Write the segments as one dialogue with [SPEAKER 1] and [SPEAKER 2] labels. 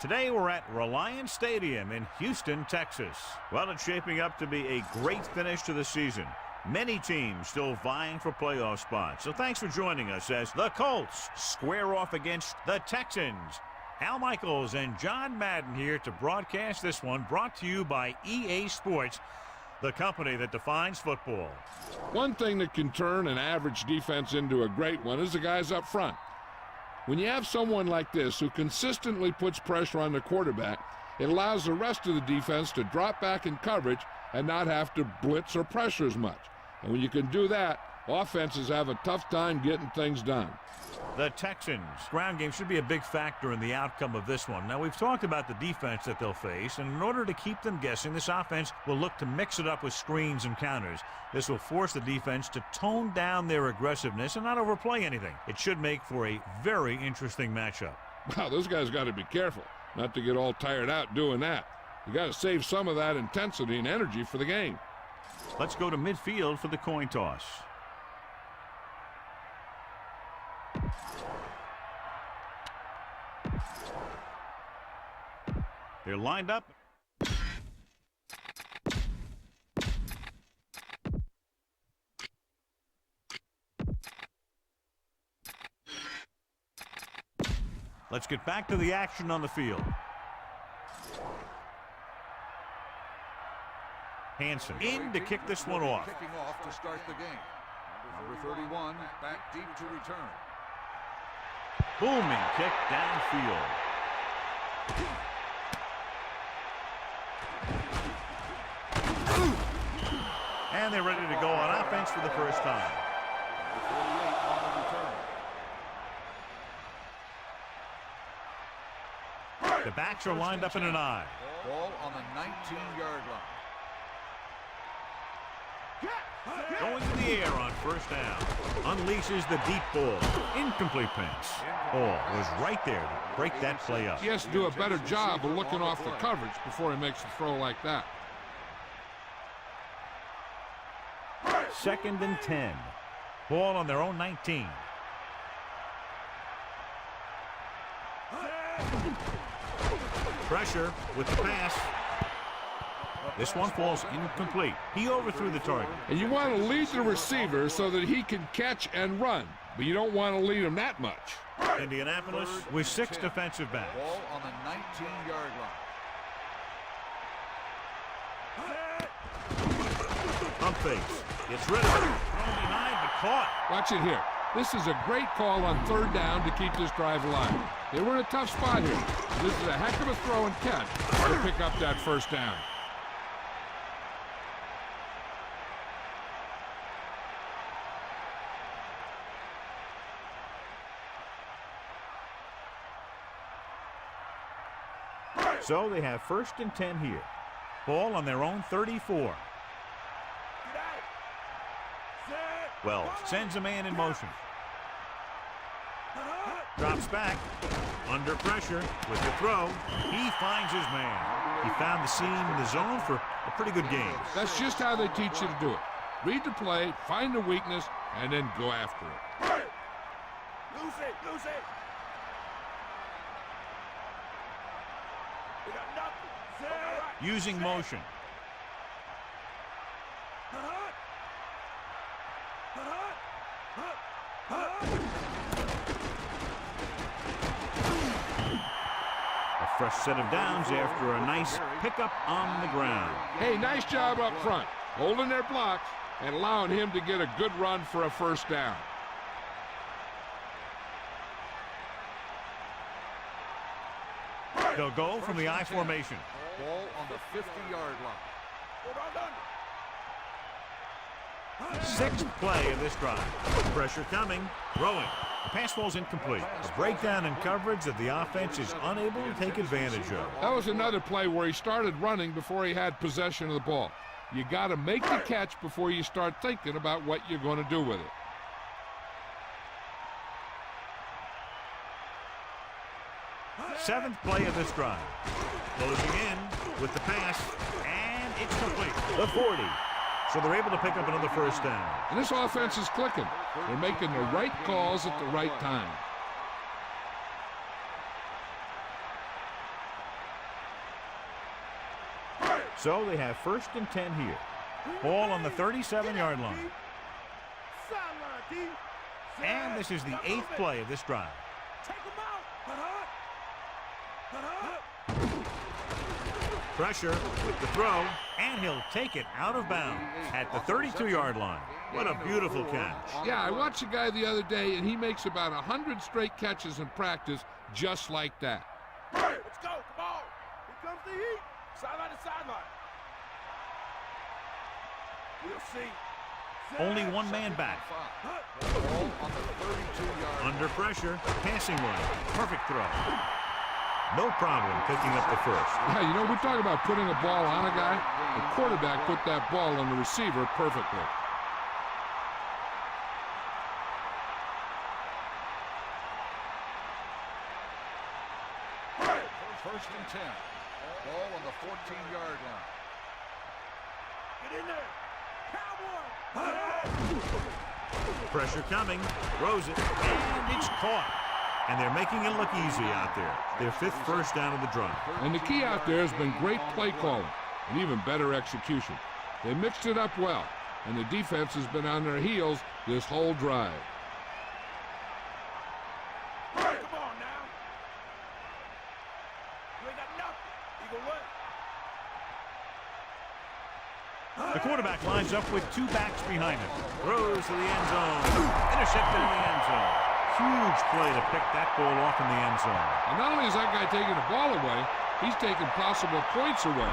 [SPEAKER 1] Today we're at Reliance Stadium in Houston, Texas. Well, it's shaping up to be a great finish to the season. Many teams still vying for playoff spots. So thanks for joining us as the Colts square off against the Texans. Al Michaels and John Madden here to broadcast this one, brought to you by EA Sports, the company that defines football.
[SPEAKER 2] One thing that can turn an average defense into a great one is the guys up front. When you have someone like this who consistently puts pressure on the quarterback, it allows the rest of the defense to drop back in coverage and not have to blitz or pressure as much. And when you can do that, offenses have a tough time getting things done.
[SPEAKER 1] The Texans' ground game should be a big factor in the outcome of this one. Now, we've talked about the defense that they'll face, and in order to keep them guessing, this offense will look to mix it up with screens and counters. This will force the defense to tone down their aggressiveness and not overplay anything. It should make for a very interesting matchup.
[SPEAKER 2] Wow, those guys got to be careful not to get all tired out doing that. You got to save some of that intensity and energy for the game.
[SPEAKER 1] Let's go to midfield for the coin toss. They're lined up. Let's get back to the action on the field. Hansen in to kick this one off.
[SPEAKER 3] Kicking off to start the game. Number 31 back deep to return.
[SPEAKER 1] Booming kick downfield. And they're ready to go on offense for the first time.
[SPEAKER 3] 48 on the return.
[SPEAKER 1] The backs are lined up in an I.
[SPEAKER 3] Ball on the 19-yard line.
[SPEAKER 1] Going to the air on first down. Unleashes the deep ball. Incomplete pass. Ball was right there to break that play up.
[SPEAKER 2] He has to do a better job of looking off the coverage before he makes a throw like that.
[SPEAKER 1] 2nd and 10. Ball on their own 19. Pressure with the pass. This one falls incomplete. He overthrew the target.
[SPEAKER 2] And you want to lead the receiver so that he can catch and run, but you don't want to lead him that much.
[SPEAKER 1] Indianapolis with 6 defensive backs.
[SPEAKER 3] Ball on the 19-yard line.
[SPEAKER 1] Pump fakes. Gets rid of it. Thrown behind, but caught.
[SPEAKER 2] Watch it here. This is a great call on 3rd down to keep this drive alive. They were in a tough spot here. This is a heck of a throw and catch to pick up that first down.
[SPEAKER 1] So they have 1st and 10 here. Ball on their own 34. Wells sends a man in motion. Drops back. Under pressure with the throw. He finds his man. He found the seam in the zone for a pretty good game.
[SPEAKER 2] That's just how they teach you to do it. Read the play, find the weakness, and then go after it.
[SPEAKER 4] Lose it. We got nothing.
[SPEAKER 1] Using motion. A fresh set of downs after a nice pickup on the ground.
[SPEAKER 2] Hey, nice job up front, holding their blocks and allowing him to get a good run for a first down.
[SPEAKER 1] They'll go from the I formation.
[SPEAKER 3] Ball on the 50-yard line.
[SPEAKER 1] 6th play of this drive. Pressure coming. Throwing. The pass falls incomplete. A breakdown in coverage that the offense is unable to take advantage of.
[SPEAKER 2] That was another play where he started running before he had possession of the ball. You got to make the catch before you start thinking about what you're going to do with it.
[SPEAKER 1] Seventh play of this drive. Closing in with the pass, and it's complete. The 40. So they're able to pick up another first down.
[SPEAKER 2] And this offense is clicking. They're making the right calls at the right time.
[SPEAKER 1] So they have 1st and 10 here. Ball on the 37-yard line. And this is the 8th play of this drive. Pressure with the throw, and he'll take it out of bounds at the 32-yard line. What a beautiful catch.
[SPEAKER 2] Yeah, I watched a guy the other day, and he makes about 100 straight catches in practice just like that.
[SPEAKER 4] Let's go. Come on. Here comes the heat. Sideline to sideline. We'll see.
[SPEAKER 1] Only one man back.
[SPEAKER 3] Ball on the 32-yard line.
[SPEAKER 1] Under pressure, passing lane. Perfect throw. No problem picking up the first.
[SPEAKER 2] Yeah, you know, we talk about putting a ball on a guy. The quarterback put that ball on the receiver perfectly.
[SPEAKER 3] First and 10. Ball on the 14-yard line.
[SPEAKER 4] Get in there. Cowboy.
[SPEAKER 1] Pressure coming. Throws it. And it's caught. And they're making it look easy out there. Their 5th first down of the drive.
[SPEAKER 2] And the key out there has been great play calling and even better execution. They mixed it up well, and the defense has been on their heels this whole drive.
[SPEAKER 4] Come on now. You ain't got nothing. Eagle what?
[SPEAKER 1] The quarterback lines up with 2 backs behind him. Throws to the end zone. Intercepted in the end zone. Huge play to pick that ball off in the end zone.
[SPEAKER 2] And not only is that guy taking the ball away, he's taking possible points away.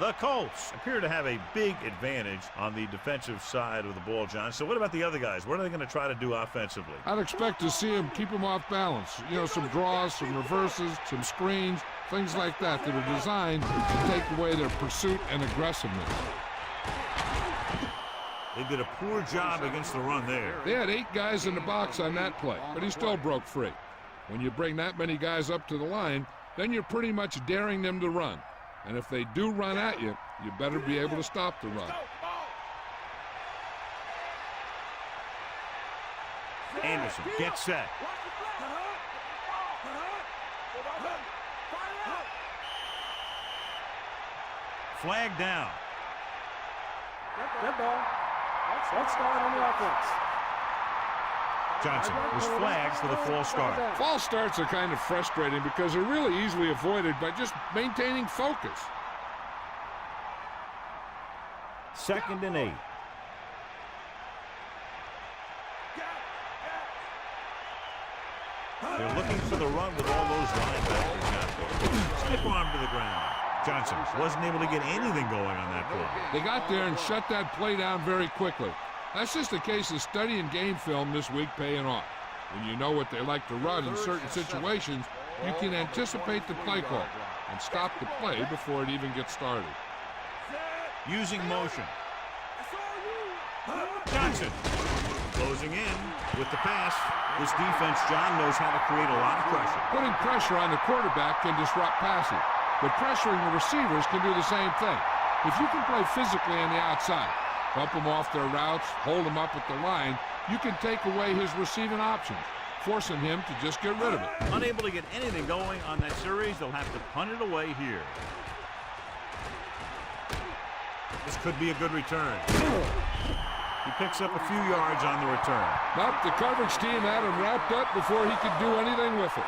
[SPEAKER 1] The Colts appear to have a big advantage on the defensive side of the ball, John. So what about the other guys? What are they going to try to do offensively?
[SPEAKER 2] I'd expect to see them keep them off balance. You know, some draws, some reverses, some screens, things like that that are designed to take away their pursuit and aggressiveness.
[SPEAKER 1] They did a poor job against the run there.
[SPEAKER 2] They had 8 guys in the box on that play, but he still broke free. When you bring that many guys up to the line, then you're pretty much daring them to run. And if they do run at you, you better be able to stop the run.
[SPEAKER 1] Anderson gets set. Flag down.
[SPEAKER 4] That ball. That's start on the offense.
[SPEAKER 1] Johnson was flagged for the false start.
[SPEAKER 2] False starts are kind of frustrating because they're really easily avoided by just maintaining focus.
[SPEAKER 1] 2nd and 8. They're looking for the run with all those linebackers out there. Stiff arm to the ground. Johnson wasn't able to get anything going on that play.
[SPEAKER 2] They got there and shut that play down very quickly. That's just a case of studying game film this week paying off. When you know what they like to run in certain situations, you can anticipate the play call and stop the play before it even gets started.
[SPEAKER 1] Using motion. Johnson closing in with the pass. This defense, John, knows how to create a lot of pressure.
[SPEAKER 2] Putting pressure on the quarterback can disrupt passing, but pressuring the receivers can do the same thing. If you can play physically on the outside, bump them off their routes, hold them up at the line, you can take away his receiving options, forcing him to just get rid of it.
[SPEAKER 1] Unable to get anything going on that series, they'll have to punt it away here. This could be a good return. He picks up a few yards on the return.
[SPEAKER 2] Nope, the coverage team had him wrapped up before he could do anything with it.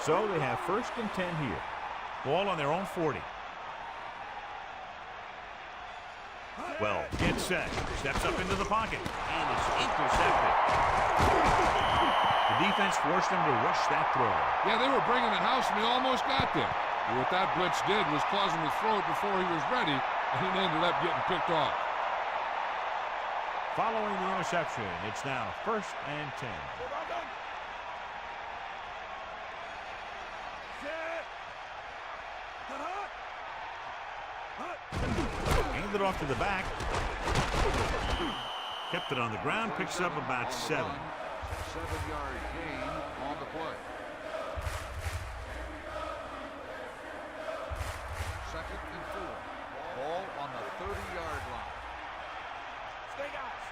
[SPEAKER 1] So they have 1st and 10 here. Ball on their own 40. Well, gets set. Steps up into the pocket. And it's intercepted. The defense forced him to rush that throw.
[SPEAKER 2] Yeah, they were bringing the house, and he almost got there. But what that blitz did was cause him to throw it before he was ready, and he ended up getting picked off.
[SPEAKER 1] Following the interception, it's now 1st and 10. Handed off to the back. Kept it on the ground, picks up about 7.
[SPEAKER 3] 7-yard gain on the play. 2nd and 4. Ball on the 30-yard line.
[SPEAKER 4] Stay guys.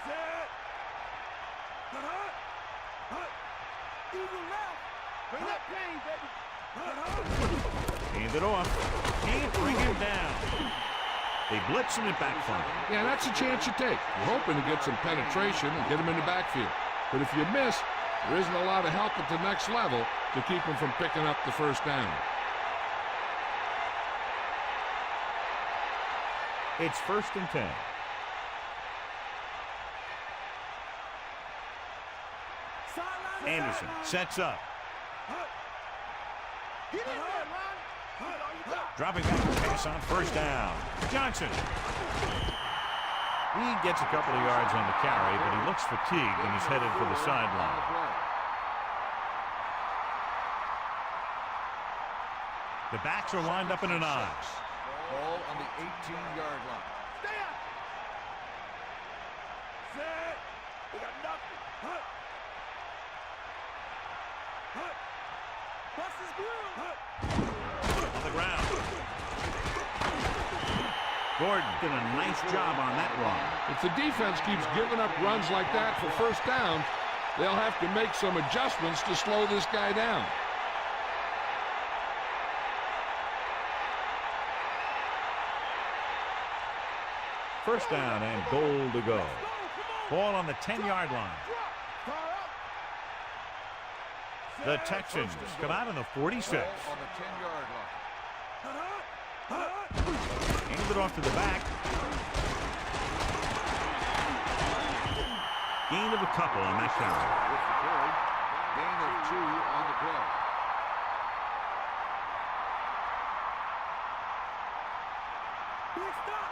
[SPEAKER 4] Set. Eagle left. Bring that plane, baby.
[SPEAKER 1] Hand it off. Can't bring him down. They blitz and it backfires.
[SPEAKER 2] Yeah, that's a chance you take. You're hoping to get some penetration and get him in the backfield. But if you miss, there isn't a lot of help at the next level to keep him from picking up the 1st down.
[SPEAKER 1] It's 1st and 10. Anderson sets up.
[SPEAKER 4] Get in there, Ron.
[SPEAKER 1] Dropping back to pass on 1st down. Johnson. He gets a couple of yards on the carry, but he looks fatigued and is headed for the sideline. The backs are lined up in an I.
[SPEAKER 3] Ball on the 18-yard line.
[SPEAKER 4] Stay up. Set. We got nothing. Bust his groove.
[SPEAKER 1] On the ground. Gordon did a nice job on that run.
[SPEAKER 2] If the defense keeps giving up runs like that for 1st downs, they'll have to make some adjustments to slow this guy down.
[SPEAKER 1] First down and goal to go. Ball on the 10-yard line. The Texans come out on the 46.
[SPEAKER 3] Ball on the 10-yard line.
[SPEAKER 1] Hand it off to the back. Gain of a couple on that carry.
[SPEAKER 3] With the carry, gain of 2 on the play.
[SPEAKER 4] Big stop.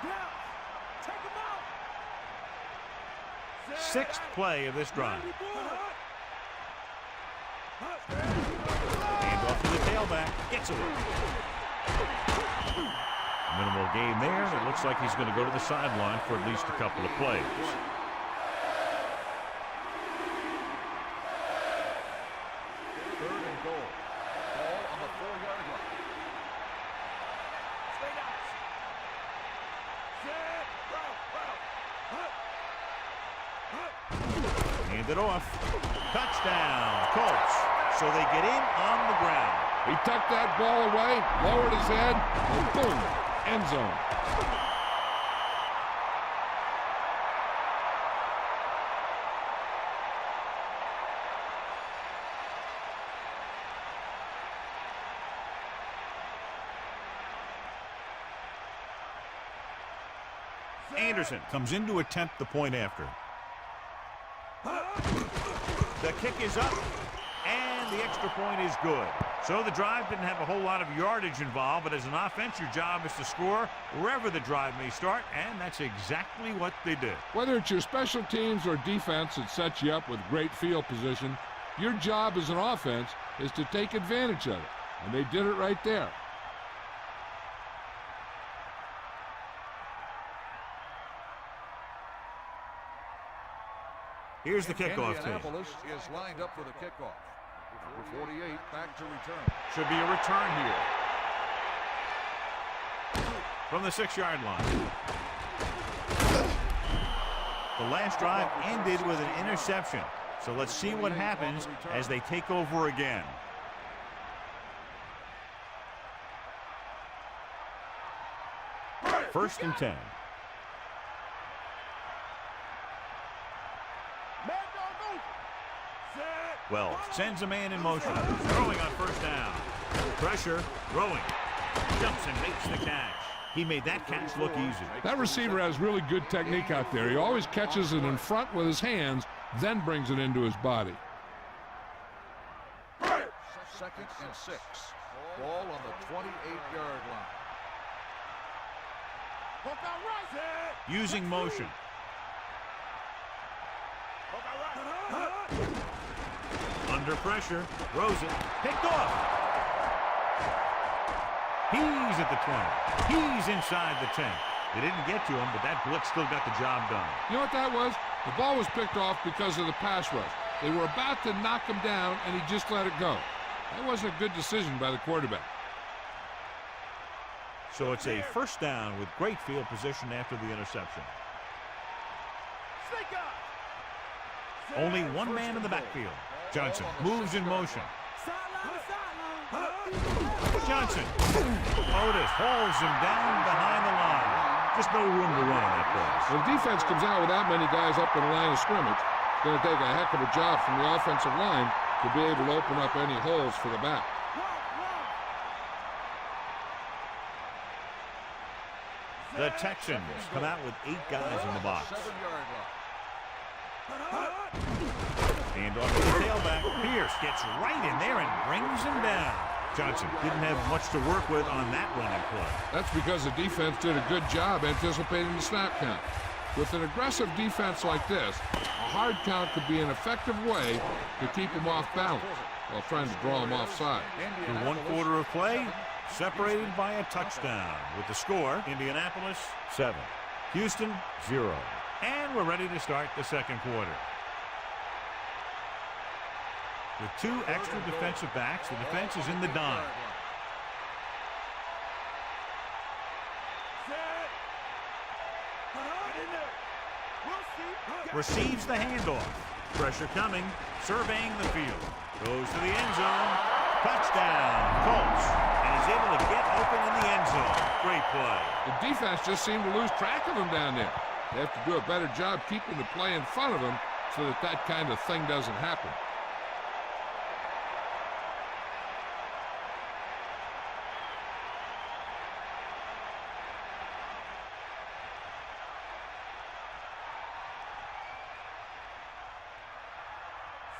[SPEAKER 4] Yeah. Take him out.
[SPEAKER 1] Sixth play of this drive. Hand off to the tailback. Gets it. Minimal gain there, and it looks like he's going to go to the sideline for at least a couple of plays.
[SPEAKER 3] Third and goal. Ball on the 4-yard line.
[SPEAKER 4] Straight out. Set. Route.
[SPEAKER 1] Hand it off. Touchdown, Colts. So they get in on the ground.
[SPEAKER 2] He tucked that ball away, lowered his head, and boom, end zone.
[SPEAKER 1] Anderson comes in to attempt the point after. The kick is up, and the extra point is good. So the drive didn't have a whole lot of yardage involved, but as an offense, your job is to score wherever the drive may start, and that's exactly what they did.
[SPEAKER 2] Whether it's your special teams or defense that sets you up with great field position, your job as an offense is to take advantage of it, and they did it right there.
[SPEAKER 1] Here's the kickoff team.
[SPEAKER 3] Indianapolis is lined up for the kickoff. Number 48 back to return.
[SPEAKER 1] Should be a return here. From the 6-yard line. The last drive ended with an interception. So let's see what happens as they take over again. First and 10. Well, sends a man in motion. Throwing on first down. Pressure, throwing. Jumps and makes the catch. He made that catch look easy.
[SPEAKER 2] That receiver has really good technique out there. He always catches it in front with his hands, then brings it into his body.
[SPEAKER 3] Second and 6. Ball on the 28-yard line.
[SPEAKER 1] Using motion. Under pressure, throws it, picked off. He's at the 20. He's inside the 10. They didn't get to him, but that blitz still got the job done.
[SPEAKER 2] You know what that was? The ball was picked off because of the pass rush. They were about to knock him down, and he just let it go. That wasn't a good decision by the quarterback.
[SPEAKER 1] So it's a first down with great field position after the interception. Only one man in the backfield. Johnson moves in motion. Johnson. Otis holds him down behind the line. Just no room to run on that place.
[SPEAKER 2] When defense comes out with that many guys up in the line of scrimmage, it's going to take a heck of a job from the offensive line to be able to open up any holes for the back.
[SPEAKER 1] The Texans come out with 8 guys in the box.
[SPEAKER 3] 7-yard line.
[SPEAKER 1] Hand off to the tailback. Pierce gets right in there and brings him down. Johnson didn't have much to work with on that running play.
[SPEAKER 2] That's because the defense did a good job anticipating the snap count. With an aggressive defense like this, a hard count could be an effective way to keep them off balance while trying to draw them offside.
[SPEAKER 1] In 1 quarter of play, separated by a touchdown. With the score, Indianapolis 7, Houston 0. And we're ready to start the second quarter. With 2 extra defensive backs, the defense is in the dime. Receives the handoff. Pressure coming, surveying the field. Goes to the end zone. Touchdown, Colts. And is able to get open in the end zone. Great play.
[SPEAKER 2] The defense just seemed to lose track of them down there. They have to do a better job keeping the play in front of them so that that kind of thing doesn't happen.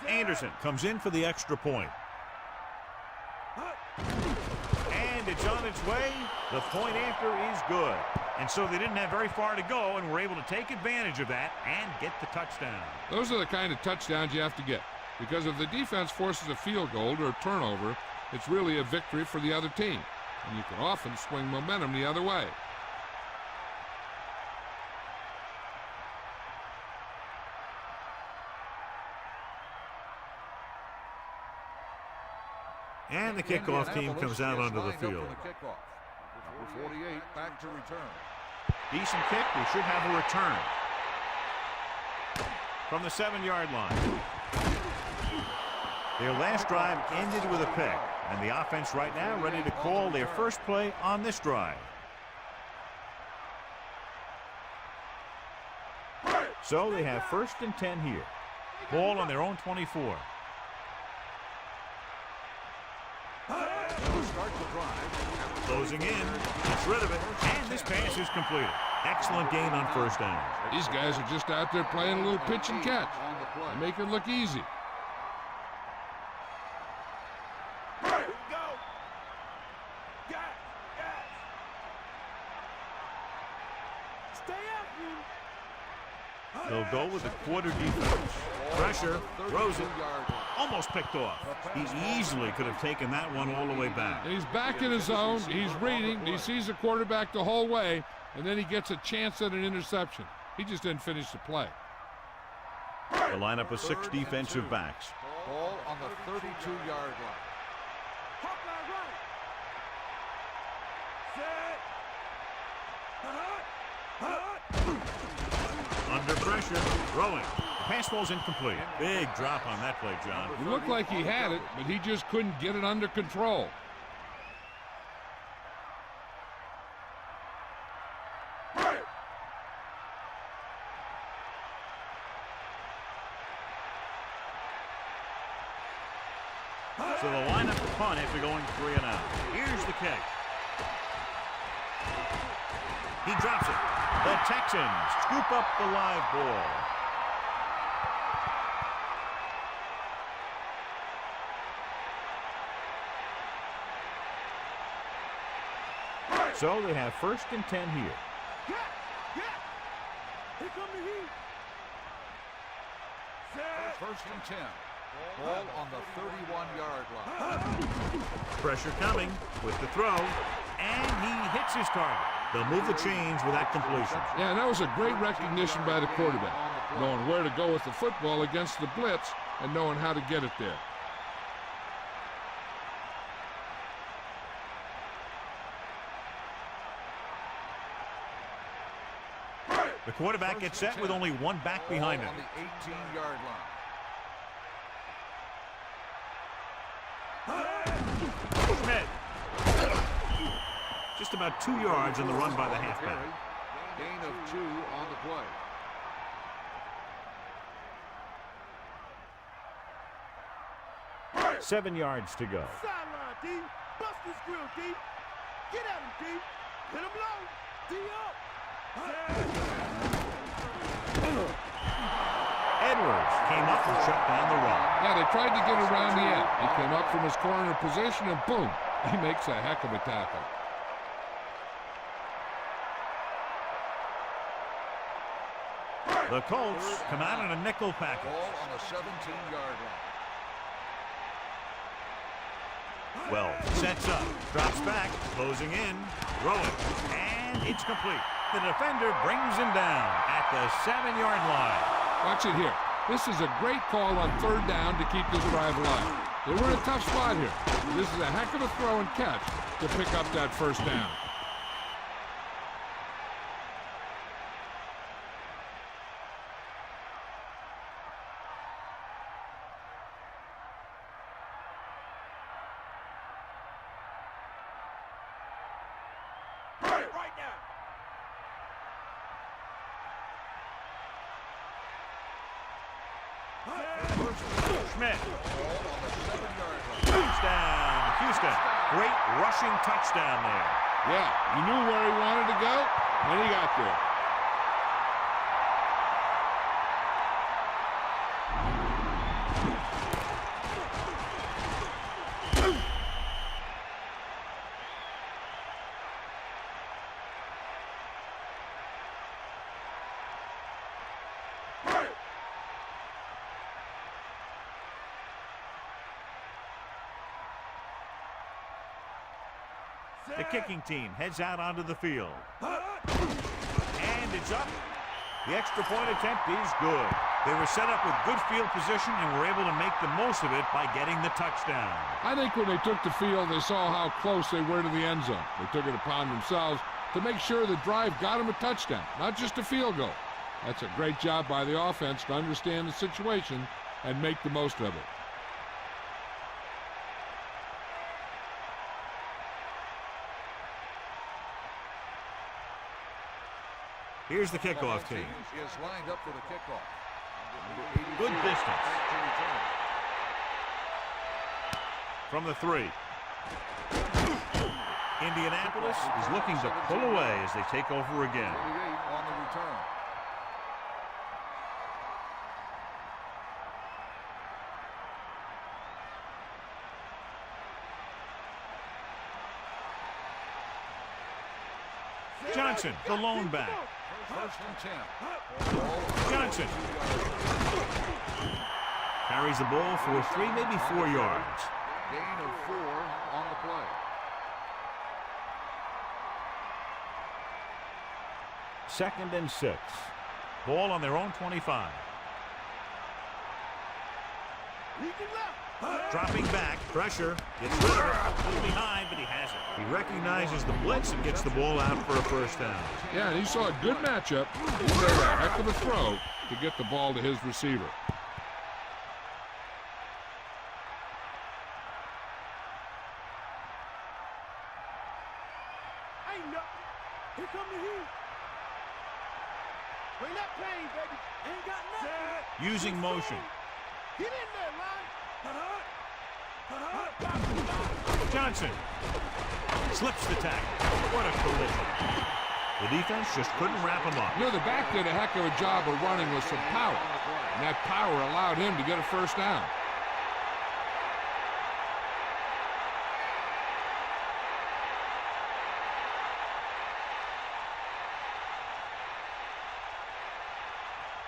[SPEAKER 1] Anderson comes in for the extra point. And it's on its way. The point after is good. And so they didn't have very far to go and were able to take advantage of that and get the touchdown.
[SPEAKER 2] Those are the kind of touchdowns you have to get. Because if the defense forces a field goal or a turnover, it's really a victory for the other team. And you can often swing momentum the other way.
[SPEAKER 1] And the kickoff team comes out onto the field.
[SPEAKER 3] Number 48 back to return.
[SPEAKER 1] Decent kick. We should have a return from the 7-yard line. Their last drive ended with a pick, and the offense right now ready to call their first play on this drive. So they have 1st and 10 here. Ball on their own 24. Closing in, gets rid of it, and this pass is completed. Excellent gain on 1st down.
[SPEAKER 2] These guys are just out there playing a little pitch and catch. They make it look easy.
[SPEAKER 1] They'll go with the quarter defense. Pressure, throws it, almost picked off. He easily could have taken that one all the way back.
[SPEAKER 2] And he's back in his zone. He's reading. He sees the quarterback the whole way, and then he gets a chance at an interception. He just didn't finish the play.
[SPEAKER 1] The lineup of 6 defensive backs.
[SPEAKER 3] Ball on the 32-yard line.
[SPEAKER 1] Under pressure, throwing. The pass ball's incomplete. Big drop on that play, John.
[SPEAKER 2] It looked like he had it, but he just couldn't get it under control.
[SPEAKER 1] So the lineup to punt after going 3 and out. Here's the kick. He drops it. The Texans scoop up the live ball. So they have 1st and 10 here.
[SPEAKER 4] Here come the heat.
[SPEAKER 3] 1st and 10. Ball on the 31-yard line.
[SPEAKER 1] Pressure coming with the throw, and he hits his target. They'll move the chains with that completion.
[SPEAKER 2] Yeah, and that was a great recognition by the quarterback, knowing where to go with the football against the blitz and knowing how to get it there.
[SPEAKER 1] The quarterback gets set with only 1 back behind him.
[SPEAKER 3] On the 18-yard line.
[SPEAKER 1] Schmidt. Just about 2 yards in the run by the halfback.
[SPEAKER 3] Gain of 2 on the play.
[SPEAKER 1] Seven yards to go.
[SPEAKER 4] Sideline, D. Bust this grill, D. Get at him, D. Hit him low. D up.
[SPEAKER 1] Edwards came up and shut down the run.
[SPEAKER 2] Yeah, they tried to get around the end. He came up from his corner position, and boom, he makes a heck of a tackle.
[SPEAKER 1] The Colts come out in a nickel package.
[SPEAKER 3] Ball on the 17-yard line.
[SPEAKER 1] Well, sets up, drops back, closing in, throwing, and it's complete. The defender brings him down at the 7-yard line.
[SPEAKER 2] Watch it here. This is a great call on 3rd down to keep this drive alive. They were in a tough spot here. This is a heck of a throw and catch to pick up that 1st down.
[SPEAKER 4] Right now.
[SPEAKER 1] Schmidt. Touchdown, Houston. Great rushing touchdown there.
[SPEAKER 2] Yeah, he knew where he wanted to go, and he got there.
[SPEAKER 1] The kicking team heads out onto the field. And it's up. The extra point attempt is good. They were set up with good field position and were able to make the most of it by getting the touchdown.
[SPEAKER 2] I think when they took the field, they saw how close they were to the end zone. They took it upon themselves to make sure the drive got them a touchdown, not just a field goal. That's a great job by the offense to understand the situation and make the most of it.
[SPEAKER 1] Here's the kickoff team.
[SPEAKER 3] Is lined up for the kickoff.
[SPEAKER 1] Good distance. From the 3. Indianapolis is looking to pull away as they take over again.
[SPEAKER 3] 38 on the return.
[SPEAKER 1] Johnson, the lone back.
[SPEAKER 3] First and 10.
[SPEAKER 1] Johnson carries the ball for 3, maybe 4 yards.
[SPEAKER 3] Gain of 4 on the play.
[SPEAKER 1] Second and 6. Ball on their own 25. Dropping back, pressure, gets rid of it, a little behind, but he has it. He recognizes the blitz and gets the ball out for a first down.
[SPEAKER 2] Yeah, and he saw a good matchup. He made a heck of a throw to get the ball to his receiver.
[SPEAKER 4] Ain't nothing. Here come the heat. Bring that pain, baby. Ain't got nothing.
[SPEAKER 1] Using motion.
[SPEAKER 4] Get in there, Ron.
[SPEAKER 1] Johnson slips the tackle. What a collision. The defense just couldn't wrap him up.
[SPEAKER 2] You know, the back did a heck of a job of running with some power, and that power allowed him to get a first down.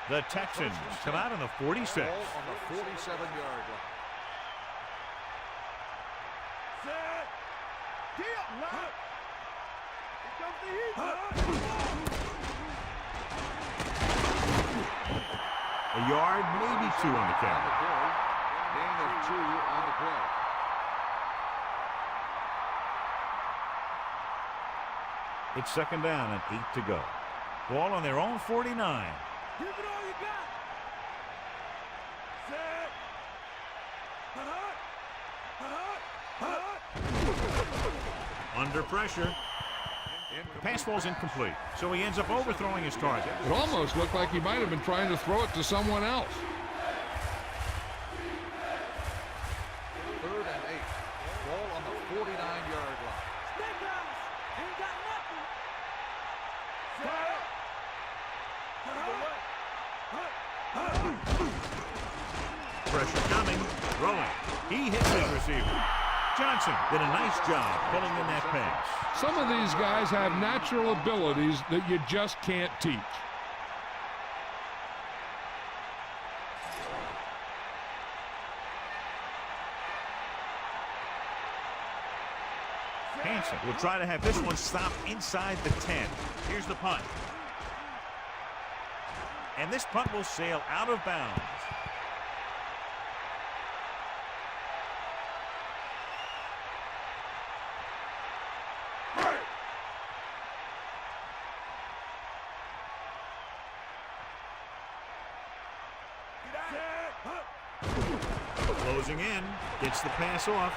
[SPEAKER 1] The Texans come out on the 46.
[SPEAKER 3] Ball on the 47-yard line.
[SPEAKER 4] Set. Get up, Ron. Here comes the heat.
[SPEAKER 1] A yard, maybe 2 on the carry.
[SPEAKER 3] Gain of 2 on the play.
[SPEAKER 1] It's second down and 8 to go. Ball on their own 49.
[SPEAKER 4] Give it all you got. Set.
[SPEAKER 1] Under pressure. The pass ball's incomplete, so he ends up overthrowing his target.
[SPEAKER 2] It almost looked like he might have been trying to throw it to someone else.
[SPEAKER 3] Third and 8. Ball on the 49-yard line.
[SPEAKER 4] Snake eyes. Ain't got nothing. Set.
[SPEAKER 1] Pressure coming, throwing. He hits his receiver. Johnson did a nice job pulling in that pass.
[SPEAKER 2] Some of these guys have natural abilities that you just can't teach.
[SPEAKER 1] Hansen will try to have this one stopped inside the 10. Here's the punt. And this punt will sail out of bounds. Closing in, gets the pass off.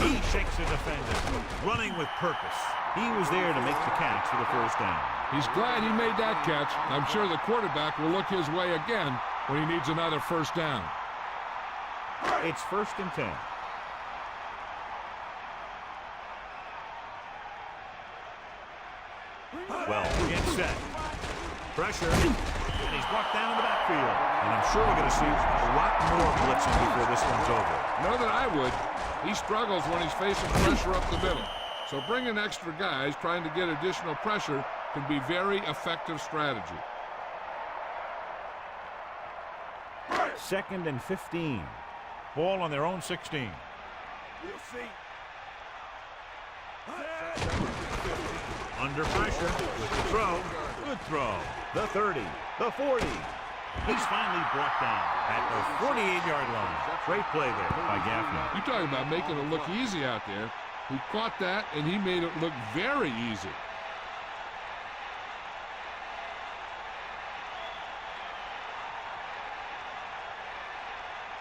[SPEAKER 1] He shakes the defender, running with purpose. He was there to make the catch for the first down.
[SPEAKER 2] He's glad he made that catch. I'm sure the quarterback will look his way again when he needs another first down.
[SPEAKER 1] It's first and 10. Well, get set. Pressure. And he's brought down in the backfield. And I'm sure we're going to see a lot more blitzing before this one's over.
[SPEAKER 2] Know that I would. He struggles when he's facing pressure up the middle. So bringing extra guys, trying to get additional pressure, can be very effective strategy.
[SPEAKER 1] Second and 15. Ball on their own 16.
[SPEAKER 4] We'll see.
[SPEAKER 1] Under pressure with the throw. Good throw. The 30. The 40. He's finally brought down at the 48-yard line. Great play there by Gaffney.
[SPEAKER 2] You're talking about making it look easy out there. He caught that, and he made it look very easy.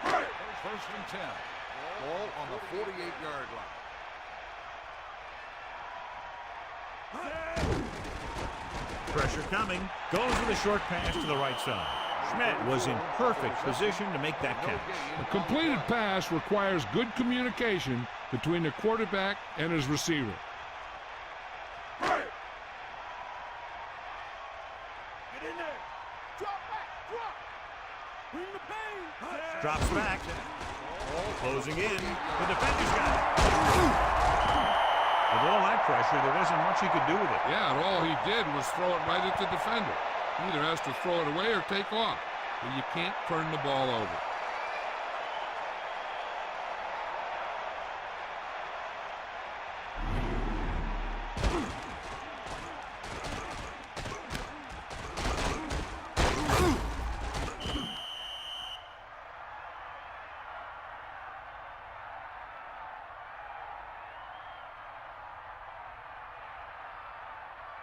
[SPEAKER 3] First and 10. Ball on the 48-yard line.
[SPEAKER 1] Pressure coming. Goes with a short pass to the right side. Schmidt was in perfect position to make that catch.
[SPEAKER 2] A completed pass requires good communication between the quarterback and his receiver.
[SPEAKER 4] Get in there. Drop back. Drop. Bring the pain.
[SPEAKER 1] Drops back. Closing in. The defender's got it. With all that pressure, there wasn't much he could do with it.
[SPEAKER 2] Yeah, and all he did was throw it right at the defender. He either has to throw it away or take off. But you can't turn the ball over.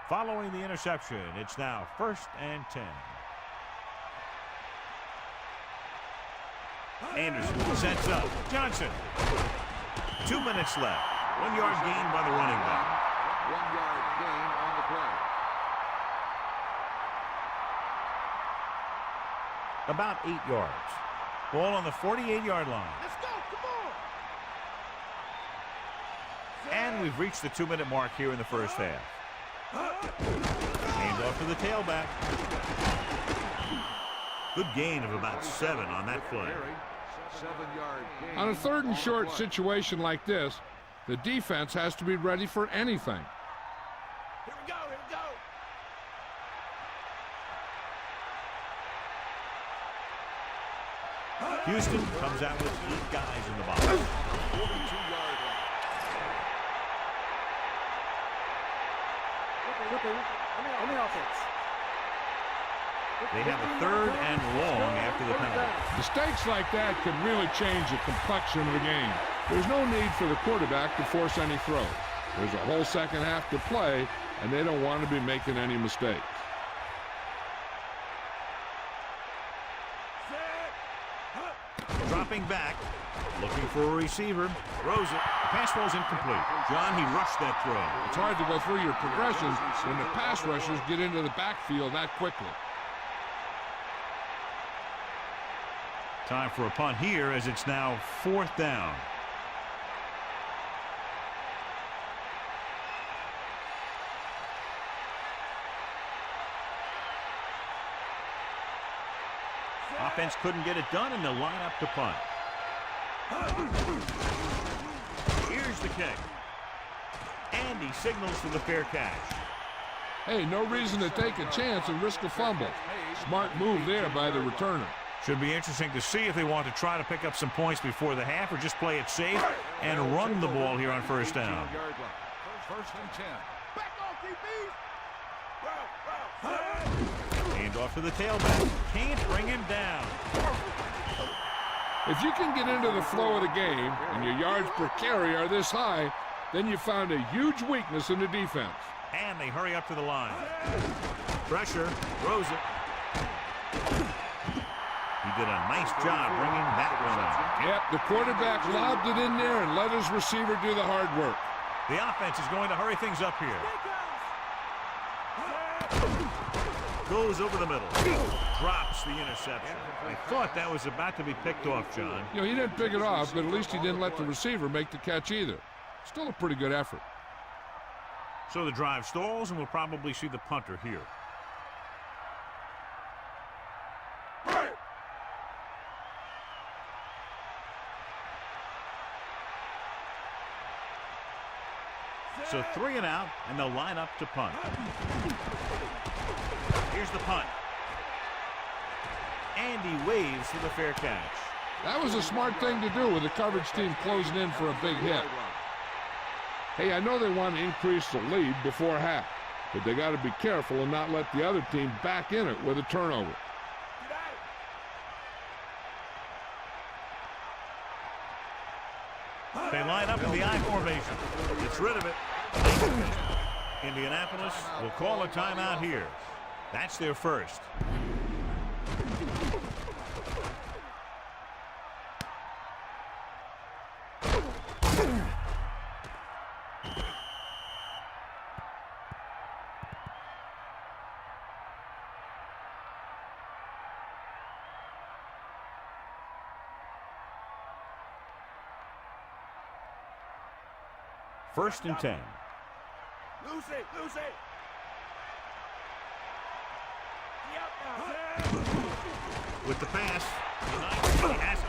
[SPEAKER 1] Following the interception, it's now 1st and 10. Anderson sets up. Johnson. 2 minutes left. 1 yard gain by the running back.
[SPEAKER 3] 1 yard gain on the play.
[SPEAKER 1] About 8 yards. Ball on the 48-yard line.
[SPEAKER 4] Let's go. Come on.
[SPEAKER 1] And we've reached the 2-minute mark here in the first half. Hand off to the tailback. Good gain of about 7 on that play.
[SPEAKER 3] 7-yard gain.
[SPEAKER 2] On a 3rd and short situation like this, the defense has to be ready for anything.
[SPEAKER 4] Here we go. Here we go.
[SPEAKER 1] Houston comes out with 8 guys in the box.
[SPEAKER 3] 42-yard line.
[SPEAKER 5] On the offense.
[SPEAKER 1] They have a 3rd and long after the penalty.
[SPEAKER 2] Mistakes like that can really change the complexion of the game. There's no need for the quarterback to force any throws. There's a whole second half to play, and they don't want to be making any mistakes.
[SPEAKER 1] Dropping back, looking for a receiver. Throws it. The pass ball's incomplete. John, he rushed that throw.
[SPEAKER 2] It's hard to go through your progressions when the pass rushers get into the backfield that quickly.
[SPEAKER 1] Time for a punt here as it's now 4th down. Offense couldn't get it done, and they'll line up to punt. Here's the kick. And he signals for the fair catch.
[SPEAKER 2] Hey, no reason to take a chance and risk a fumble. Smart move there by the returner.
[SPEAKER 1] Should be interesting to see if they want to try to pick up some points before the half or just play it safe and run the ball here on 1st down.
[SPEAKER 3] 1st and 10.
[SPEAKER 4] Back off, DB.
[SPEAKER 1] Hand off to the tailback. Can't bring him down.
[SPEAKER 2] If you can get into the flow of the game and your yards per carry are this high, then you found a huge weakness in the defense.
[SPEAKER 1] And they hurry up to the line. Pressure. Throws it. He did a nice job bringing that one up.
[SPEAKER 2] Yep, the quarterback lobbed it in there and let his receiver do the hard work.
[SPEAKER 1] The offense is going to hurry things up here. Goes over the middle. Drops the interception. I thought that was about to be picked off, John.
[SPEAKER 2] You know, he didn't pick it off, but at least he didn't let the receiver make the catch either. Still a pretty good effort.
[SPEAKER 1] So the drive stalls, and we'll probably see the punter here. So 3 and out, and they'll line up to punt. Here's the punt. And he waves for the fair catch.
[SPEAKER 2] That was a smart thing to do with the coverage team closing in for a big hit. Hey, I know they want to increase the lead before half, but they got to be careful and not let the other team back in it with a turnover.
[SPEAKER 1] They line up in the I formation. Gets rid of it. Indianapolis will call a timeout here. That's their first. First and 10.
[SPEAKER 4] Lucy.
[SPEAKER 1] With the pass, he has it.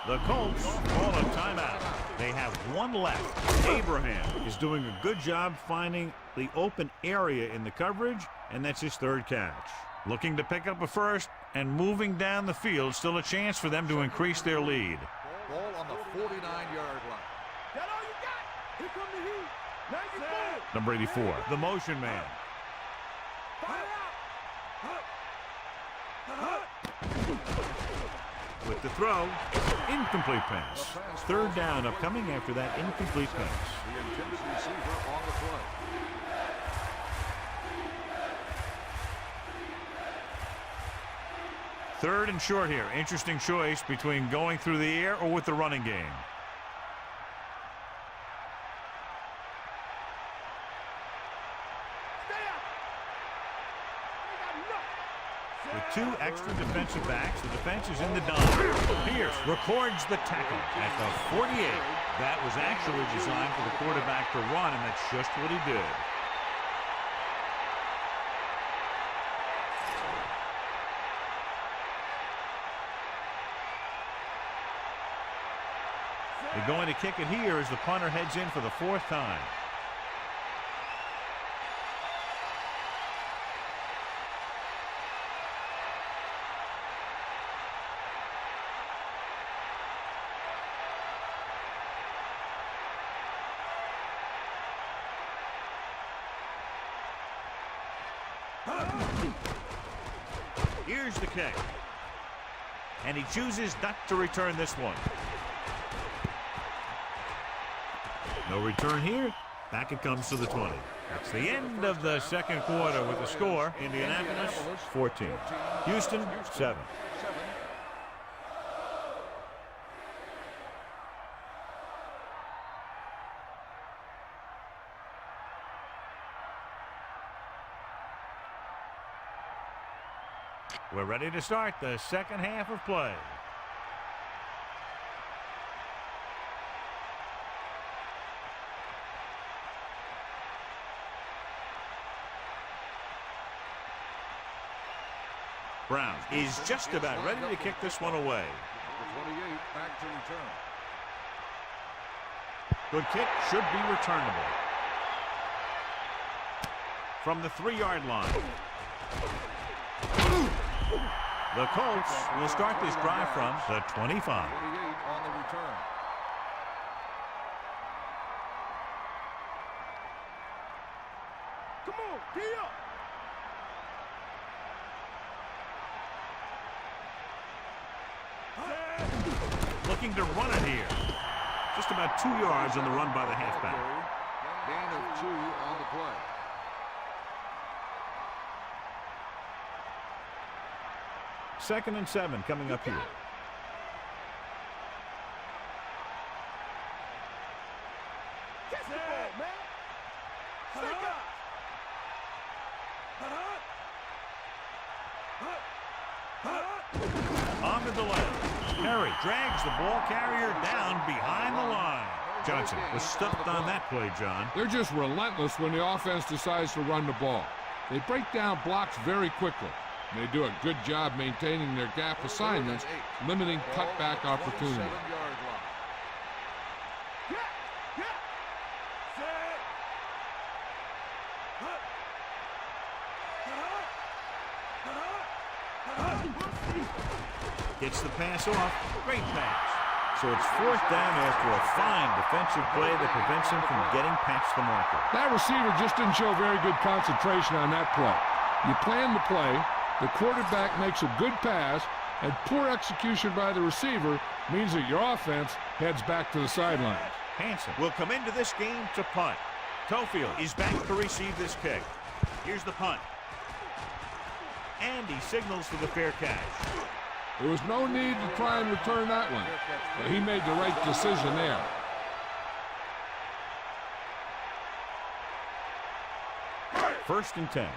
[SPEAKER 1] The Colts call a timeout. They have one left. Abraham is doing a good job finding the open area in the coverage, and that's his third catch. Looking to pick up a first and moving down the field. Still a chance for them to increase their lead.
[SPEAKER 3] Ball on the 49-yard line.
[SPEAKER 4] That all you got? Here come the heat. Now you go.
[SPEAKER 1] Number 84, the motion man.
[SPEAKER 4] Fire out.
[SPEAKER 1] With the throw, incomplete pass. Third down upcoming after that incomplete pass.
[SPEAKER 3] The intended receiver on the play.
[SPEAKER 1] Third and short here. Interesting choice between going through the air or with the running game. With two extra defensive backs, the defense is in the dime. Pierce records the tackle at the 48. That was actually designed for the quarterback to run, and that's just what he did. They're going to kick it here as the punter heads in for the fourth time. Here's the kick. And he chooses not to return this one. No return here. Back it comes to the 20. That's the end of the second quarter with the score. Indianapolis 14. Houston 7. We're ready to start the second half of play. Brown is just about ready to kick this one away.
[SPEAKER 3] Number 28 back to return.
[SPEAKER 1] Good kick, should be returnable. From the 3-yard line. The Colts will start this drive from the 25.
[SPEAKER 3] 28 on the return.
[SPEAKER 4] Come on, D up.
[SPEAKER 1] Looking to run it here. Just about 2 yards on the run by the halfback.
[SPEAKER 3] Gain of 2 on the play.
[SPEAKER 1] Second and 7 coming up here.
[SPEAKER 4] Catch the ball, man. Stick up.
[SPEAKER 1] On the delay. Perry drags the ball carrier down behind the line. Johnson was stuffed on that play, John.
[SPEAKER 2] They're just relentless when the offense decides to run the ball. They break down blocks very quickly. They do a good job maintaining their gap assignments, limiting cutback opportunity.
[SPEAKER 3] 7-yard line.
[SPEAKER 1] Gets the pass off. Great pass. So it's fourth down after a fine defensive play that prevents him from getting past the marker.
[SPEAKER 2] That receiver just didn't show very good concentration on that play. You plan the play, the quarterback makes a good pass, and poor execution by the receiver means that your offense heads back to the sidelines.
[SPEAKER 1] Hansen will come into this game to punt. Tofield is back to receive this kick. Here's the punt. And he signals for the fair catch.
[SPEAKER 2] There was no need to try and return that one, but he made the right decision there.
[SPEAKER 1] First and 10.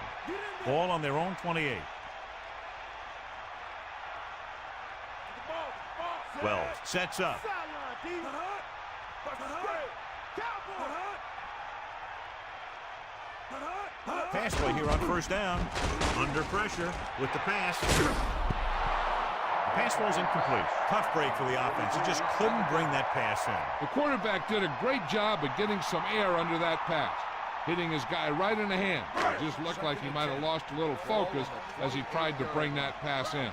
[SPEAKER 1] Ball on their own 28. 12 sets up. Pass play here on first down. Under pressure with the pass. The pass was incomplete. Tough break for the offense. He just couldn't bring that pass in.
[SPEAKER 2] The quarterback did a great job of getting some air under that pass, hitting his guy right in the hand. It just looked like he might have lost a little focus as he tried to bring that pass in.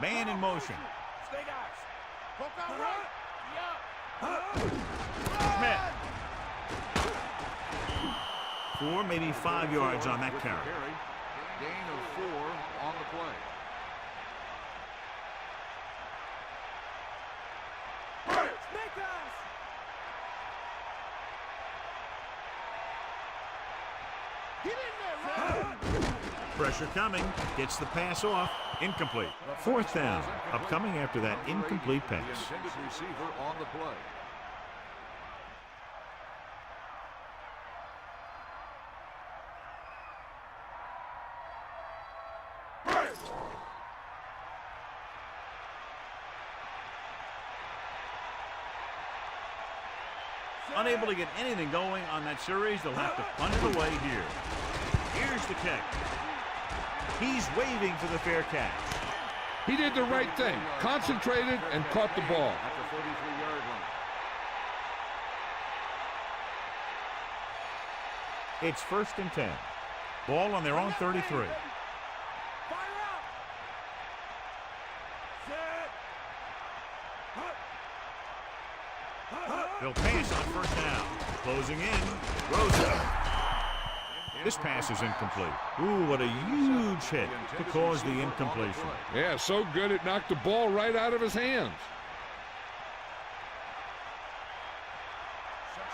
[SPEAKER 1] Man in motion. Smith. 4, maybe 5 yards on that carry.
[SPEAKER 3] Gain of 4 on the play.
[SPEAKER 1] Pressure coming. Gets the pass off. Incomplete. Fourth down. Upcoming after that incomplete pass.
[SPEAKER 3] The intended receiver on the play.
[SPEAKER 1] Unable to get anything going on that series, they'll have to punt it away here. Here's the kick. He's waving for the fair catch.
[SPEAKER 2] He did the right thing, concentrated and caught the ball.
[SPEAKER 3] At the 33-yard line.
[SPEAKER 1] It's first and 10. Ball on their own 33. They'll pass on first down. Closing in. Rosa. This pass is incomplete. Ooh, what a huge hit to cause the incompletion.
[SPEAKER 2] Yeah, so good it knocked the ball right out of his hands.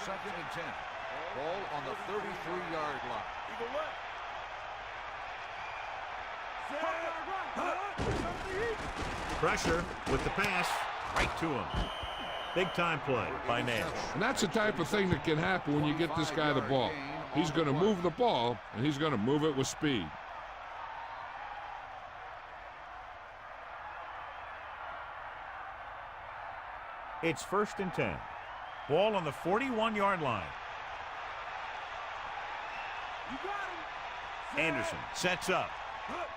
[SPEAKER 3] Second and 10. Ball on the 33-yard line.
[SPEAKER 1] Pressure with the pass right to him. Big time play by Nash.
[SPEAKER 2] And that's the type of thing that can happen when you get this guy the ball. He's going to move the ball, and he's going to move it with speed.
[SPEAKER 1] It's first and 10. Ball on the 41-yard line. Anderson sets up.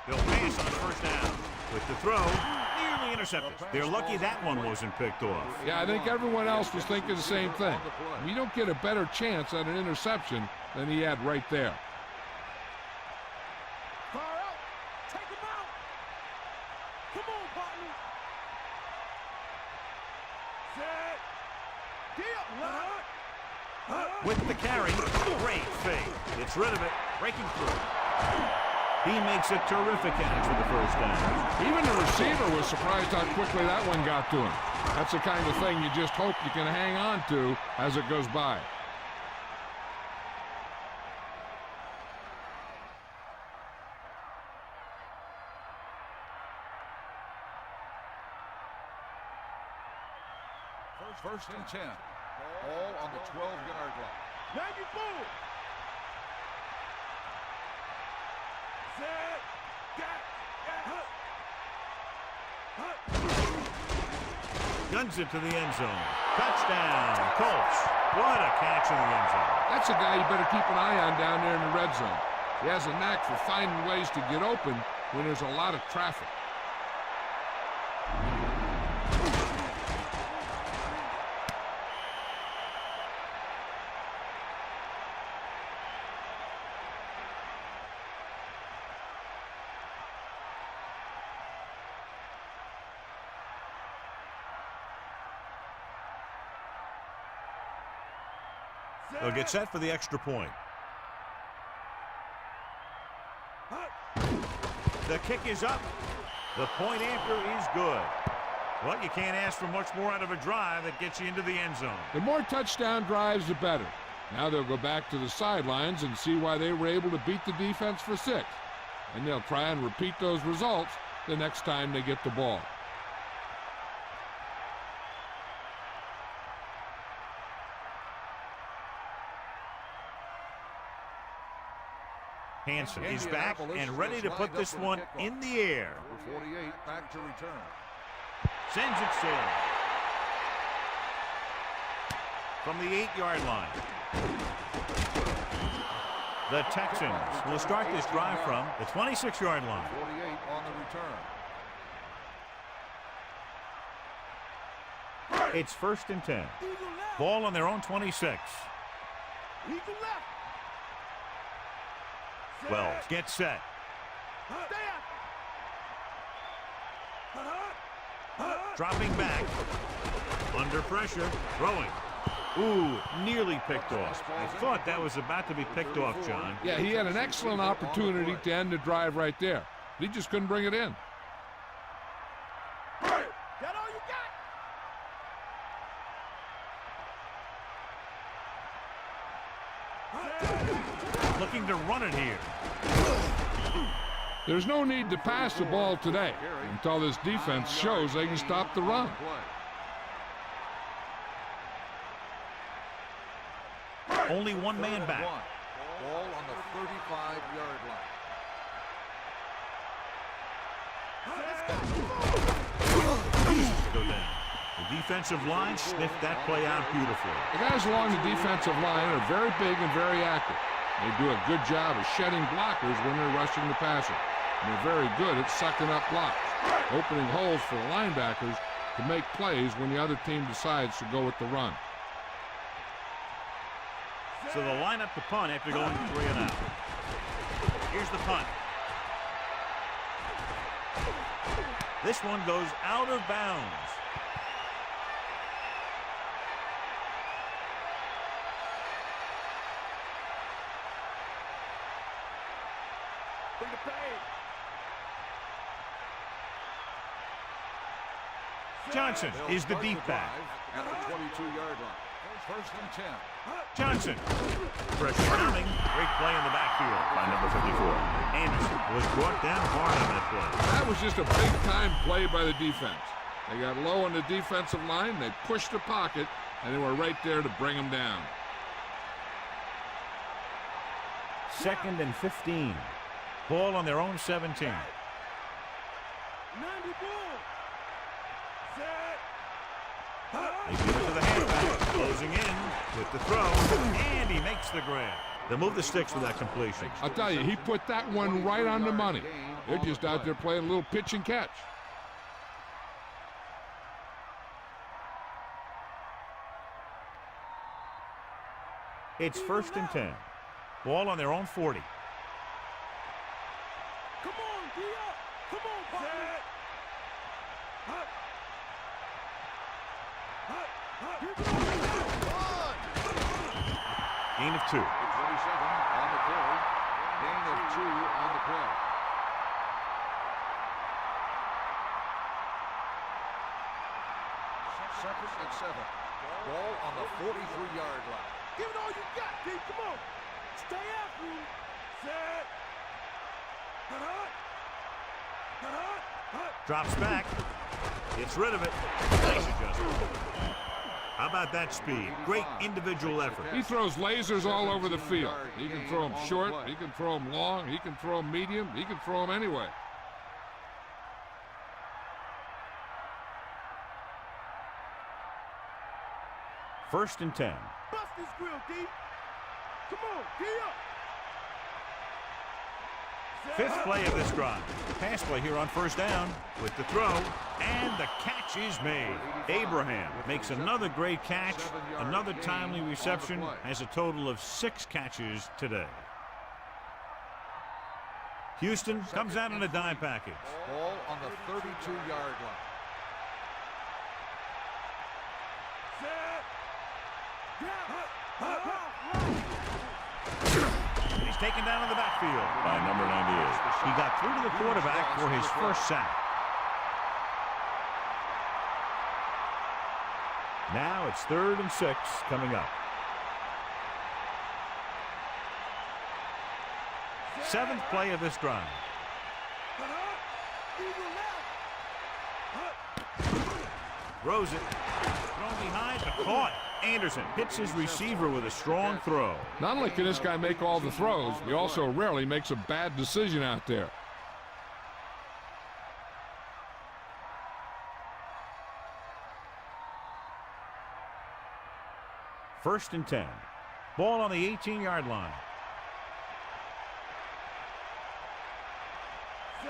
[SPEAKER 1] They'll pass on first down. With the throw, nearly intercepted. They're lucky that one wasn't picked off.
[SPEAKER 2] Yeah, I think everyone else was thinking the same thing. You don't get a better chance at an interception than he had right there.
[SPEAKER 1] With the carry, great fake. It's rid of it, breaking through. He makes a terrific catch for the first down.
[SPEAKER 2] Even the receiver was surprised how quickly that one got to him. That's the kind of thing you just hope you can hang on to as it goes by.
[SPEAKER 3] First and 10. Ball on the 12-yard line.
[SPEAKER 4] 94.
[SPEAKER 1] Guns it to the end zone. Touchdown, Colts. What a catch in the end zone.
[SPEAKER 2] That's a guy you better keep an eye on down there in the red zone. He has a knack for finding ways to get open when there's a lot of traffic.
[SPEAKER 1] They'll get set for the extra point. The kick is up. The point after is good. Well, you can't ask for much more out of a drive that gets you into the end zone.
[SPEAKER 2] The more touchdown drives, the better. Now they'll go back to the sidelines and see why they were able to beat the defense for 6. And they'll try and repeat those results the next time they get the ball.
[SPEAKER 1] Hansen is back and ready to put this one in the air.
[SPEAKER 3] Number 48 back to return.
[SPEAKER 1] Sends it sailing. From the 8-yard line. The Texans will start this drive from the 26-yard line.
[SPEAKER 3] 48 on the return.
[SPEAKER 1] It's 1st and 10. Ball on their own 26. Wells gets set. Dropping back. Under pressure. Throwing. Ooh, nearly picked off. I thought that was about to be picked off, John.
[SPEAKER 2] Yeah, he had an excellent opportunity to end the drive right there. He just couldn't bring it in.
[SPEAKER 4] That all you got?
[SPEAKER 1] Looking to run it here.
[SPEAKER 2] There's no need to pass the ball today until this defense shows they can stop the run.
[SPEAKER 1] Only one man back.
[SPEAKER 3] Ball on the 35-yard line.
[SPEAKER 1] Go down. The defensive line sniffed that play out beautifully.
[SPEAKER 2] The guys along the defensive line are very big and very active. They do a good job of shedding blockers when they're rushing the passer. And they're very good at sucking up blocks, opening holes for the linebackers to make plays when the other team decides to go with the run.
[SPEAKER 1] So they'll line up the punt after going 3 and out. Here's the punt. This one goes out of bounds. Johnson is the deep back.
[SPEAKER 3] At the 22-yard line. 1st and 10.
[SPEAKER 1] Johnson. Pressure coming. Great play in the backfield by number 54. Anderson was brought down hard on that play.
[SPEAKER 2] That was just a big-time play by the defense. They got low on the defensive line, they pushed the pocket, and they were right there to bring them down.
[SPEAKER 1] 2nd and 15. Ball on their own 17.
[SPEAKER 4] 94.
[SPEAKER 1] They give it to the halfback, closing in with the throw, and he makes the grab. They'll move the sticks with that completion.
[SPEAKER 2] I'll tell you, he put that one right on the money. They're just out there playing a little pitch and catch.
[SPEAKER 1] It's 1st and 10. Ball on their own 40.
[SPEAKER 4] Come on, D up. Come on, partner.
[SPEAKER 1] Gain of 2.
[SPEAKER 3] 27 on the carry. Gain of 2 on the play. Second and 7. Ball on the 43-yard line.
[SPEAKER 4] Give it all you got, D. Come on. Stay after him. Set.
[SPEAKER 1] Drops back. Gets rid of it. Nice adjustment. How about that speed? Great individual effort.
[SPEAKER 2] He throws lasers all over the field. He can throw them short, he can throw them long, he can throw them medium, he can throw them anyway.
[SPEAKER 1] First and 10.
[SPEAKER 4] Bust this grill, D. Come on, D up.
[SPEAKER 1] Fifth play of this drive. Pass play here on 1st down with the throw, and the catch is made. Abraham makes another great catch, another timely reception, has a total of 6 catches today. Houston comes out in a dime package.
[SPEAKER 3] Ball on the 32-yard line.
[SPEAKER 1] taken down in the backfield
[SPEAKER 6] by number 98.
[SPEAKER 1] He got through to the quarterback for his first sack. Now it's 3rd and 6 coming up. 7th play of this drive. Throws it. Thrown behind, but caught. Anderson hits his receiver with a strong throw.
[SPEAKER 2] Not only can this guy make all the throws, he also rarely makes a bad decision out there.
[SPEAKER 1] First and 10. Ball on the 18-yard line.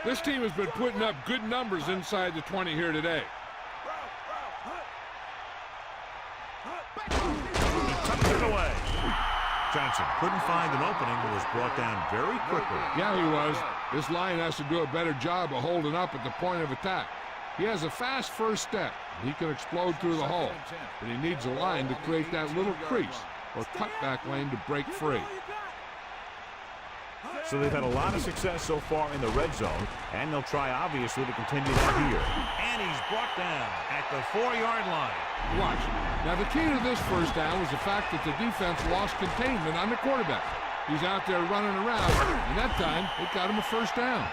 [SPEAKER 2] This team has been putting up good numbers inside the 20 here today.
[SPEAKER 1] He tucks it away. Johnson couldn't find an opening but was brought down very quickly.
[SPEAKER 2] Yeah, he was. This line has to do a better job of holding up at the point of attack. He has a fast first step. He can explode through the hole, but he needs a line to create that little crease or cutback lane to break free.
[SPEAKER 1] So they've had a lot of success so far in the red zone, and they'll try, obviously, to continue that here. And he's brought down at the 4-yard line.
[SPEAKER 2] Watch. Now, the key to this first down was the fact that the defense lost containment on the quarterback. He's out there running around, and that time, it got him a first down.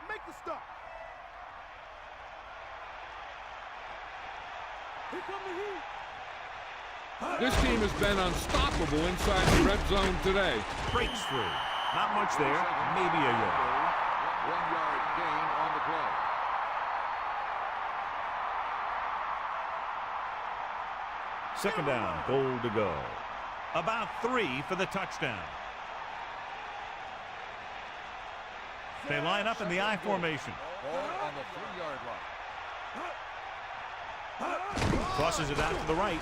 [SPEAKER 4] Make the stop. Here come the heat.
[SPEAKER 2] This team has been unstoppable inside the red zone today.
[SPEAKER 1] Breaks through. Not much there. Maybe a yard.
[SPEAKER 3] 1-yard gain on the play.
[SPEAKER 1] Second down, goal to go. About 3 for the touchdown. They line up in the I formation.
[SPEAKER 3] Ball on the 3-yard line.
[SPEAKER 1] Crosses it out to the right.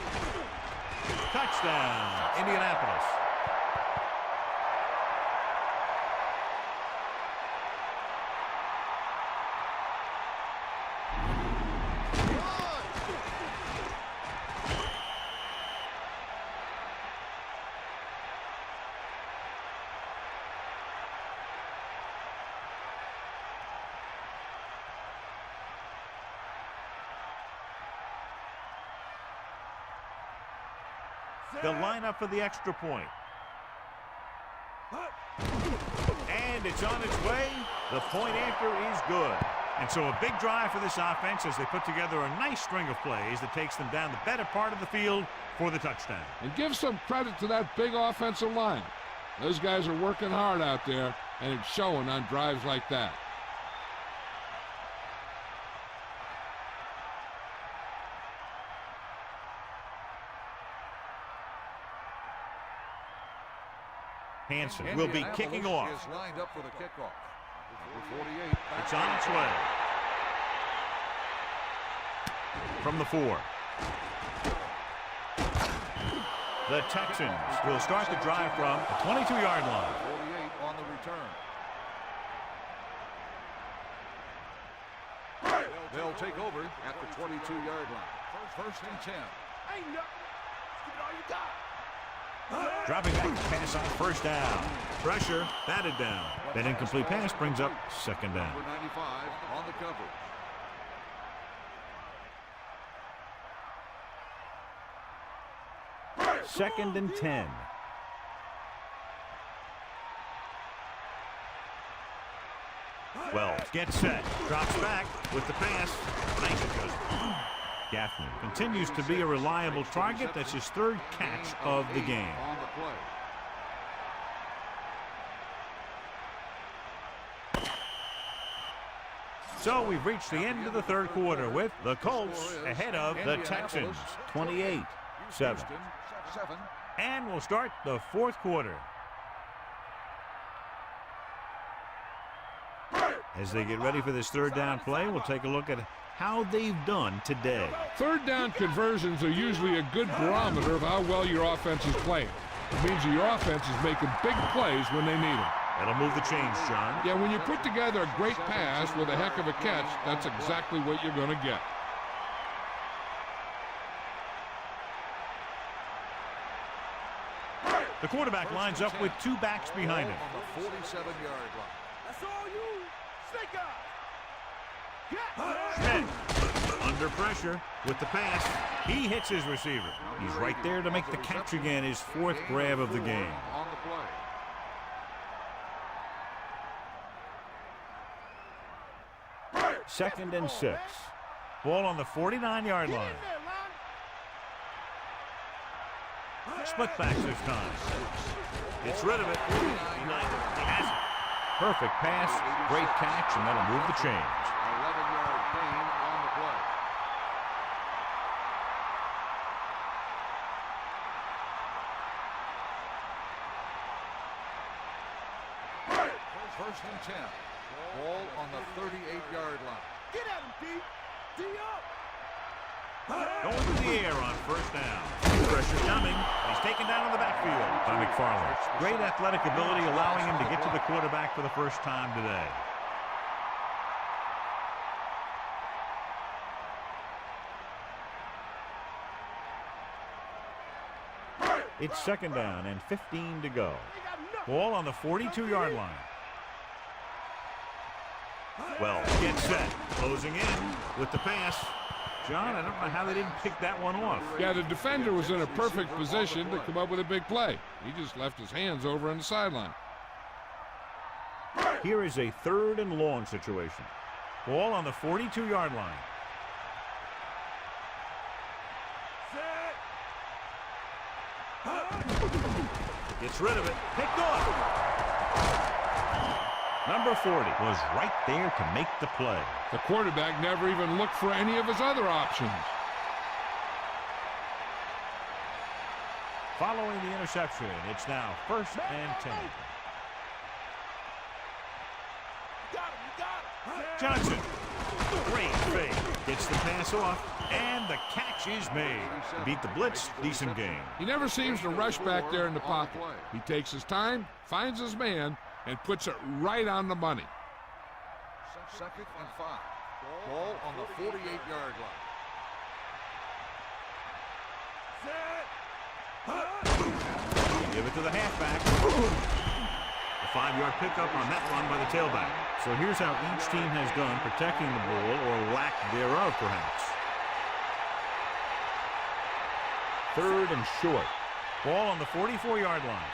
[SPEAKER 1] Touchdown, Indianapolis. They'll line up for the extra point. And it's on its way. The point after is good. And so a big drive for this offense as they put together a nice string of plays that takes them down the better part of the field for the touchdown.
[SPEAKER 2] And give some credit to that big offensive line. Those guys are working hard out there, and it's showing on drives like that.
[SPEAKER 1] Hansen will be kicking off.
[SPEAKER 3] Is lined up for the kickoff. Number 48.
[SPEAKER 1] It's on its way. From the 4. The Texans will start the drive from the 22-yard line.
[SPEAKER 3] 48 on the return. They'll take over at the 22-yard line. First and 10.
[SPEAKER 4] Ain't nothing. Give it all you got.
[SPEAKER 1] Dropping back to pass on first down. Pressure, batted down. That incomplete pass brings up second down.
[SPEAKER 3] Number 95 on the coverage.
[SPEAKER 1] Second and 10. Wells gets set. Drops back with the pass. Nice adjustment. Gaffney continues to be a reliable target. That's his 3rd catch of the game.
[SPEAKER 3] On the play.
[SPEAKER 1] So we've reached the end of the 3rd quarter with the Colts ahead of the Texans, 28-7.
[SPEAKER 3] Seven.
[SPEAKER 1] And we'll start the 4th quarter. As they get ready for this 3rd down play, we'll take a look at how they've done today.
[SPEAKER 2] 3rd down conversions are usually a good barometer of how well your offense is playing. It means that your offense is making big plays when they need them.
[SPEAKER 1] That'll move the chains, John.
[SPEAKER 2] Yeah, when you put together a great pass with a heck of a catch, that's exactly what you're going to get.
[SPEAKER 1] The quarterback lines up with two backs behind him.
[SPEAKER 3] On the 47-yard line.
[SPEAKER 4] That's all you. Snake eyes.
[SPEAKER 1] Schmidt under pressure with the pass. He hits his receiver. He's right there to make the catch again, his fourth grab of the game.
[SPEAKER 3] On the play.
[SPEAKER 1] 2nd and 6. Ball on the 49-yard line. Split backs this time. Gets rid of it. He has it. Perfect pass, great catch, and that'll move the chains.
[SPEAKER 3] 11-yard gain on the play. First and 10. Ball on the 38-yard line.
[SPEAKER 4] Get at him, D. D up.
[SPEAKER 1] Going to the air on first down. Pressure coming. He's taken down in the backfield by McFarland. Great athletic ability allowing him to get to the quarterback for the first time today. It's 2nd down and 15 to go. Ball on the 42-yard line. Well, get set. Closing in with the pass. John, I don't know how they didn't pick that one off.
[SPEAKER 2] Yeah, the defender was in a perfect position to come up with a big play. He just left his hands over on the sideline.
[SPEAKER 1] Here is a 3rd and long situation. Ball on the 42-yard line. Gets rid of it. Picked off. Number 40 was right there to make the play.
[SPEAKER 2] The quarterback never even looked for any of his other options.
[SPEAKER 1] Following the interception, it's now 1st and 10. Johnson, great fake. Gets the pass off, and the catch is made. Beat the blitz, decent game.
[SPEAKER 2] He never seems to rush back there in the pocket. He takes his time, finds his man, and puts it right on the money.
[SPEAKER 3] 2nd and 5. Ball on the 48-yard line.
[SPEAKER 1] Give it to the halfback. A 5-yard pickup on that one by the tailback. So here's how each team has done protecting the ball, or lack thereof, perhaps. 3rd and short. Ball on the 44-yard line.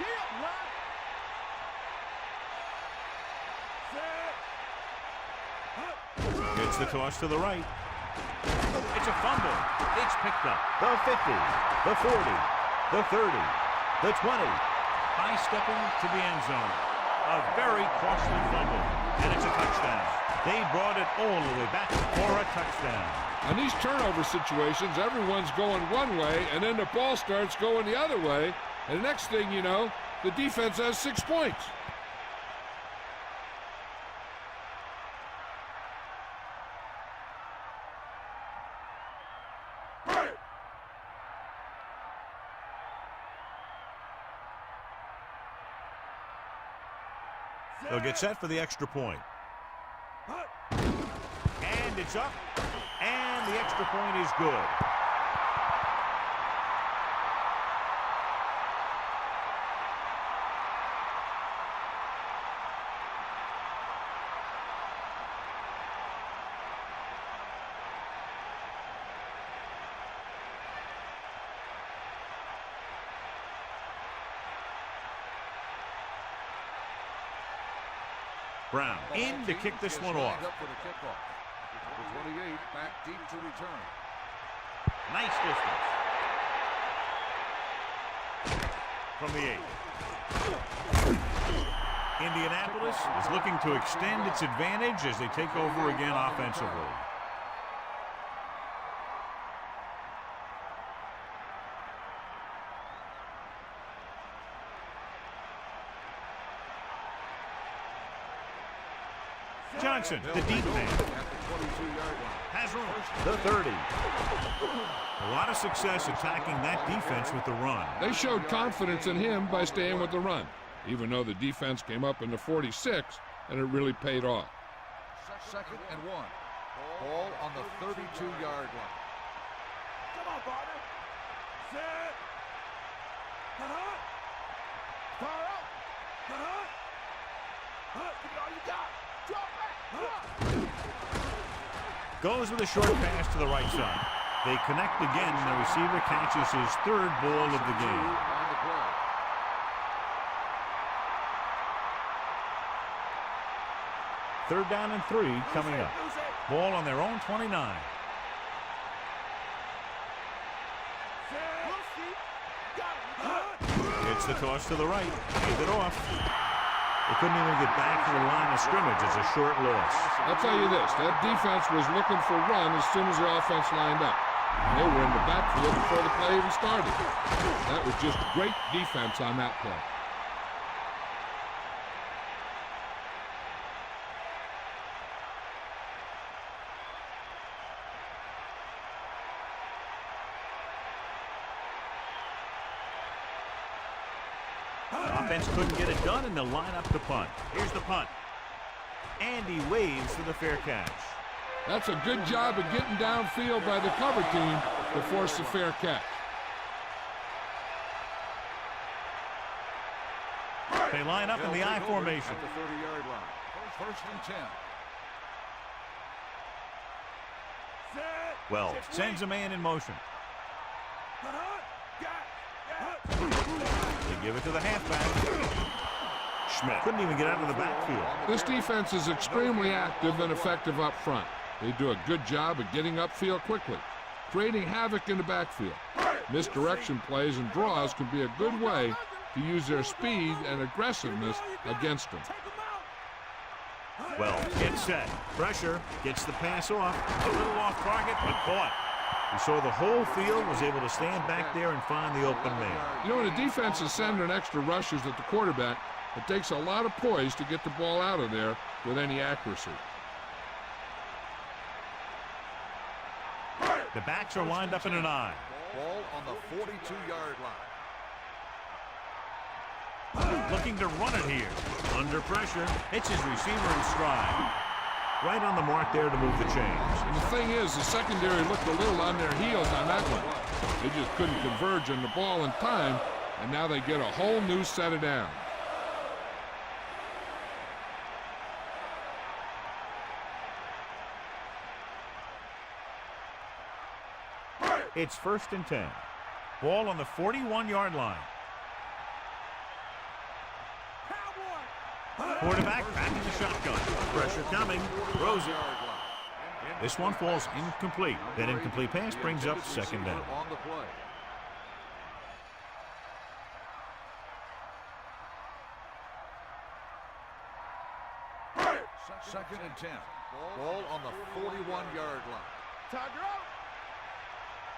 [SPEAKER 1] Gets the toss to the right. It's a fumble. It's picked up. The 50, the 40, the 30, the 20. High stepping to the end zone. A very costly fumble, and it's a touchdown. They brought it all the way back for a touchdown.
[SPEAKER 2] On these turnover situations, everyone's going one way, and then the ball starts going the other way, and the next thing you know, the defense has 6 points.
[SPEAKER 1] They'll get set for the extra point. And it's up. And the extra point is good. Brown in to kick this one off.
[SPEAKER 3] Up for the kickoff. The 28 back deep to return.
[SPEAKER 1] Nice distance. From the 8. Indianapolis is looking to extend its advantage as they take over again offensively. Johnson, the deep man, has room. The 30. A lot of success attacking that defense with the run.
[SPEAKER 2] They showed confidence in him by staying with the run. even though the defense came up in the 46, and it really paid off.
[SPEAKER 3] 2nd and 1. Ball on the 32-yard line.
[SPEAKER 4] Come on, partner. Set. Cut. Fire out. Cut. Give it all you got. Drop back.
[SPEAKER 1] Goes with a short pass to the right side. They connect again, and the receiver catches his 3rd ball of the game.
[SPEAKER 3] On the play.
[SPEAKER 1] Third down and 3 coming up. Ball on their own 29. It's the toss to the right. Hands it off. They couldn't even get back to the line of scrimmage. It's a short loss.
[SPEAKER 2] I'll tell you this, that defense was looking for run as soon as the offense lined up. They were in the backfield before the play even started. That was just great defense on that play.
[SPEAKER 1] Offense couldn't get it done, and they'll line up to punt. Here's the punt. And he waves for the fair catch.
[SPEAKER 2] That's a good job of getting downfield by the cover team to force the fair catch.
[SPEAKER 1] They line up in the I formation.
[SPEAKER 3] At the 30-yard line. 1st and 10.
[SPEAKER 1] Well, sends a man in motion. They give it to the halfback. Schmidt couldn't even get out of the backfield.
[SPEAKER 2] This defense is extremely active and effective up front. They do a good job of getting upfield quickly, creating havoc in the backfield. Misdirection plays and draws can be a good way to use their speed and aggressiveness against them.
[SPEAKER 1] Well, gets set. Pressure. Gets the pass off. A little off target, but caught. He saw the whole field, was able to stand back there and find the open man.
[SPEAKER 2] You know, when a defense is sending extra rushers at the quarterback, it takes a lot of poise to get the ball out of there with any accuracy.
[SPEAKER 1] The backs are lined up in an I.
[SPEAKER 3] Ball on the 42-yard line.
[SPEAKER 1] Looking to run it here. Under pressure. Hits his receiver in stride. Right on the mark there to move the chains.
[SPEAKER 2] And the thing is, the secondary looked a little on their heels on that one. They just couldn't converge on the ball in time, and now they get a whole new set of downs.
[SPEAKER 1] It's 1st and 10. Ball on the 41-yard line. Quarterback back in the shotgun. Pressure coming. Throws it. This one falls incomplete. That incomplete pass brings up 2nd down.
[SPEAKER 3] On the play. Second and 10. Ball on the 41-yard line.
[SPEAKER 4] Tiger out.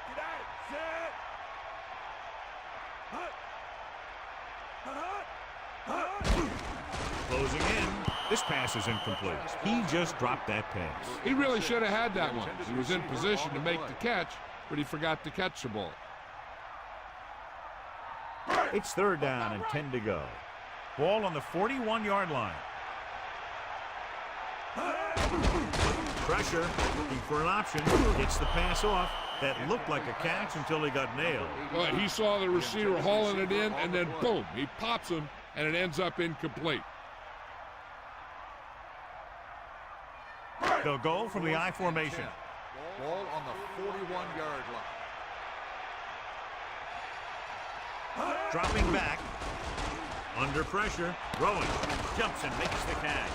[SPEAKER 4] Get out. Set.
[SPEAKER 1] Closing in. This pass is incomplete. He just dropped that pass.
[SPEAKER 2] He really should have had that one. He was in position to make the catch, but he forgot to catch the ball.
[SPEAKER 1] It's 3rd down and 10 to go. Ball on the 41-yard line. Pressure, looking for an option. Gets the pass off. That looked like a catch until he got nailed.
[SPEAKER 2] Well, he saw the receiver hauling it in, and then boom, he pops him, and it ends up incomplete.
[SPEAKER 1] They'll go from the I formation.
[SPEAKER 3] Ball on the 41-yard line.
[SPEAKER 1] Dropping back. Under pressure. Throwing. Jumps and makes the catch.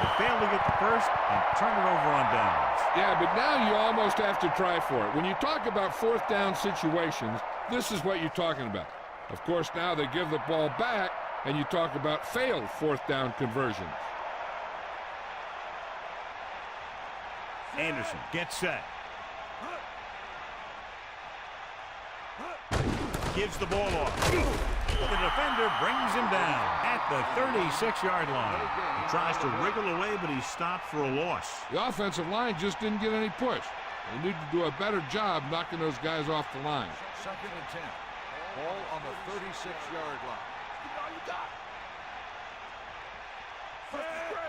[SPEAKER 1] They failed to get the first and turn it over on downs.
[SPEAKER 2] Yeah, but now you almost have to try for it. When you talk about 4th down situations, this is what you're talking about. Of course, now they give the ball back, and you talk about failed 4th down conversions.
[SPEAKER 1] Anderson gets set. Gives the ball off. The defender brings him down at the 36-yard line. He tries to wriggle away, but he's stopped for a loss.
[SPEAKER 2] The offensive line just didn't get any push. They need to do a better job knocking those guys off the line.
[SPEAKER 3] 2nd and 10. Ball on the 36-yard line.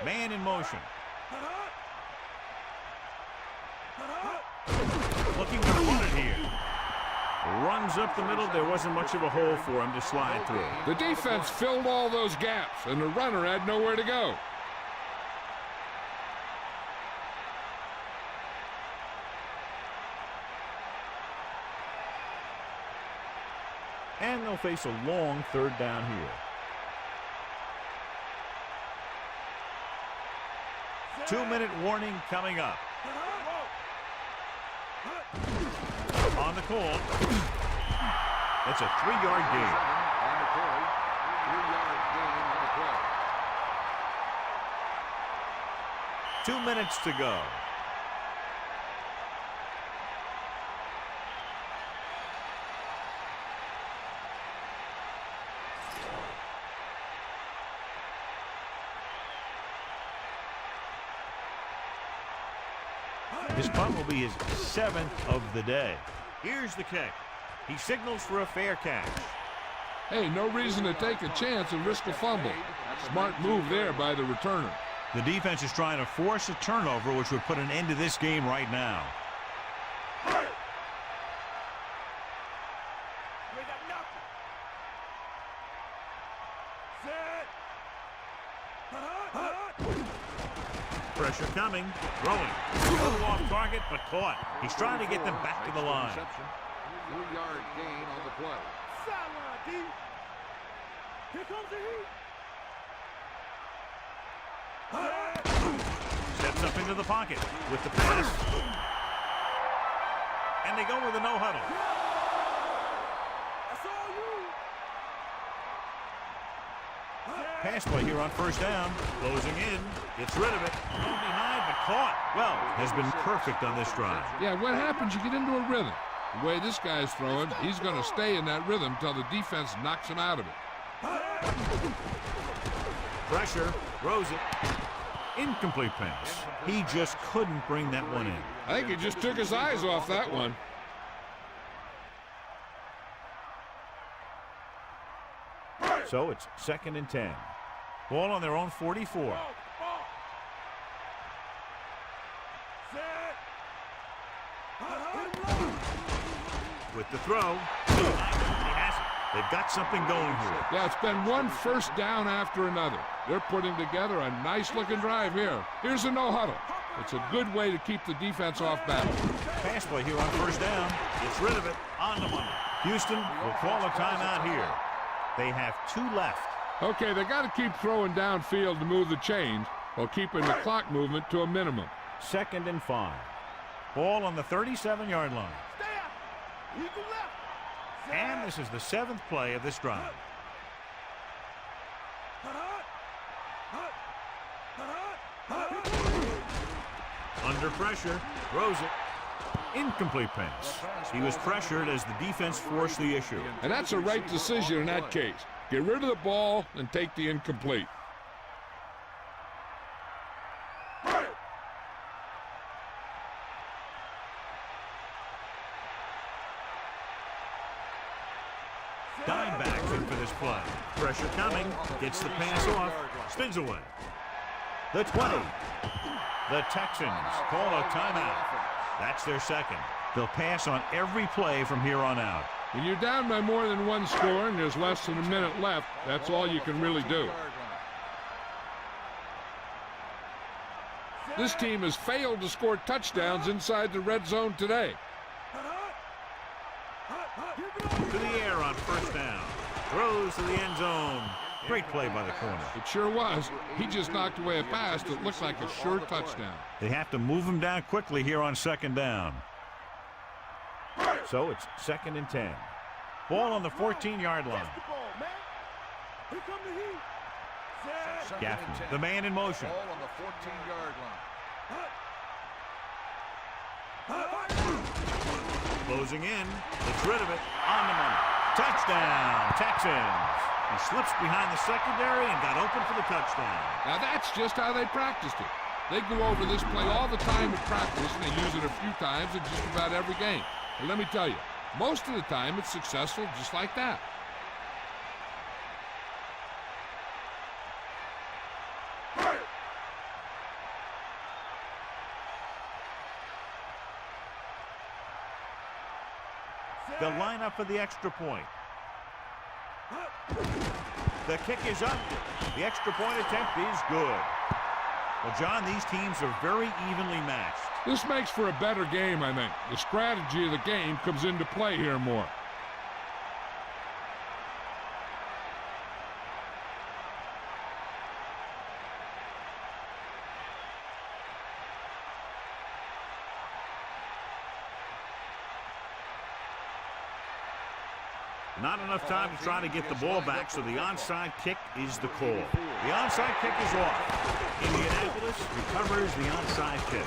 [SPEAKER 1] Man in motion. Looking to run it here. Runs up the middle. There wasn't much of a hole for him to slide through.
[SPEAKER 2] The defense filled all those gaps, and the runner had nowhere to go.
[SPEAKER 1] And they'll face a long third down here. 2-minute warning coming up. On the call. It's a 3-yard gain.
[SPEAKER 3] On the carry. 3-yard gain on the play.
[SPEAKER 1] 2 minutes to go. His punt will be his 7th of the day. Here's the kick. He signals for a fair catch.
[SPEAKER 2] Hey, no reason to take a chance and risk a fumble. Smart move there by the returner.
[SPEAKER 1] The defense is trying to force a turnover, which would put an end to this game right now. Pressure coming. Throwing. A little off target, but caught. He's trying to get them back to the line.
[SPEAKER 3] 3-yard gain on the play.
[SPEAKER 4] Sideline, D. Here comes the heat.
[SPEAKER 1] Steps up into the pocket with the pass. And they go with a no huddle.
[SPEAKER 4] That's all you.
[SPEAKER 1] Pass play here on first down. Closing in. Gets rid of it. Thrown behind, but caught. Well, has been perfect on this drive.
[SPEAKER 2] Yeah, what happens? You get into a rhythm. The way this guy's throwing, he's going to stay in that rhythm until the defense knocks him out of it.
[SPEAKER 1] Pressure. Throws it. Incomplete pass. He just couldn't bring that one in.
[SPEAKER 2] I think he just took his eyes off that one.
[SPEAKER 1] So it's 2nd and 10. Ball on their own 44. With the throw. He has it. They've got something going here.
[SPEAKER 2] Yeah, it's been one first down after another. They're putting together a nice-looking drive here. Here's a no-huddle. It's a good way to keep the defense off balance.
[SPEAKER 1] Pass play here on first down. Gets rid of it. On the money. Houston will call a timeout here. They have 2 left.
[SPEAKER 2] Okay, they got to keep throwing downfield to move the chains while keeping the clock movement to a minimum.
[SPEAKER 1] 2nd and 5. Ball on the 37-yard line.
[SPEAKER 4] Stay out. Eagle left.
[SPEAKER 1] And this is the 7th play of this drive. Under pressure. Throws it. Incomplete pass. He was pressured as the defense forced the issue.
[SPEAKER 2] And that's a right decision in that case. Get rid of the ball and take the incomplete.
[SPEAKER 1] Dimebacks in for this play. Pressure coming. Gets the pass off. Spins away. The 20. The Texans call a timeout. That's their 2nd. They'll pass on every play from here on out.
[SPEAKER 2] When you're down by more than 1 score and there's less than a minute left, that's all you can really do. This team has failed to score touchdowns inside the red zone today.
[SPEAKER 1] To the air on first down. Throws to the end zone. Great play by the corner.
[SPEAKER 2] It sure was. He just knocked away a pass that looked like a sure touchdown.
[SPEAKER 1] They have to move him down quickly here on 2nd down. So it's 2nd and 10. Ball on the 14-yard line.
[SPEAKER 4] Here come the heat.
[SPEAKER 1] Gaffney, the man in motion.
[SPEAKER 3] Ball on the 14-yard line.
[SPEAKER 1] Closing in. Gets rid of it. On the money. Touchdown, Texans. He slips behind the secondary and got open for the touchdown.
[SPEAKER 2] Now that's just how they practiced it. They go over this play all the time in practice, and they use it a few times in just about every game. And let me tell you, most of the time it's successful just like that.
[SPEAKER 1] They'll line up for the extra point. The kick is up. The extra point attempt is good. Well, John, these teams are very evenly matched.
[SPEAKER 2] This makes for a better game, I think. The strategy of the game comes into play here more.
[SPEAKER 1] Not enough time to try to get the ball back, so the onside kick is the call. The onside kick is off. Indianapolis recovers the onside kick.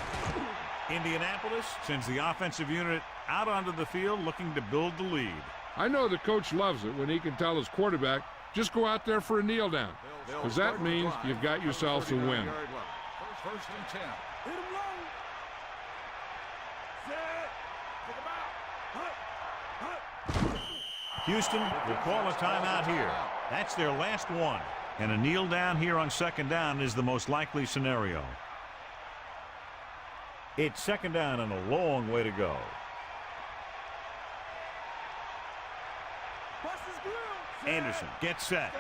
[SPEAKER 1] Indianapolis sends the offensive unit out onto the field looking to build the lead.
[SPEAKER 2] I know the coach loves it when he can tell his quarterback, just go out there for a kneel down, because that means you've got yourselves a win.
[SPEAKER 3] First and 10.
[SPEAKER 4] Hit him low. Set. Pick him out. Hut.
[SPEAKER 1] Houston will call a timeout here. That's their last one. And a kneel down here on second down is the most likely scenario. It's second down and a long way to go.
[SPEAKER 4] Bust his grill. Set.
[SPEAKER 1] Anderson gets set.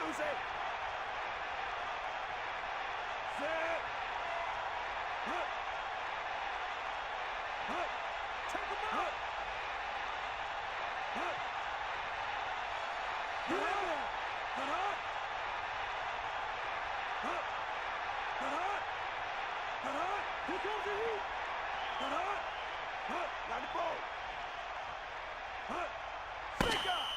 [SPEAKER 4] Lose it. Set. Hut. Take him out. Hut. Hut. Hut. Hut. Hut. Here comes the heat. Hut. Got the ball. Hut. Stick up.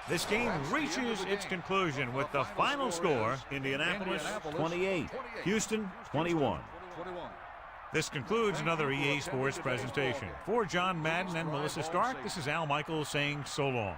[SPEAKER 1] This game reaches its conclusion with the final score, Indianapolis 28, Houston 21. This concludes another EA Sports presentation. For John Madden and Melissa Stark, this is Al Michaels saying so long.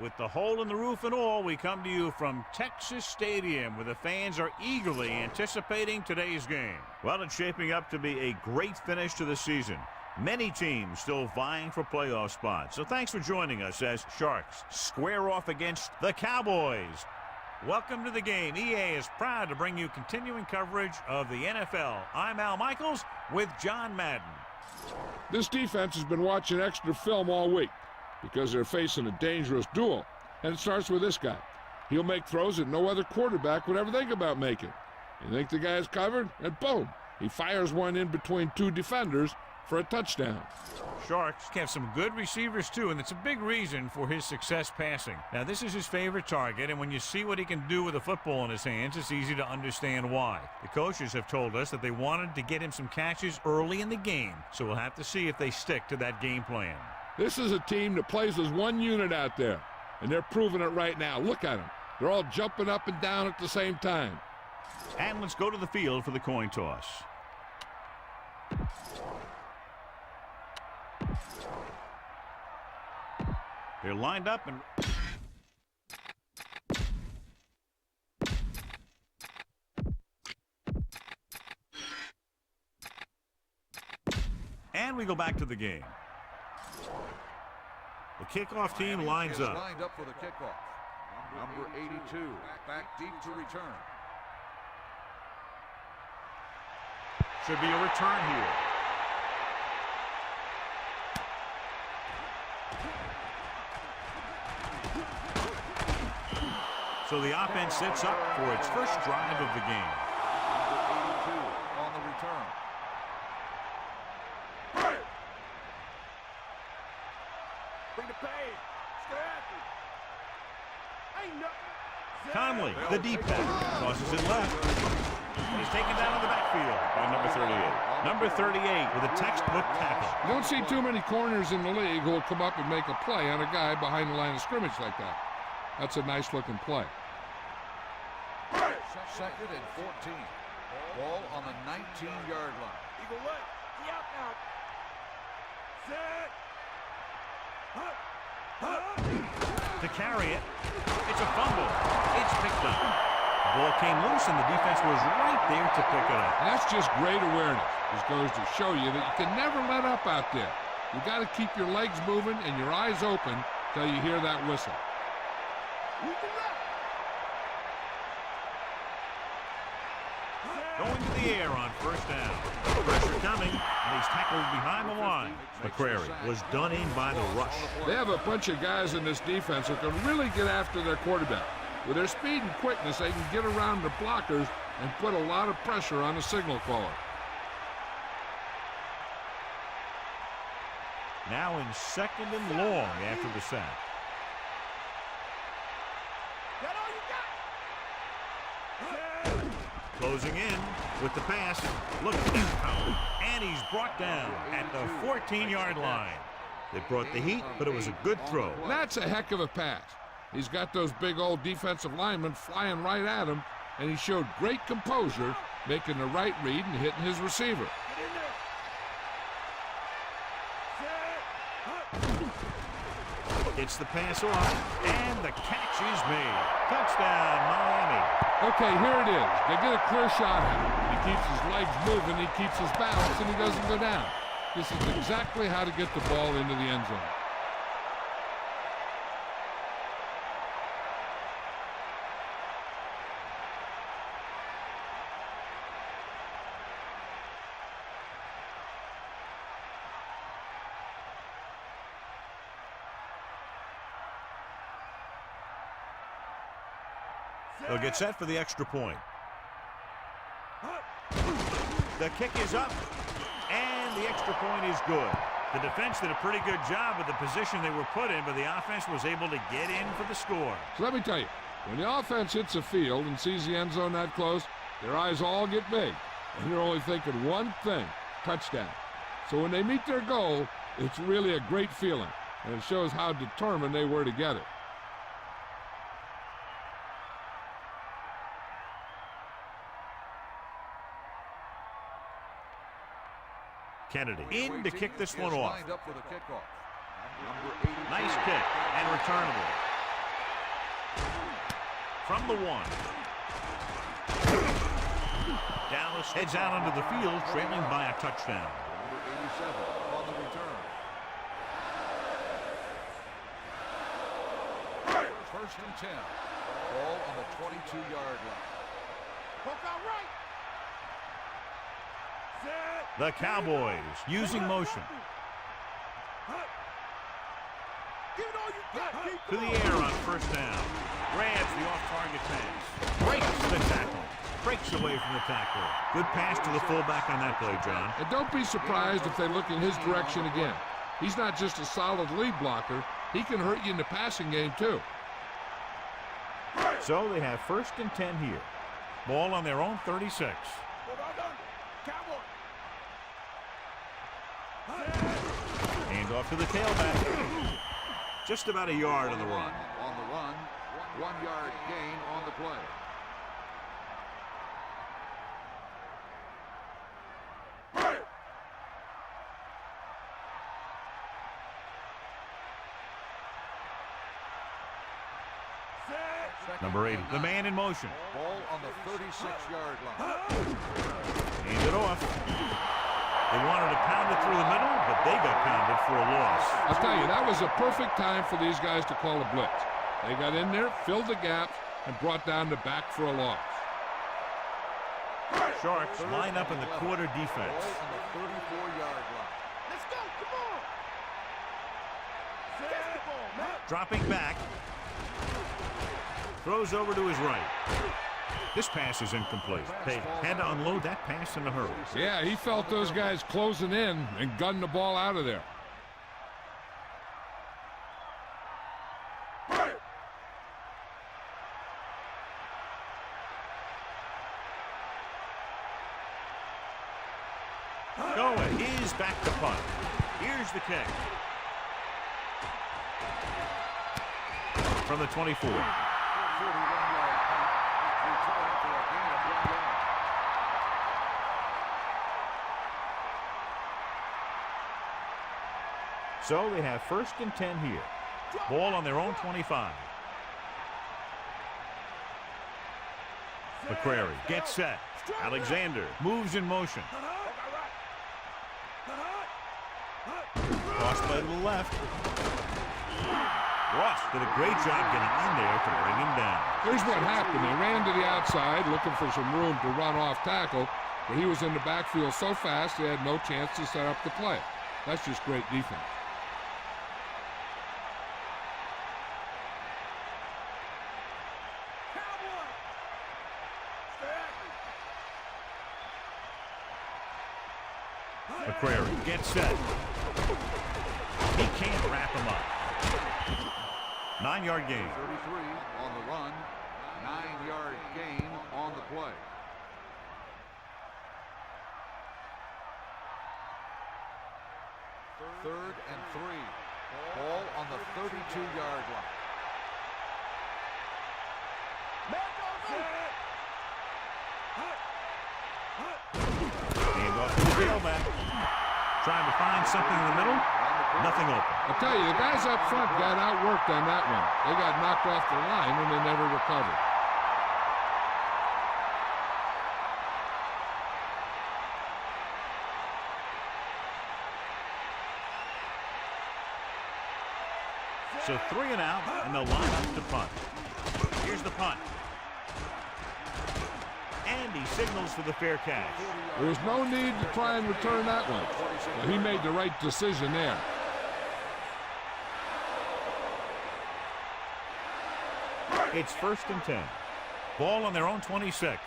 [SPEAKER 1] With the hole in the roof and all, we come to you from Texas Stadium, where the fans are eagerly anticipating today's game. Well, it's shaping up to be a great finish to the season. Many teams still vying for playoff spots. So thanks for joining us as Sharks square off against the Cowboys. Welcome to the game. EA is proud to bring you continuing coverage of the NFL. I'm Al Michaels with John Madden.
[SPEAKER 2] This defense has been watching extra film all week because they're facing a dangerous duel. And it starts with this guy. He'll make throws that no other quarterback would ever think about making. You think the guy's covered? And boom, he fires one in between two defenders for a touchdown.
[SPEAKER 1] Sharks have some good receivers too, and it's a big reason for his success passing. Now, this is his favorite target, and when you see what he can do with a football in his hands, it's easy to understand why. The coaches have told us that they wanted to get him some catches early in the game, so we'll have to see if they stick to that game plan.
[SPEAKER 2] This is a team that plays as one unit out there, and they're proving it right now. Look at them. They're all jumping up and down at the same time.
[SPEAKER 1] And let's go to the field for the coin toss. They're lined up and... And we go back to the game. The kickoff team lines up.
[SPEAKER 3] Lined up for the kickoff. Number 82, back deep to return.
[SPEAKER 1] Should be a return here. So the offense sets up for its first drive of the game.
[SPEAKER 3] Number 82 on the return.
[SPEAKER 4] Bring the pain. Scrappy. Ain't nothing.
[SPEAKER 1] Conley, the deep back, tosses it left. He's taken down in the backfield by number 38. Number 38 with a textbook tackle.
[SPEAKER 2] You don't see too many corners in the league who will come up and make a play on a guy behind the line of scrimmage like that. That's a nice-looking play.
[SPEAKER 3] Second and 14. Ball on the 19-yard line.
[SPEAKER 4] Eagle left. He out now. Set.
[SPEAKER 1] To carry it, it's a fumble. It's picked up. The ball came loose and the defense was right there to pick it up.
[SPEAKER 2] And that's just great awareness. This goes to show you that you can never let up out there. You got to keep your legs moving and your eyes open till you hear that whistle.
[SPEAKER 1] Going to the air on first down. Pressure coming, and he's tackled behind the line. McCrary was done in by the rush.
[SPEAKER 2] They have a bunch of guys in this defense who can really get after their quarterback. With their speed and quickness, they can get around the blockers and put a lot of pressure on the signal caller.
[SPEAKER 1] Now in second and long after the sack. Closing in with the pass. Look at that power. And he's brought down at the 14-yard line. They brought the heat, but it was a good throw.
[SPEAKER 2] That's a heck of a pass. He's got those big old defensive linemen flying right at him, and he showed great composure, making the right read and hitting his receiver.
[SPEAKER 1] Gets the pass off, and the catch is made. Touchdown, Miami.
[SPEAKER 2] Okay, here it is. They get a clear shot at him. He keeps his legs moving, he keeps his balance, and he doesn't go down. This is exactly how to get the ball into the end zone.
[SPEAKER 1] They'll get set for the extra point. The kick is up, and the extra point is good. The defense did a pretty good job with the position they were put in, but the offense was able to get in for the score.
[SPEAKER 2] So let me tell you, when the offense hits a field and sees the end zone that close, their eyes all get big, and they're only thinking one thing, touchdown. So when they meet their goal, it's really a great feeling, and it shows how determined they were to get it.
[SPEAKER 1] Kennedy in to kick this one off.
[SPEAKER 3] Lined up for the kickoff.
[SPEAKER 1] Nice kick and returnable. from the 1. Dallas heads out onto the field, trailing by a touchdown.
[SPEAKER 3] Number 87 on the return. First and 10. Ball on the 22-yard line.
[SPEAKER 4] Poke out right.
[SPEAKER 1] The Cowboys using motion.
[SPEAKER 4] Give it all you got.
[SPEAKER 1] To the air on first down. Grabs the off-target pass. Breaks the tackle. Breaks away from the tackle. Good pass to the fullback on that play, John.
[SPEAKER 2] And don't be surprised if they look in his direction again. He's not just a solid lead blocker. He can hurt you in the passing game, too.
[SPEAKER 1] So they have first and 10 here. Ball on their own 36. Hand off to the tailback. Just about a yard on the run.
[SPEAKER 3] On the run, 1-yard gain on the play.
[SPEAKER 1] Number 80, the man in motion.
[SPEAKER 3] Ball on the 36-yard line.
[SPEAKER 1] Hand it off. They wanted to pound it through the middle, but they got pounded for a loss.
[SPEAKER 2] I'll tell you, that was a perfect time for these guys to call a blitz. They got in there, filled the gap, and brought down the back for a loss.
[SPEAKER 1] Sharks line up in the quarter defense.
[SPEAKER 3] Ball on the 34-yard line.
[SPEAKER 4] Let's go. Come on. Basketball, man.
[SPEAKER 1] Dropping back. Throws over to his right. This pass is incomplete. They had to unload that pass in a hurry.
[SPEAKER 2] Yeah, he felt those guys closing in and gunned the ball out of there.
[SPEAKER 1] Going, he's back to punt. Here's the kick. From the 24.
[SPEAKER 3] 41-yard punt. Return for a gain of 1 yard.
[SPEAKER 1] So they have first and 10 here. Ball on their own 25. McCrary gets set. Alexander moves in motion. Cross play to the left. Ross did a great job getting in there to bring him down.
[SPEAKER 2] Here's what happened. They ran to the outside looking for some room to run off tackle, but he was in the backfield so fast they had no chance to set up the play. That's just great defense.
[SPEAKER 1] McCrary gets set. He can't wrap him up. 9-yard gain.
[SPEAKER 3] 33 on the run. 9-yard gain on the play. Third and 3. Ball on the 32-yard line.
[SPEAKER 1] Hand off to the tailback. Trying to find something in the middle. Nothing open.
[SPEAKER 2] I'll tell you, the guys up front got outworked on that one. They got knocked off the line and they never recovered.
[SPEAKER 1] So 3 and out, and they'll line up to punt. Here's the punt. And he signals for the fair catch.
[SPEAKER 2] There's no need to try and return that one. Well, he made the right decision there.
[SPEAKER 1] It's first and 10. Ball on their own 26.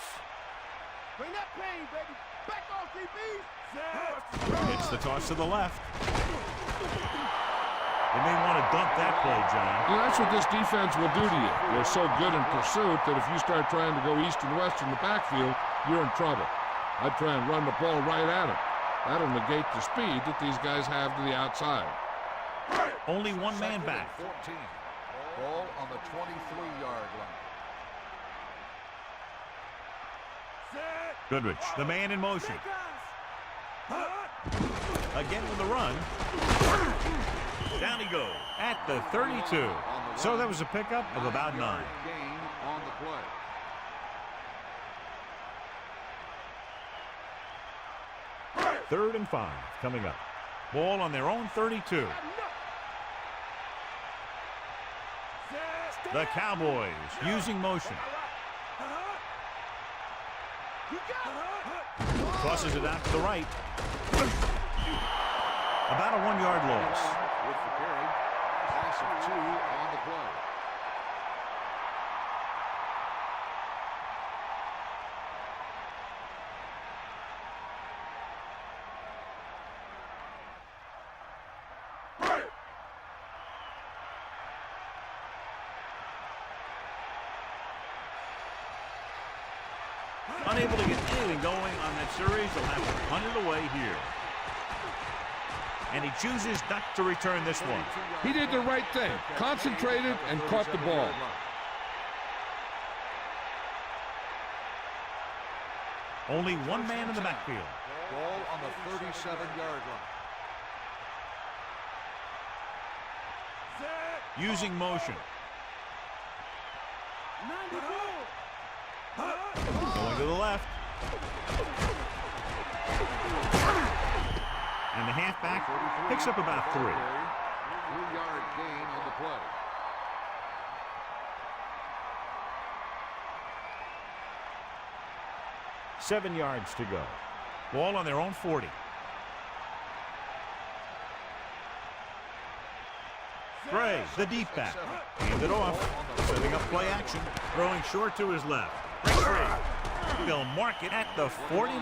[SPEAKER 4] Bring that pain, baby. Back off, DB.
[SPEAKER 1] It's the toss to the left. They may want to dump that play, John.
[SPEAKER 2] You know, that's what this defense will do to you. They're so good in pursuit that if you start trying to go east and west in the backfield, you're in trouble. I'd try and run the ball right at them. That'll negate the speed that these guys have to the outside.
[SPEAKER 1] Only one man back.
[SPEAKER 3] 14. Ball on the 23-yard line.
[SPEAKER 1] Goodrich, the man in motion. Again with the run. Down he goes at the 32. So that was a pickup of about 9.
[SPEAKER 3] Gain on the play.
[SPEAKER 1] 3rd and 5 coming up. Ball on their own 32. The Cowboys using motion. Tosses it out to the right. About a 1-yard loss.
[SPEAKER 3] With the carry. Pass of 2 on the play.
[SPEAKER 1] Unable to get anything going on that series, they'll have to punt it away here. And he chooses not to return this one.
[SPEAKER 2] He did the right thing, concentrated and caught the ball.
[SPEAKER 1] Only one man in the backfield.
[SPEAKER 3] Ball on the 37-yard line.
[SPEAKER 1] Using motion. Going to the left. And the halfback picks up about 3.
[SPEAKER 3] 3-yard gain on the play.
[SPEAKER 1] Seven yards to go. Ball on their own 40. Gray, the deep back. Hand it off. Setting up play action. Throwing short to his left. Breaks free. They'll mark it at the 49.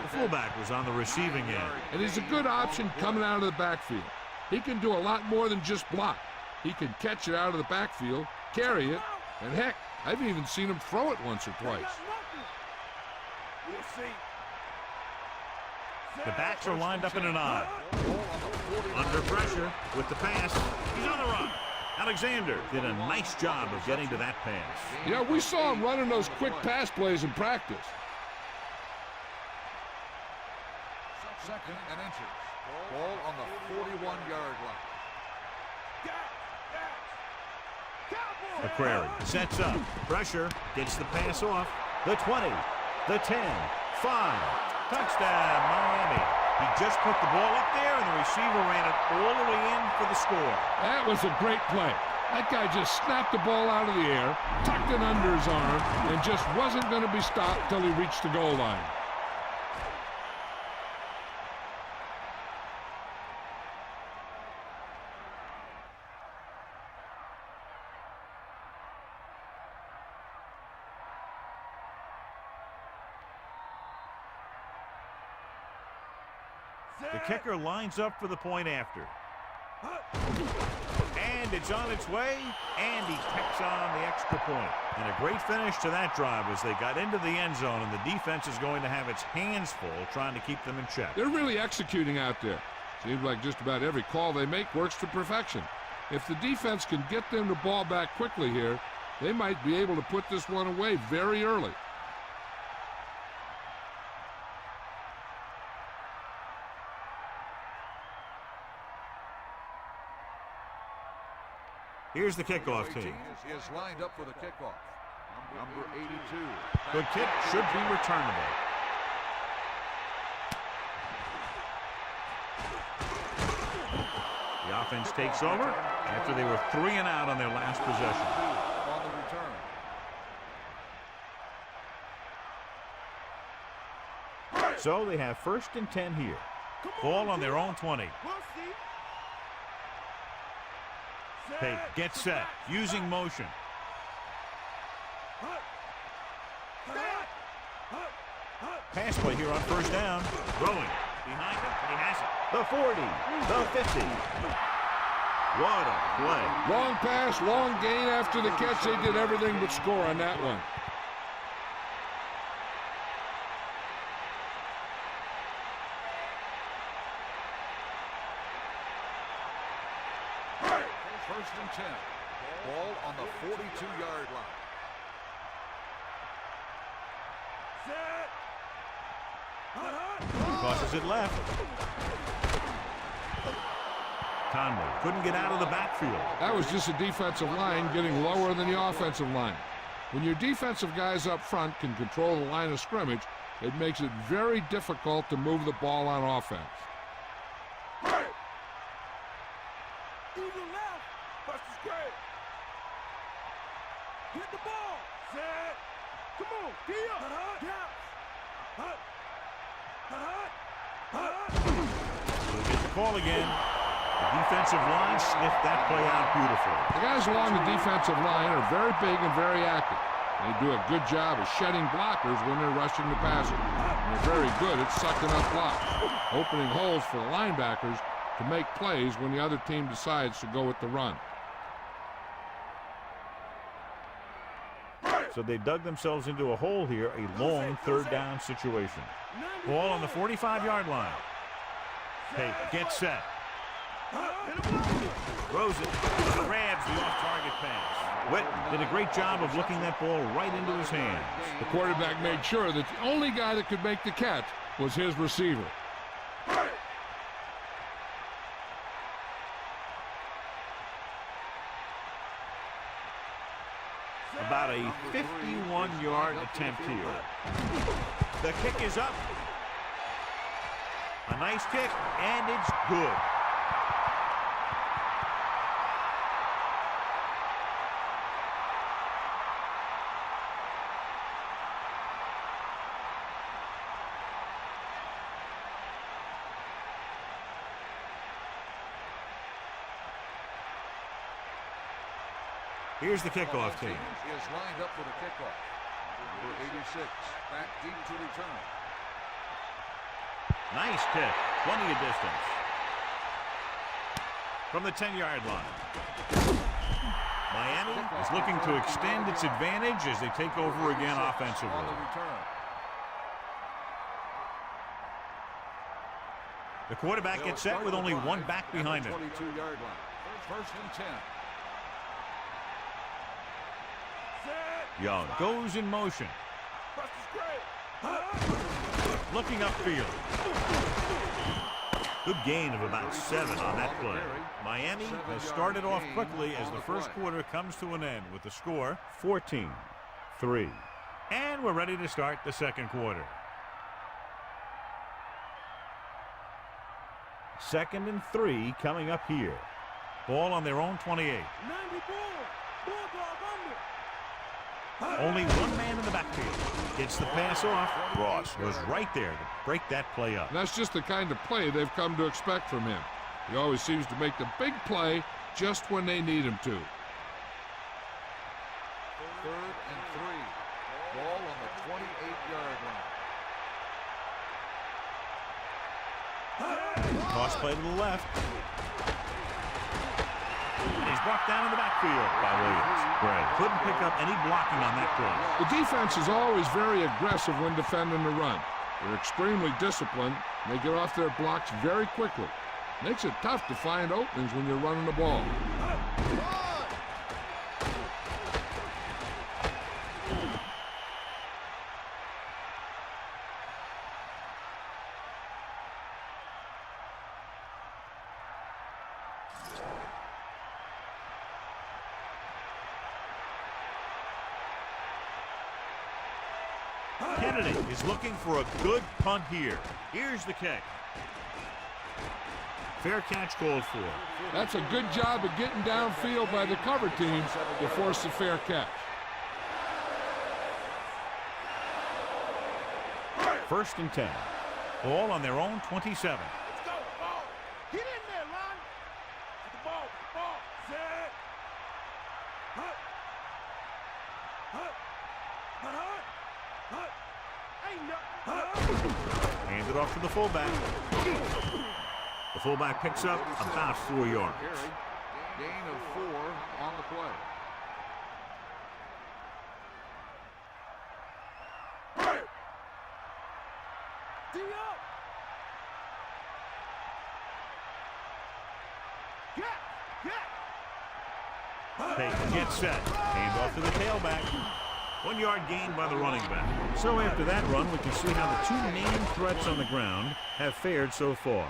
[SPEAKER 1] The fullback was on the receiving end.
[SPEAKER 2] And he's a good option coming out of the backfield. He can do a lot more than just block. He can catch it out of the backfield, carry it, and heck, I've even seen him throw it once or twice.
[SPEAKER 1] The backs are lined up in an I. Under pressure with the pass. He's on the run. Alexander did a nice job of getting to that pass.
[SPEAKER 2] Yeah, we saw him running those quick pass plays in practice.
[SPEAKER 3] 2nd and inches. Ball on the 41-yard line.
[SPEAKER 1] McCrary sets up. Pressure. Gets the pass off. The 20. The 10. 5. Touchdown, Miami. He just put the ball up there, and the receiver ran it all the way in for the score.
[SPEAKER 2] That was a great play. That guy just snapped the ball out of the air, tucked it under his arm, and just wasn't going to be stopped till he reached the goal line.
[SPEAKER 1] The kicker lines up for the point after. And it's on its way, and he tacks on the extra point. And a great finish to that drive as they got into the end zone, and the defense is going to have its hands full trying to keep them in check.
[SPEAKER 2] They're really executing out there. Seems like just about every call they make works to perfection. If the defense can get them the ball back quickly here, they might be able to put this one away very early.
[SPEAKER 1] Here's the kickoff team.
[SPEAKER 3] Is lined up for the kickoff. Number 82.
[SPEAKER 1] The kick should be returnable. The offense takes over after they were 3 and out on their last possession.
[SPEAKER 3] On the return.
[SPEAKER 1] So they have 1st and 10 here. Ball on their own 20. They get set, using motion. Pass play here on 1st down. Throwing. Behind him, he has it. The 40, the 50. What a play.
[SPEAKER 2] Long pass, long gain after the catch. They did everything but score on that one.
[SPEAKER 3] First and 10. Ball on the 42-yard line.
[SPEAKER 1] Tosses it left. Conley couldn't get out of the backfield.
[SPEAKER 2] That was just a defensive line getting lower than the offensive line. When your defensive guys up front can control the line of scrimmage, It makes it very difficult to move the ball on offense.
[SPEAKER 4] Eagle left. Buster's great. Hit the ball. Set. Come on. Gee up. Gap. Hut. Hut. Hut.
[SPEAKER 1] We'll get the call again. The defensive line sniffed that play out beautifully.
[SPEAKER 2] The guys along the defensive line are very big and very active. They do a good job of shedding blockers when they're rushing the passer. And they're very good at sucking up blocks, opening holes for the linebackers to make plays when the other team decides to go with the run.
[SPEAKER 1] So they dug themselves into a hole here, a long third down situation. Ball on the 45-yard line. Hey, get set. Throws it, grabs the off-target pass. Witten did a great job of looking that ball right into his hands.
[SPEAKER 2] The quarterback made sure that the only guy that could make the catch was his receiver.
[SPEAKER 1] About a 51-yard attempt here. The kick is up. A nice kick, and it's good. Here's the kickoff team.
[SPEAKER 3] He is lined up for the kickoff. Number 86, back deep to return.
[SPEAKER 1] Nice kick, plenty of distance. From the 10-yard line. Miami is looking to extend its advantage as they take over again offensively.
[SPEAKER 3] On the return.
[SPEAKER 1] The quarterback gets set with only one back behind him.
[SPEAKER 3] 22-yard line. First and 10.
[SPEAKER 1] Young goes in motion. Looking upfield. Good gain of about 7 on that play. Miami has started off quickly as the first quarter comes to an end with the score 14-3. And we're ready to start the second quarter. 2nd and 3 coming up here. Ball on their own 28. Only one man in the backfield. Gets the pass off. Ross was right there to break that play up.
[SPEAKER 2] And that's just the kind of play they've come to expect from him. He always seems to make the big play just when they need him to.
[SPEAKER 3] 3rd and 3. Ball on the 28-yard line.
[SPEAKER 1] Cross play to the left. And he's brought down in the backfield by Williams. Gray couldn't pick up any blocking on that play.
[SPEAKER 2] The defense is always very aggressive when defending the run. They're extremely disciplined, and they get off their blocks very quickly. Makes it tough to find openings when you're running the ball.
[SPEAKER 1] Kennedy is looking for a good punt here. Here's the kick. Fair catch called for.
[SPEAKER 2] That's a good job of getting downfield by the cover teams to force the fair catch.
[SPEAKER 1] 1st and 10. Ball on their own 27.
[SPEAKER 4] Let's go. Ball. Get in there, Lon. Get the ball. Ball. Set. Hut. Hut. Hut. Hut. Hut. Ain't nothing. Hut.
[SPEAKER 1] Hands it off to the fullback. The fullback picks up about 4 yards.
[SPEAKER 3] Gain of 4 on the play.
[SPEAKER 4] D up.
[SPEAKER 1] Take, get set. Hands off to the tailback. 1 yard gain by the running back. So after that run, we can see how the two main threats on the ground have fared so far.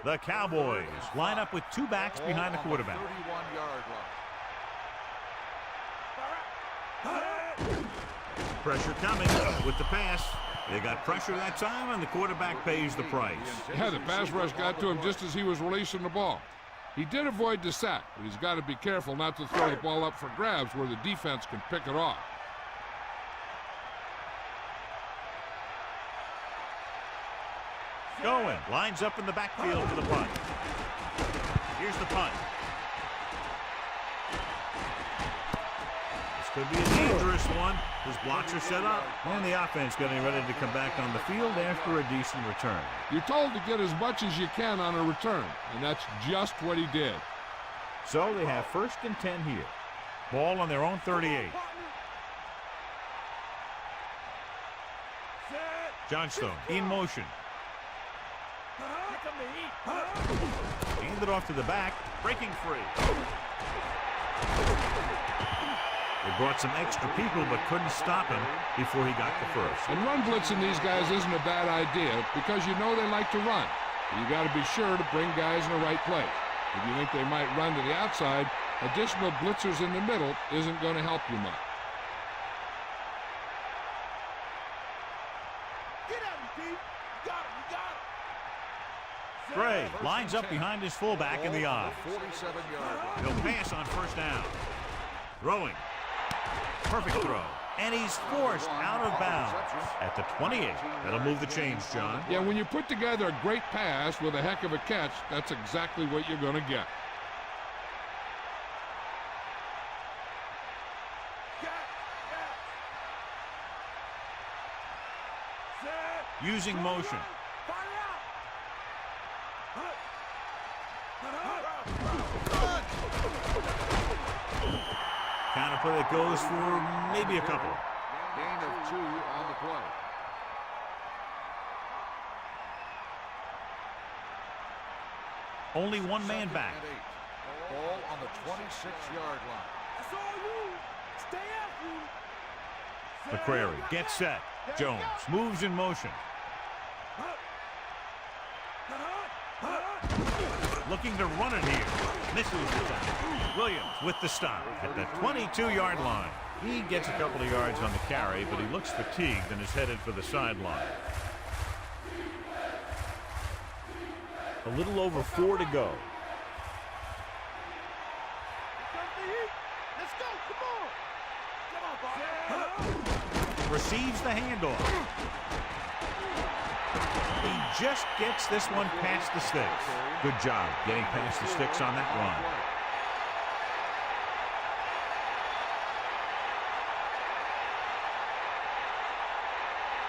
[SPEAKER 1] The Cowboys line up with two backs behind the quarterback.
[SPEAKER 3] 31-yard line.
[SPEAKER 1] Pressure coming with the pass. They got pressure that time, and the quarterback pays the price.
[SPEAKER 2] Yeah, the pass rush got to him just as he was releasing the ball. He did avoid the sack, but he's got to be careful not to throw the ball up for grabs where the defense can pick it off.
[SPEAKER 1] Going, lines up in the backfield for the punt. Here's the punt. This could be a dangerous one. His blocks are set up, and the offense getting ready to come back on the field after a decent return.
[SPEAKER 2] You're told to get as much as you can on a return, and that's just what he did.
[SPEAKER 1] So they have 1st and 10 here. Ball on their own 38. Johnstone in motion. Hand it off to the back, breaking free. They brought some extra people but couldn't stop him before he got the first.
[SPEAKER 2] And run blitzing these guys isn't a bad idea because you know they like to run. You got to be sure to bring guys in the right place. If you think they might run to the outside, additional blitzers in the middle isn't going to help you much.
[SPEAKER 1] Gray lines up behind his fullback in the off.
[SPEAKER 3] 47-yard line.
[SPEAKER 1] He'll pass on 1st down. Throwing. Perfect throw. And he's forced out of bounds at the 28. That'll move the chains, John.
[SPEAKER 2] Yeah, when you put together a great pass with a heck of a catch, that's exactly what you're going to get.
[SPEAKER 1] Using motion. Counter play that goes for maybe a couple.
[SPEAKER 3] Gain of 2 on the play.
[SPEAKER 1] Only one man back.
[SPEAKER 3] 2nd and 8. Ball on the 26-yard line.
[SPEAKER 4] That's all you. Stay after him.
[SPEAKER 1] McCrary gets set. Jones moves in motion. Looking to run it here. Misses the time. Williams with the stop at the 22-yard line. He gets a couple of yards on the carry, but he looks fatigued and is headed for the sideline. A little over 4 to go.
[SPEAKER 4] Let's go. Come on.
[SPEAKER 1] Receives the handoff. He just gets this one past the sticks. Good job getting past the sticks on that run.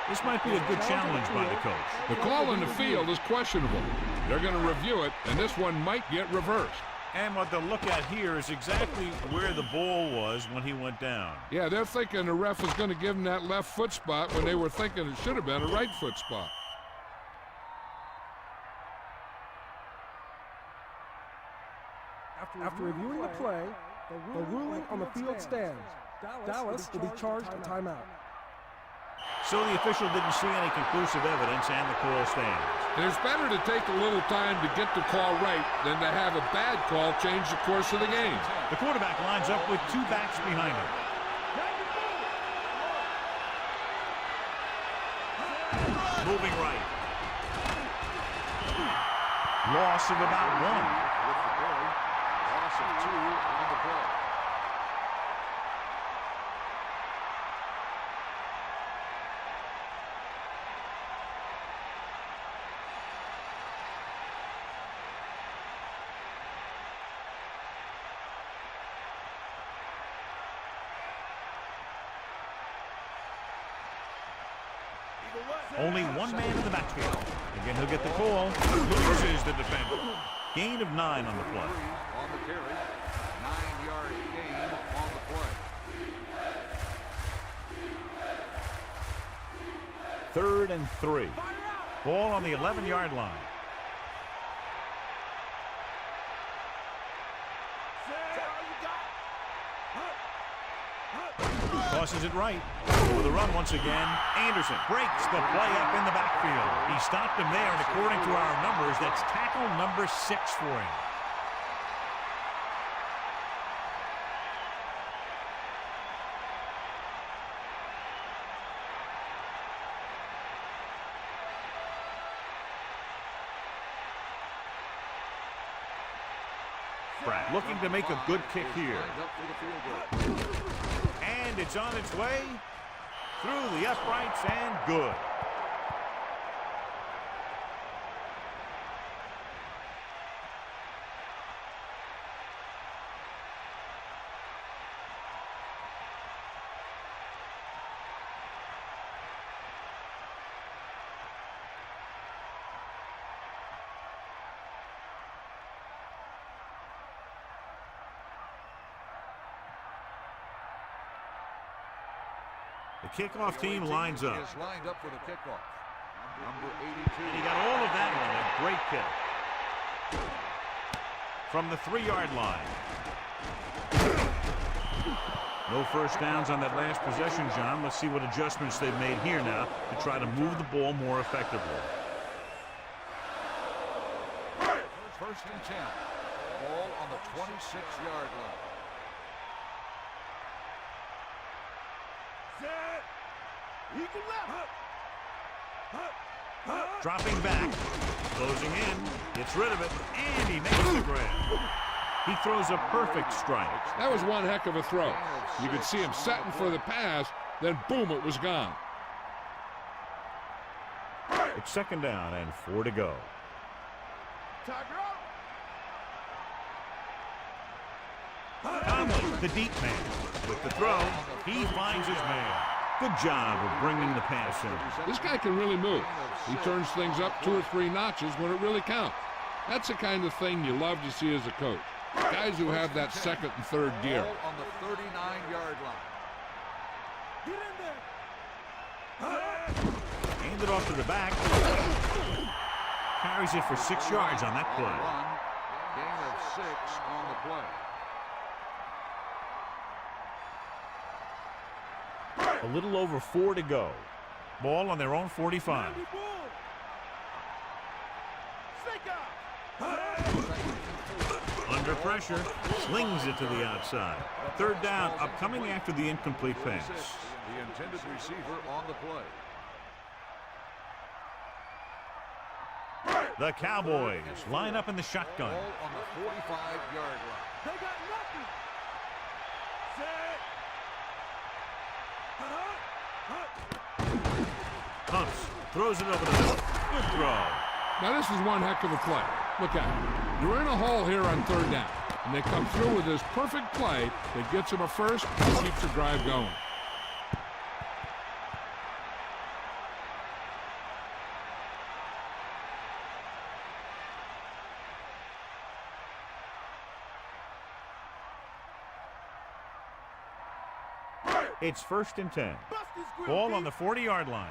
[SPEAKER 1] This might be a good challenge by the coach.
[SPEAKER 2] The call in the field is questionable. They're going to review it, and this one might get reversed.
[SPEAKER 1] And what they'll look at here is exactly where the ball was when he went down.
[SPEAKER 2] Yeah, they're thinking the ref is going to give him that left foot spot when they were thinking it should have been a right foot spot.
[SPEAKER 5] After reviewing the play, the ruling on the field stands. Dallas will be charged a timeout.
[SPEAKER 1] So the official didn't see any conclusive evidence, and the call stands.
[SPEAKER 2] It's better to take a little time to get the call right than to have a bad call change the course of the game.
[SPEAKER 1] The quarterback lines up with two backs behind him. Moving right. Loss of about 1.
[SPEAKER 3] Loss of 2 on the play.
[SPEAKER 1] Only one man in the backfield. Again, he'll get the call. Loses the defender. Gain of 9 on the play.
[SPEAKER 3] On the carry. 9-yard gain on the play.
[SPEAKER 1] 3rd and 3. Ball on the 11-yard line. Tosses it right. With a run once again. Anderson breaks the play up in the backfield. He stopped him there, and according to our numbers, that's tackle number 6 for him. Looking to make a good kick here. And it's on its way through the uprights and good. The kickoff team lines up.
[SPEAKER 3] Is lined up for the kickoff. Number 82.
[SPEAKER 1] And he got all of that on a great kick. From the 3-yard line. No first downs on that last possession, John. Let's see what adjustments they've made here now to try to move the ball more effectively.
[SPEAKER 3] First and 10. Ball on the 26-yard line.
[SPEAKER 1] Dropping back, closing in, gets rid of it, and he makes the grab. He throws a perfect strike.
[SPEAKER 2] That was one heck of a throw. You could see him setting for the pass, then boom, it was gone.
[SPEAKER 1] It's second down and 4 to go. Conley, the deep man. With the throw, he finds his man. Good job of bringing the pass in.
[SPEAKER 2] This guy can really move. He turns things up 2 or 3 notches when it really counts. That's the kind of thing you love to see as a coach. Guys who have that second and third gear.
[SPEAKER 3] Ball on the 39-yard line.
[SPEAKER 4] Get in there.
[SPEAKER 1] Hand it off to the back. Carries it for 6 yards on that play.
[SPEAKER 3] Gain of 6 on the play.
[SPEAKER 1] A little over 4 to go. Ball on their own 45. Under pressure, slings it to the outside. Third down, upcoming after the incomplete pass.
[SPEAKER 3] The intended receiver on the play.
[SPEAKER 1] The Cowboys line up in the shotgun.
[SPEAKER 3] Ball on the 45-yard line.
[SPEAKER 4] They got nothing. Set.
[SPEAKER 1] Humps, throws it over the middle. Good throw.
[SPEAKER 2] Now this is one heck of a play. Look at it. You're in a hole here on third down, and they come through with this perfect play that gets them a first and keeps the drive going.
[SPEAKER 1] It's first and 10. Ball on the 40-yard line.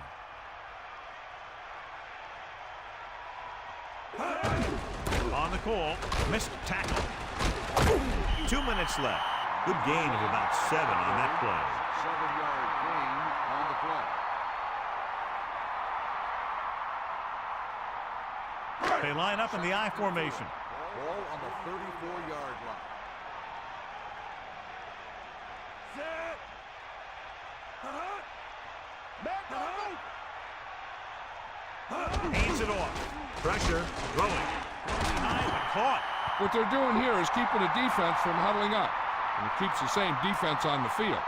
[SPEAKER 1] On the call, missed tackle. 2 minutes left. Good gain of about 7 on that play.
[SPEAKER 3] 7-yard gain on the play.
[SPEAKER 1] They line up in the I formation.
[SPEAKER 3] Ball on the 34-yard line.
[SPEAKER 1] Hands it off. Pressure, throwing. Behind, but caught.
[SPEAKER 2] What they're doing here is keeping the defense from huddling up, and it keeps the same defense on the field.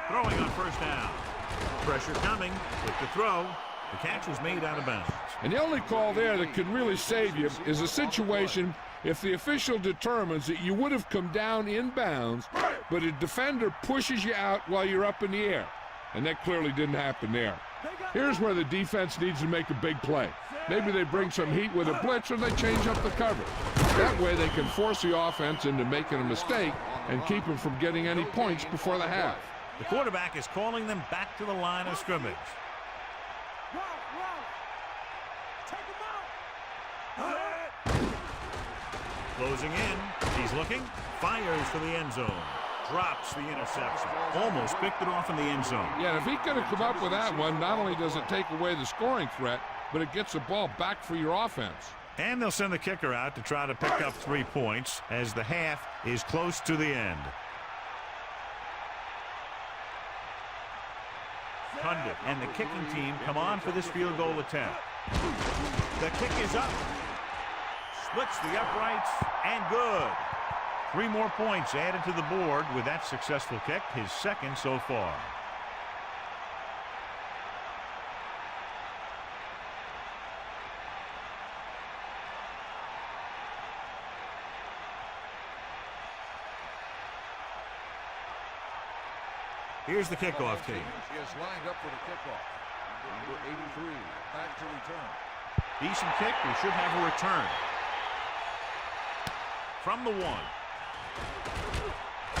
[SPEAKER 1] Throwing on first down. Pressure coming with the throw. The catch was made out of bounds.
[SPEAKER 2] And the only call there that could really save you is a situation if the official determines that you would have come down in bounds, but a defender pushes you out while you're up in the air. And that clearly didn't happen there. Here's where the defense needs to make a big play. Maybe they bring some heat with a blitz, or they change up the coverage. That way they can force the offense into making a mistake and keep them from getting any points before the half.
[SPEAKER 1] The quarterback is calling them back to the line of scrimmage. Closing in. He's looking. Fires to the end zone. Drops the interception. Almost picked it off in the end zone.
[SPEAKER 2] Yeah, if he could have come up with that one, not only does it take away the scoring threat, but it gets the ball back for your offense.
[SPEAKER 1] And they'll send the kicker out to try to pick up 3 points as the half is close to the end. Pundit and the kicking team come on for this field goal attempt. The kick is up. Splits the uprights and good. 3 more points added to the board with that successful kick, his second so far. Here's the kickoff team.
[SPEAKER 3] He is lined up for the kickoff. Number 83, back to return.
[SPEAKER 1] Decent kick. We should have a return. From the 1.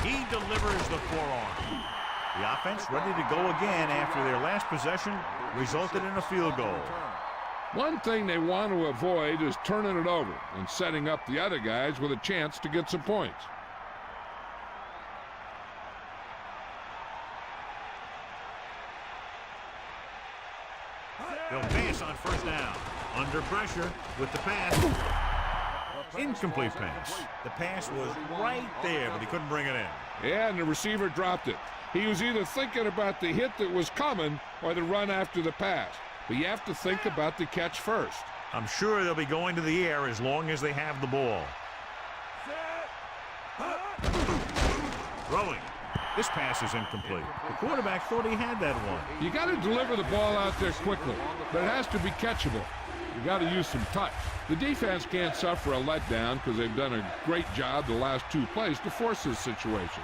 [SPEAKER 1] He delivers the forearm. The offense ready to go again after their last possession resulted in a field goal.
[SPEAKER 2] One thing they want to avoid is turning it over and setting up the other guys with a chance to get some points.
[SPEAKER 1] They'll pass on first down. Under pressure with the pass. Incomplete pass. The pass was right there, but he couldn't bring it in.
[SPEAKER 2] Yeah, and the receiver dropped it. He was either thinking about the hit that was coming or the run after the pass. But you have to think about the catch first.
[SPEAKER 1] I'm sure they'll be going to the air as long as they have the ball. Throwing. This pass is incomplete. The quarterback thought he had that one.
[SPEAKER 2] You got to deliver the ball out there quickly, but it has to be catchable. You got to use some touch. The defense can't suffer a letdown because they've done a great job the last 2 plays to force this situation.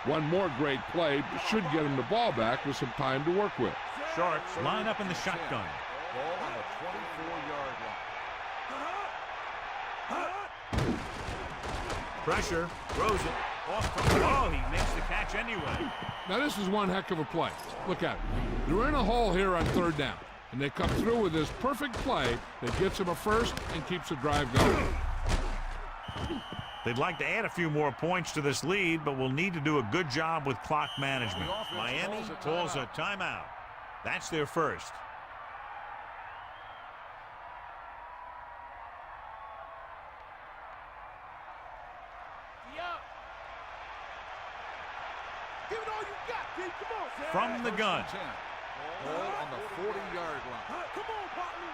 [SPEAKER 2] One more great play should get them the ball back with some time to work with.
[SPEAKER 1] Sharks line up in the shotgun.
[SPEAKER 3] Ball on the 24-yard line.
[SPEAKER 1] Pressure. Throws it. Oh, he makes the catch anyway.
[SPEAKER 2] Now this is one heck of a play. Look at it. They're in a hole here on 3rd down, and they come through with this perfect play that gets them a first and keeps the drive going.
[SPEAKER 1] They'd like to add a few more points to this lead, but will need to do a good job with clock management. Miami calls a timeout. That's their first.
[SPEAKER 4] Give it all you got, kid. Come on, Sam.
[SPEAKER 1] From the gun.
[SPEAKER 3] Ball on the 40-yard line.
[SPEAKER 4] Come on, partner.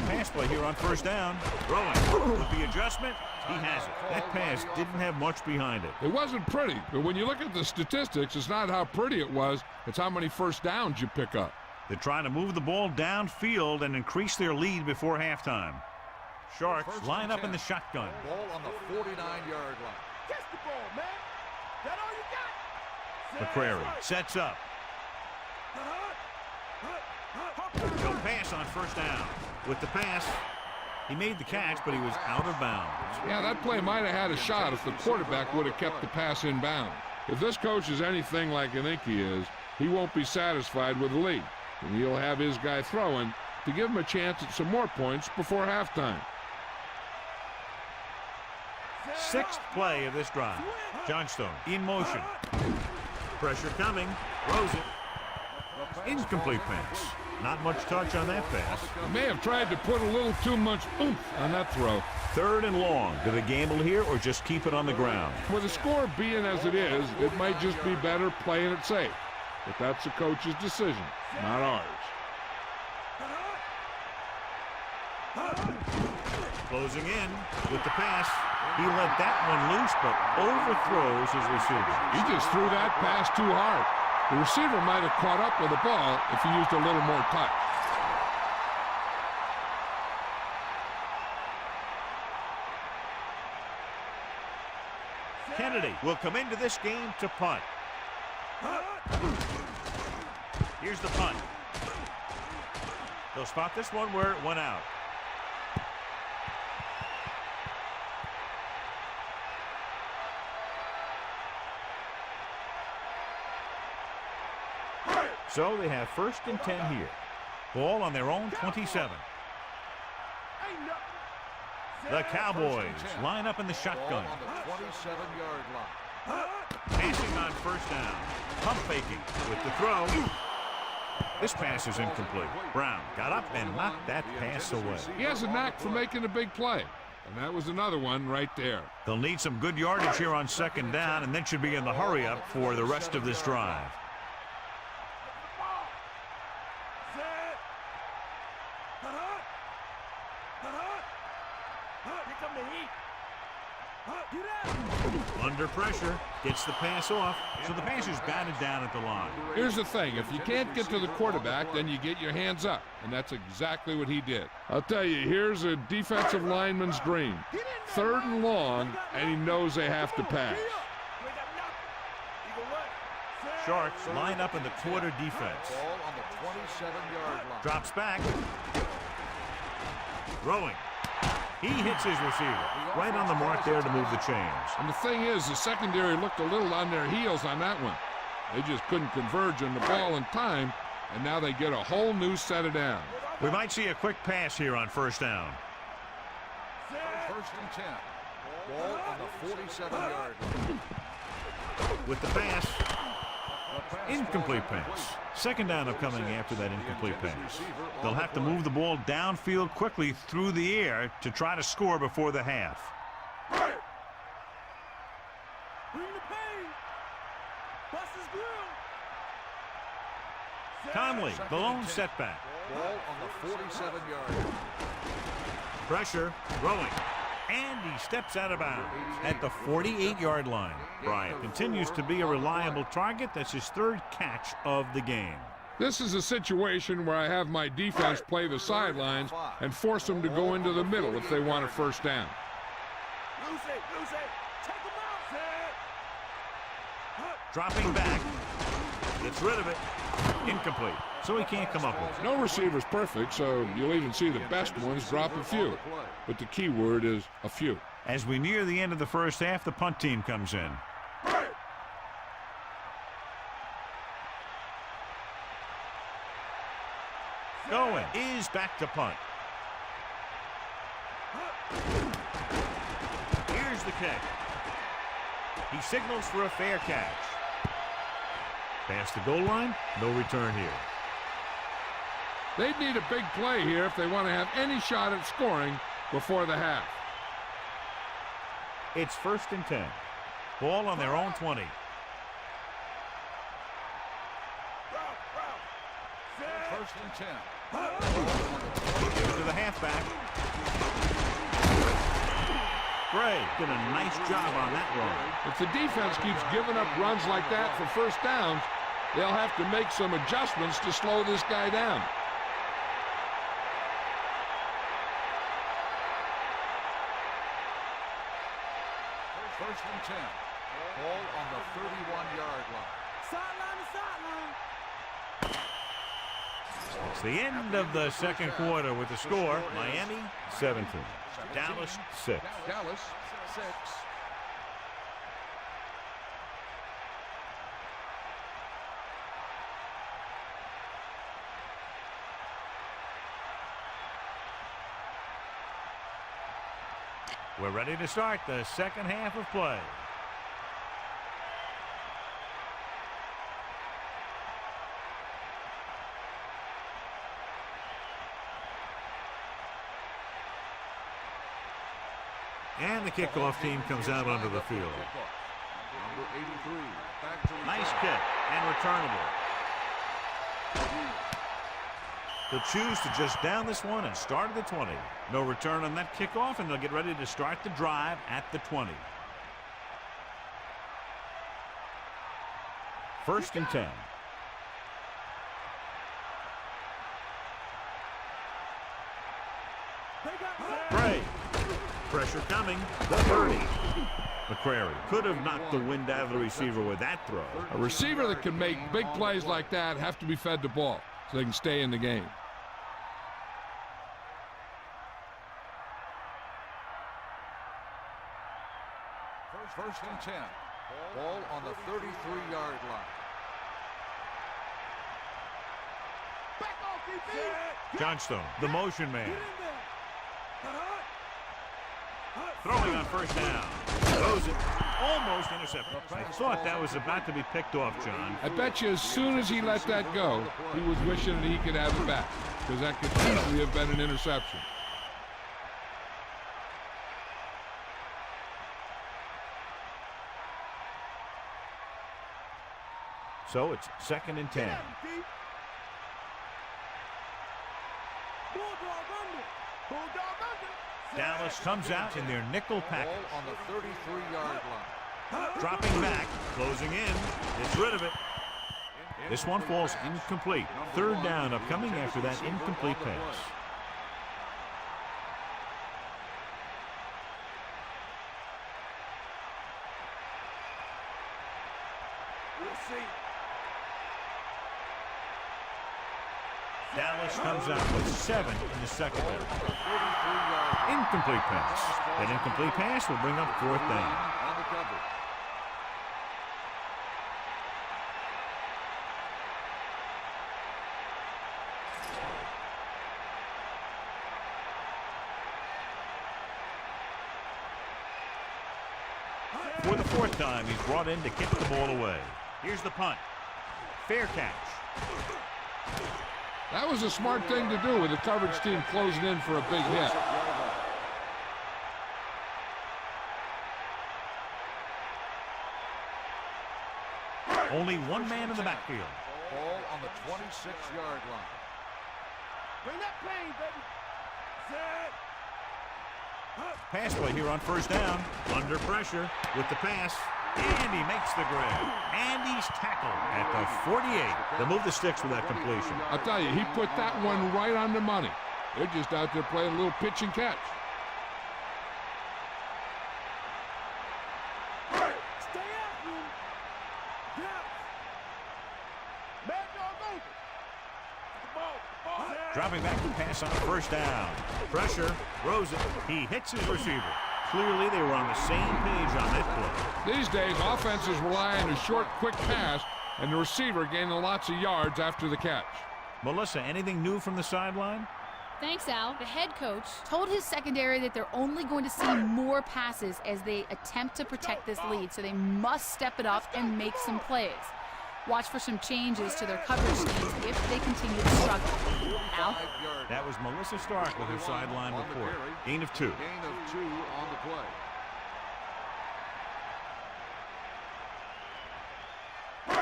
[SPEAKER 1] Pass play here on first down. Throwing. With the adjustment, he has it. That pass didn't have much behind it.
[SPEAKER 2] It wasn't pretty, but when you look at the statistics, it's not how pretty it was, it's how many first downs you pick up.
[SPEAKER 1] They're trying to move the ball downfield and increase their lead before halftime. Sharks line up in the shotgun.
[SPEAKER 3] Ball on the 49-yard line.
[SPEAKER 4] Catch the ball, man. That all you got?
[SPEAKER 1] McCrary sets up. He'll pass on first down. With the pass, he made the catch, but he was out of bounds.
[SPEAKER 2] Yeah, that play might have had a shot if the quarterback would have kept the pass in bounds. If this coach is anything like I think he is, he won't be satisfied with the lead. And he'll have his guy throwing to give him a chance at some more points before halftime.
[SPEAKER 1] 6th play of this drive. Johnstone in motion. Pressure coming. Throws it. Incomplete pass. Not much touch on that pass.
[SPEAKER 2] He may have tried to put a little too much oomph on that throw.
[SPEAKER 1] 3rd and long. Do they gamble here or just keep it on the ground?
[SPEAKER 2] With the score being as it is, it might just be better playing it safe. But that's the coach's decision, not ours.
[SPEAKER 1] Closing in with the pass. He let that one loose, but overthrows his receiver.
[SPEAKER 2] He just threw that pass too hard. The receiver might have caught up with the ball if he used a little more touch.
[SPEAKER 1] Kennedy will come into this game to punt. Here's the punt. They'll spot this one where it went out. So they have 1st and 10 here. Ball on their own 27. The Cowboys line up in the shotgun.
[SPEAKER 3] Ball on the 27-yard line.
[SPEAKER 1] Passing on first down. Pump faking with the throw. This pass is incomplete. Brown got up and knocked that pass away.
[SPEAKER 2] He has a knack for making a big play. And that was another one right there.
[SPEAKER 1] They'll need some good yardage here on second down and then should be in the hurry up for the rest of this drive. Under pressure, gets the pass off, so the pass is batted down at the line.
[SPEAKER 2] Here's the thing, if you can't get to the quarterback, then you get your hands up, and that's exactly what he did. I'll tell you, here's a defensive lineman's dream. 3rd and long, and he knows they have to pass.
[SPEAKER 1] Sharks line up in the quarter defense.
[SPEAKER 3] Ball on the 27-yard line.
[SPEAKER 1] Drops back. Throwing. He hits his receiver. Right on the mark there to move the chains.
[SPEAKER 2] And the thing is, the secondary looked a little on their heels on that one. They just couldn't converge on the ball in time, and now they get a whole new set of downs.
[SPEAKER 1] We might see a quick pass here on first down.
[SPEAKER 3] 1st and 10. Ball on the 47-yard line.
[SPEAKER 1] With the pass. Incomplete pass. Second down upcoming after that incomplete pass. They'll have to move the ball downfield quickly through the air to try to score before the half. Conley, the lone setback.
[SPEAKER 3] Ball on the 47-yard line.
[SPEAKER 1] Pressure, throwing. And he steps out of bounds at the 48-yard line. Bryant continues to be a reliable target. That's his 3rd catch of the game.
[SPEAKER 2] This is a situation where I have my defense play the sidelines and force them to go into the middle if they want a first down.
[SPEAKER 1] Dropping back. Gets rid of it. Incomplete. So he can't come up with it.
[SPEAKER 2] No receiver's perfect, so you'll even see the best ones drop a few. But the key word is a few.
[SPEAKER 1] As we near the end of the first half, the punt team comes in. Going is back to punt. Here's the kick. He signals for a fair catch. Past the goal line, no return here.
[SPEAKER 2] They'd need a big play here if they want to have any shot at scoring before the half.
[SPEAKER 1] It's 1st and 10. Ball on their own 20.
[SPEAKER 3] 1st and 10.
[SPEAKER 1] Give it to the halfback. Gray did a nice job on that run.
[SPEAKER 2] If the defense keeps giving up runs like that for first downs, they'll have to make some adjustments to slow this guy down.
[SPEAKER 3] First and 10. Ball on the 31-yard line.
[SPEAKER 4] Sideline to sideline.
[SPEAKER 1] It's the end of the second quarter with the score, Miami 17, Dallas 6.
[SPEAKER 3] Dallas 6.
[SPEAKER 1] We're ready to start the second half of play. And the kickoff team comes out onto the field.
[SPEAKER 3] Number 83. Back to
[SPEAKER 1] Nice kick and returnable. They'll choose to just down this one and start at the 20. No return on that kickoff, and they'll get ready to start the drive at the 20. 1st and 10. Bray. Pressure coming. The 30. McCrary could have knocked the wind out of the receiver with that throw.
[SPEAKER 2] A receiver that can make big plays like that have to be fed the ball so they can stay in the game.
[SPEAKER 3] First and 10. Ball on the 33-yard line.
[SPEAKER 4] Back off, DB.
[SPEAKER 1] Johnstone, the motion man. Throwing on first down. Throws it. Almost intercepted. I thought that was about to be picked off, John.
[SPEAKER 2] I bet you as soon as he let that go, he was wishing that he could have it back, because that could easily have been an interception.
[SPEAKER 1] So it's 2nd and 10. Dallas comes out in their nickel package.
[SPEAKER 3] Ball on the 33-yard line.
[SPEAKER 1] Dropping back, closing in, gets rid of it. This one falls incomplete. 3rd down upcoming after that incomplete pass. Dallas comes out with 7 in the secondary. Incomplete pass. That incomplete pass will bring up 4th down. For the 4th time, he's brought in to kick the ball away. Here's the punt. Fair catch.
[SPEAKER 2] That was a smart thing to do with the coverage team closing in for a big hit.
[SPEAKER 1] Only one man in the backfield.
[SPEAKER 3] Ball on the 26-yard line.
[SPEAKER 4] Bring that plane, baby. Set.
[SPEAKER 1] Pass play here on first down. Under pressure with the pass. And he makes the grab. And he's tackled at the 48. They'll move the sticks with that completion.
[SPEAKER 2] I'll tell you, he put that one right on the money. They're just out there playing a little pitch and catch.
[SPEAKER 4] Stay after him. Down. Mad dog over. The ball.
[SPEAKER 1] Dropping back to pass on first down. Pressure. Rosen. He hits his receiver. Clearly, they were on the same page on that play.
[SPEAKER 2] These days, offenses rely on a short, quick pass, and the receiver gaining lots of yards after the catch.
[SPEAKER 1] Melissa, anything new from the sideline?
[SPEAKER 6] Thanks, Al. The head coach told his secondary that they're only going to see more passes as they attempt to protect this lead, so they must step it up and make some plays. Watch for some changes to their coverage schemes if they continue to struggle. Al?
[SPEAKER 1] That was Melissa Stark with her sideline report. Gain of 2.
[SPEAKER 3] Gain of 2 on the play.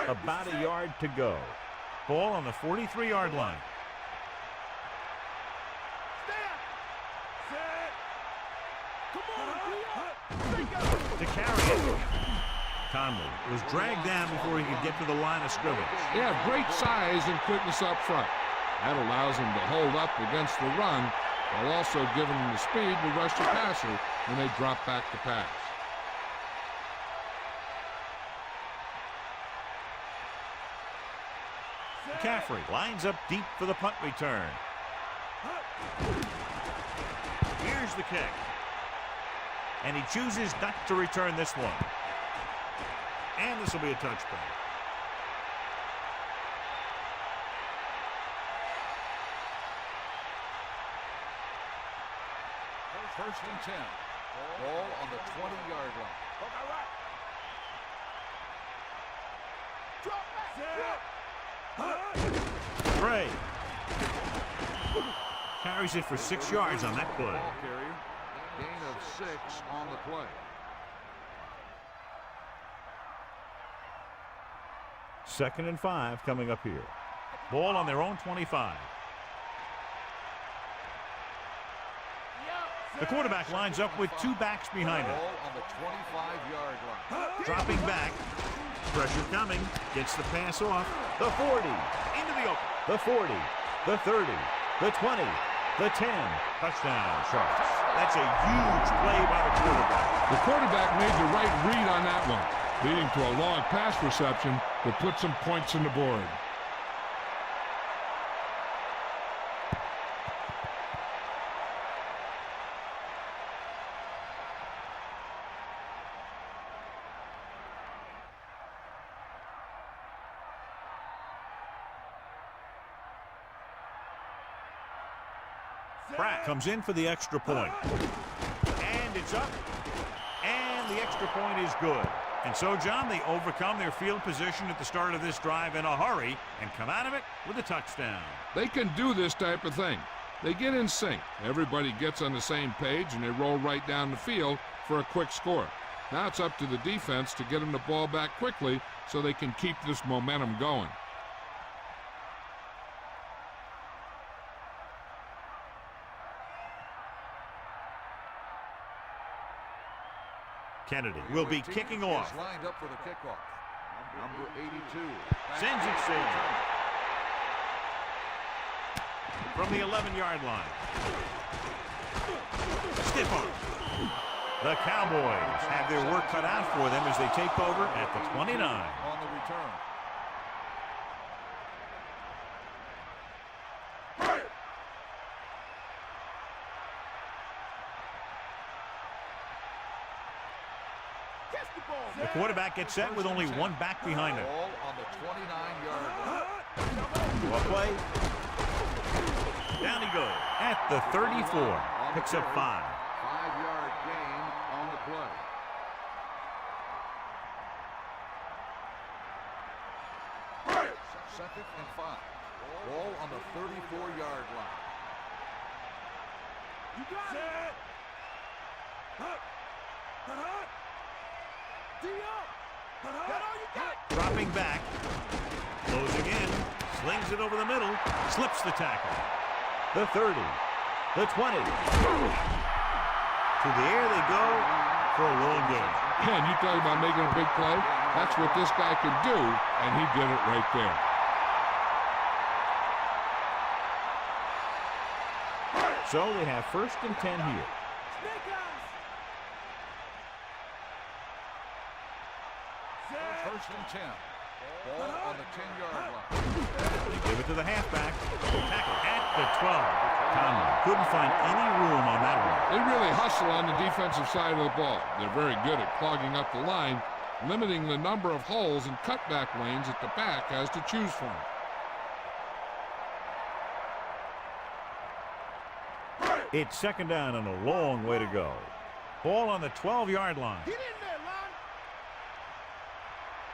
[SPEAKER 1] About a yard to go. Ball on the 43-yard line. To carry it. Conley was dragged down before he could get to the line of scrimmage.
[SPEAKER 2] They have great size and quickness up front. That allows them to hold up against the run while also giving them the speed to rush the passer when they drop back to pass.
[SPEAKER 1] McCaffrey lines up deep for the punt return. Here's the kick. And he chooses not to return this one. And this will be a touchback.
[SPEAKER 3] First and 10. Ball on the 20-yard line.
[SPEAKER 1] Gray carries it for 6 yards on that play.
[SPEAKER 3] Ball carrier. Gain of 6 on the play.
[SPEAKER 1] Second and 5 coming up here. Ball on their own 25. The quarterback lines up with 2 backs behind him.
[SPEAKER 3] Ball on the 25-yard line.
[SPEAKER 1] Dropping back. Pressure coming. Gets the pass off. The 40. Into the open. The 40. The 30. The 20. The 10. Touchdown, Sharks. That's a huge play by the quarterback.
[SPEAKER 2] The quarterback made the right read on that one, leading to a long pass reception that put some points on the board.
[SPEAKER 1] Pratt comes in for the extra point. And It's up, and the extra point is good. And so, John, they overcome their field position at the start of this drive in a hurry and come out of it with a touchdown.
[SPEAKER 2] They can do this type of thing. They get in sync. Everybody gets on the same page, and they roll right down the field for a quick score. Now it's up to the defense to get them the ball back quickly so they can keep this momentum going.
[SPEAKER 1] Kennedy will be kicking off.
[SPEAKER 3] Lined up for the kickoff. Number 82.
[SPEAKER 1] Sends it sailing. From the 11-yard line. Stiff arm. The Cowboys have their work cut out for them as they take over at the 29.
[SPEAKER 3] On the return.
[SPEAKER 1] The quarterback gets set with only one back behind him.
[SPEAKER 3] Ball on the 29-yard line.
[SPEAKER 1] Well play. Down he goes at the 34. Picks up 5.
[SPEAKER 3] 5-yard gain on the play. Second and 5. Ball on the 34-yard line.
[SPEAKER 4] You got it.
[SPEAKER 1] Dropping back. Closing in. Slings it over the middle. Slips the tackle. The 30. The 20. To the air they go for a long game.
[SPEAKER 2] Man, you talk about making a big play. That's what this guy could do, and he did it right there.
[SPEAKER 1] So they have 1st and 10 here.
[SPEAKER 3] First and 10. Ball on the 10-yard line.
[SPEAKER 1] They give it to the halfback. Tackle at the 12. Conley couldn't find any room on that one.
[SPEAKER 2] They really hustle on the defensive side of the ball. They're very good at clogging up the line, limiting the number of holes and cutback lanes that the back has to choose from.
[SPEAKER 1] It's 2nd down and a long way to go. Ball on the 12-yard line.
[SPEAKER 4] Get in there, Lon.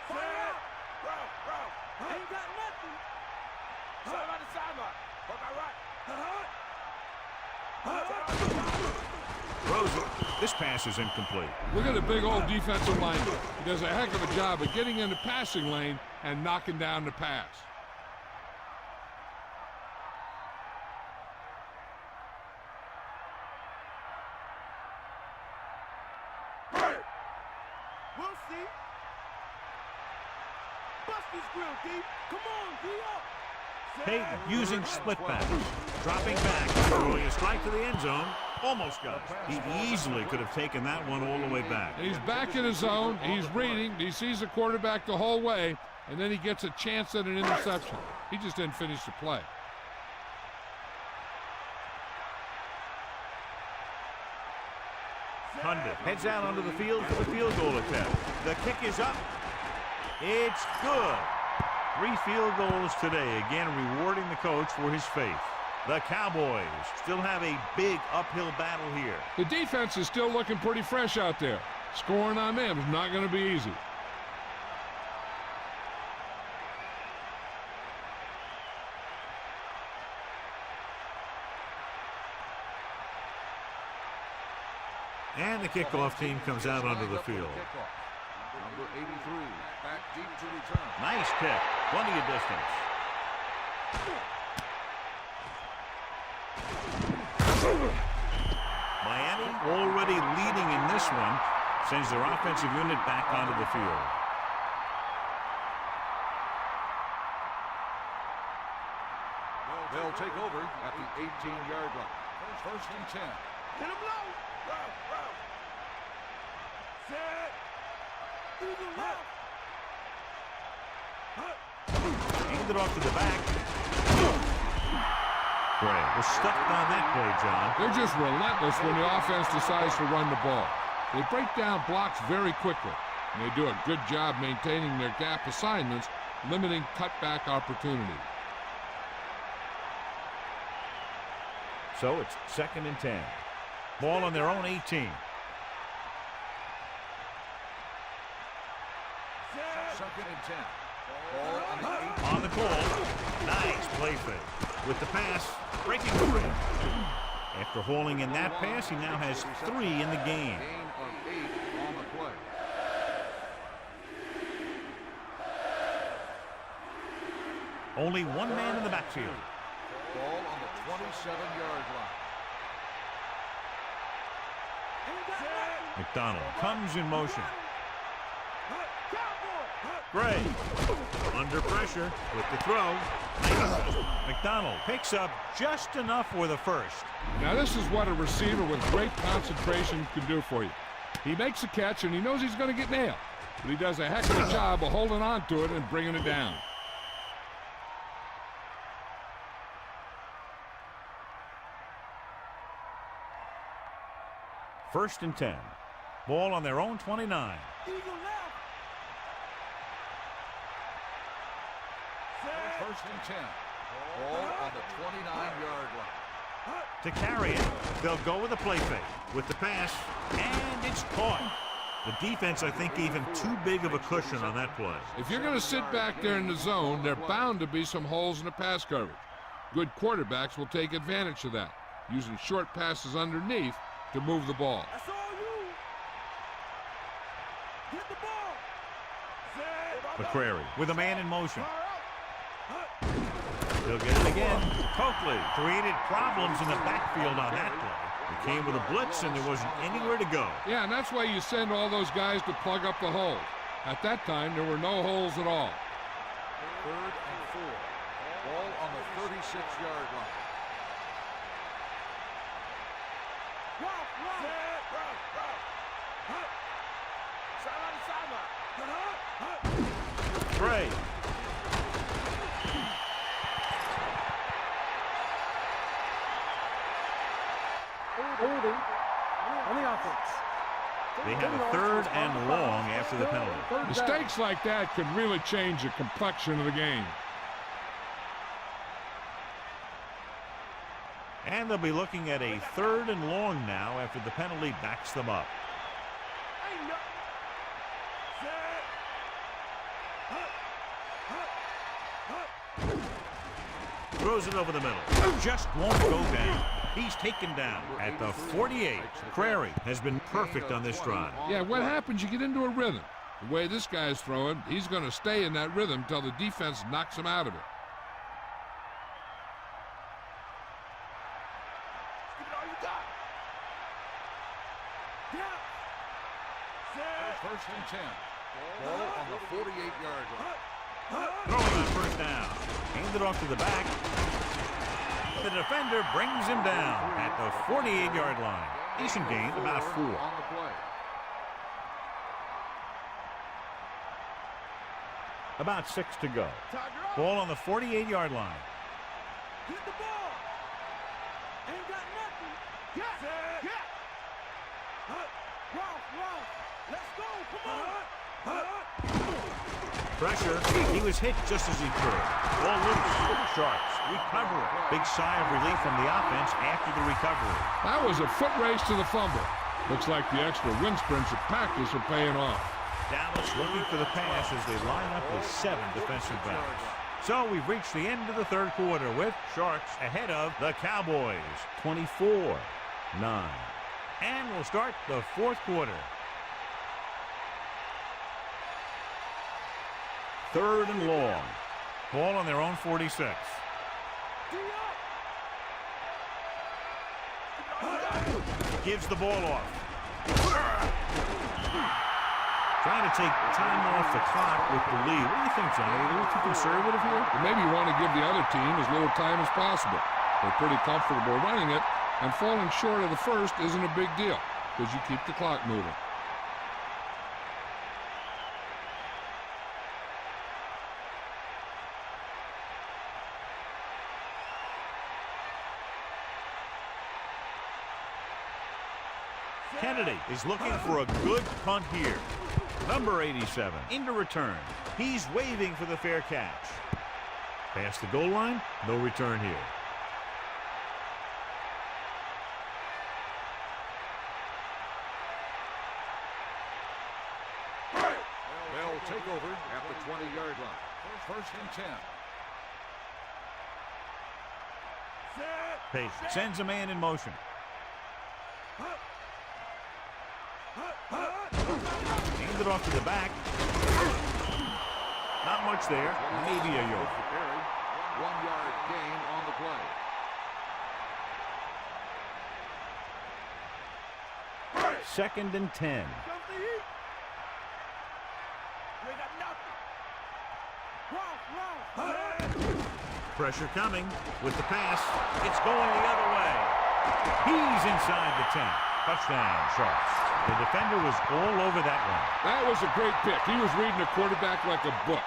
[SPEAKER 4] Fire out. Bro. Ain't got nothing. Side by the sideline. Work out right.
[SPEAKER 1] Throws it. This pass is incomplete.
[SPEAKER 2] Look at the big old defensive lineman. He does a heck of a job of getting in the passing lane and knocking down the pass.
[SPEAKER 4] We'll see. Bust this grill, D. Come on, D up.
[SPEAKER 1] Payton using split back. Dropping back. Throwing a strike to the end zone. Almost got it. He easily could have taken that one all the way back.
[SPEAKER 2] And he's back in his zone. He's reading. He sees the quarterback the whole way, and then he gets a chance at an interception. He just didn't finish the play.
[SPEAKER 1] Condit heads out onto the field for the field goal attempt. The kick is up. It's good. 3 field goals today, again rewarding the coach for his faith. The Cowboys still have a big uphill battle here.
[SPEAKER 2] The defense is still looking pretty fresh out there. Scoring on them is not going to be easy.
[SPEAKER 1] And the kickoff team comes out onto the field.
[SPEAKER 3] Number 83, back deep to return.
[SPEAKER 1] Nice kick. Plenty of distance. Miami already leading in this one. Sends their offensive unit back onto the field.
[SPEAKER 3] They'll take over at the 18-yard line. First and 10.
[SPEAKER 4] Get him low. Set. Eagle left.
[SPEAKER 1] Hand it off to the back. Gray was stuffed on that play, John.
[SPEAKER 2] They're just relentless when the offense decides to run the ball. They break down blocks very quickly, and they do a good job maintaining their gap assignments, limiting cutback opportunity.
[SPEAKER 1] So it's 2nd and 10. Ball on their own 18.
[SPEAKER 3] 2nd and 10. Ball on the 8.
[SPEAKER 1] On the call. Nice play fake. With the pass, breaking free. After hauling in that pass, he now has 3 in the game.
[SPEAKER 3] Gain of 8 on the play.
[SPEAKER 1] Only one man in the backfield.
[SPEAKER 3] Ball on the 27-yard line.
[SPEAKER 1] McDonald comes in motion. Gray under pressure with the throw. McDonald picks up just enough for the first.
[SPEAKER 2] Now this is what a receiver with great concentration can do for you. He makes a catch and he knows he's going to get nailed, but he does a heck of a job of holding on to it and bringing it down.
[SPEAKER 1] First and 10. Ball on their own 29.
[SPEAKER 3] First and 10. Ball on the 29-yard line.
[SPEAKER 1] To carry it, they'll go with a play fake. With the pass, and it's caught. The defense, I think, gave him too big of a cushion on that play.
[SPEAKER 2] If you're going to sit back there in the zone, there are bound to be some holes in the pass coverage. Good quarterbacks will take advantage of that, using short passes underneath to move the ball.
[SPEAKER 4] That's all you. Get the ball.
[SPEAKER 1] McCrary with a man in motion. He'll get it again. Coakley created problems in the backfield on that play. It came with a blitz, and there wasn't anywhere to go.
[SPEAKER 2] Yeah, and that's why you send all those guys to plug up the holes. At that time, there were no holes at all.
[SPEAKER 3] 3rd and 4. Ball on the 36-yard line.
[SPEAKER 1] Gray.
[SPEAKER 5] Holding on the offense.
[SPEAKER 1] They have a 3rd and long after the penalty.
[SPEAKER 2] Mistakes like that could really change the complexion of the game.
[SPEAKER 1] And they'll be looking at a 3rd and long now after the penalty backs them up. Throws it over the middle. Just won't go down. He's taken down at the 48. Crary has been perfect on this drive.
[SPEAKER 2] Yeah, what happens? You get into a rhythm. The way this guy's throwing, he's going to stay in that rhythm until the defense knocks him out of it.
[SPEAKER 3] First and 10. Ball on the 48-yard line.
[SPEAKER 1] Throwing on first down. Handed off to the back. The defender brings him down at the 48-yard line. Decent gain, about 4.
[SPEAKER 3] On the play.
[SPEAKER 1] About 6 to go. Ball on the 48-yard line.
[SPEAKER 4] Get the ball. Ain't got nothing. Ralph. Let's go. Come on.
[SPEAKER 1] Pressure. He was hit just as he threw. Ball loose. Sharks recover it. Big sigh of relief from the offense after the recovery.
[SPEAKER 2] That was a foot race to the fumble. Looks like the extra wind sprints at practice are paying off.
[SPEAKER 1] Dallas looking for the pass as they line up with 7 defensive backs. So we've reached the end of the 3rd quarter with Sharks ahead of the Cowboys, 24-9. And we'll start the 4th quarter. 3rd and long. Ball on their own 46. Gives the ball off. Trying to take time off the clock with the lead. What do you think, Johnny? Are they a little too conservative here?
[SPEAKER 2] Or maybe you want to give the other team as little time as possible. They're pretty comfortable running it, and falling short of the first isn't a big deal because you keep the clock moving.
[SPEAKER 1] Kennedy is looking for a good punt here. Number 87 into return. He's waving for the fair catch. Past the goal line, no return here.
[SPEAKER 3] They'll take take over at the 20-yard line. First and 10.
[SPEAKER 1] Pace sends a man in motion. Hands it off to the back. Not much there. Maybe a yard.
[SPEAKER 3] 1-yard gain on the play.
[SPEAKER 1] Second and 10. Pressure coming with the pass. It's going the other way. He's inside the 10. Touchdown, Sharks. The defender was all over that one.
[SPEAKER 2] That was a great pick. He was reading the quarterback like a book.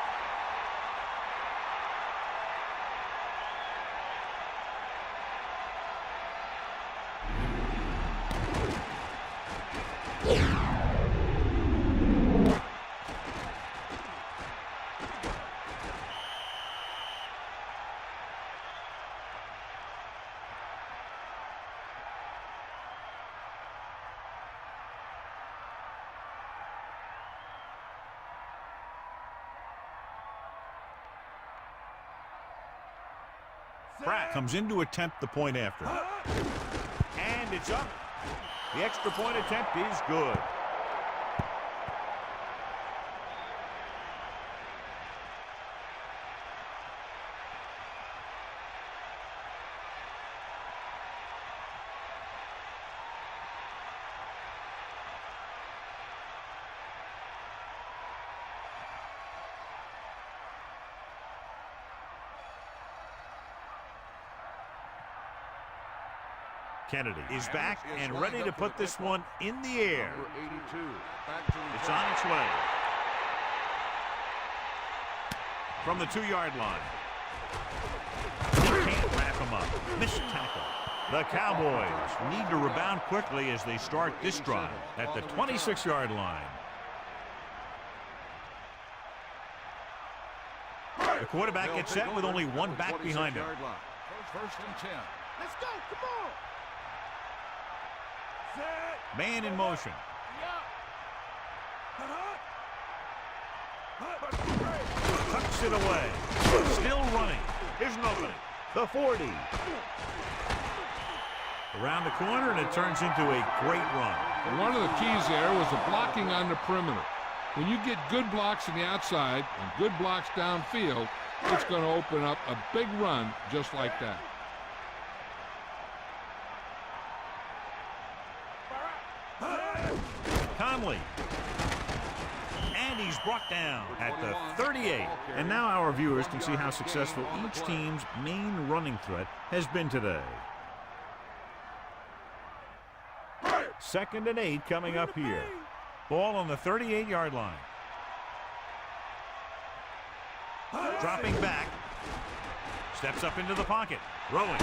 [SPEAKER 1] Pratt comes in to attempt the point after. And it's up. The extra point attempt is good. Kennedy is back and ready to put this one in the air. It's on its way. From the 2-yard line. He can't wrap him up. Missed tackle. The Cowboys need to rebound quickly as they start this drive at the 26-yard line. The quarterback gets set with only one back behind him.
[SPEAKER 3] First and 10.
[SPEAKER 4] Let's go, come on.
[SPEAKER 1] Man in motion. Tucks it away. Still running. Here's an opening. The 40. Around the corner, and it turns into a great run.
[SPEAKER 2] And one of the keys there was the blocking on the perimeter. When you get good blocks on the outside and good blocks downfield, it's going to open up a big run just like that.
[SPEAKER 1] Conley. And he's brought down at the 38. And now our viewers can see how successful each team's main running threat has been today. 2nd and 8 coming up here. Ball on the 38-yard line. Dropping back. Steps up into the pocket. Throwing.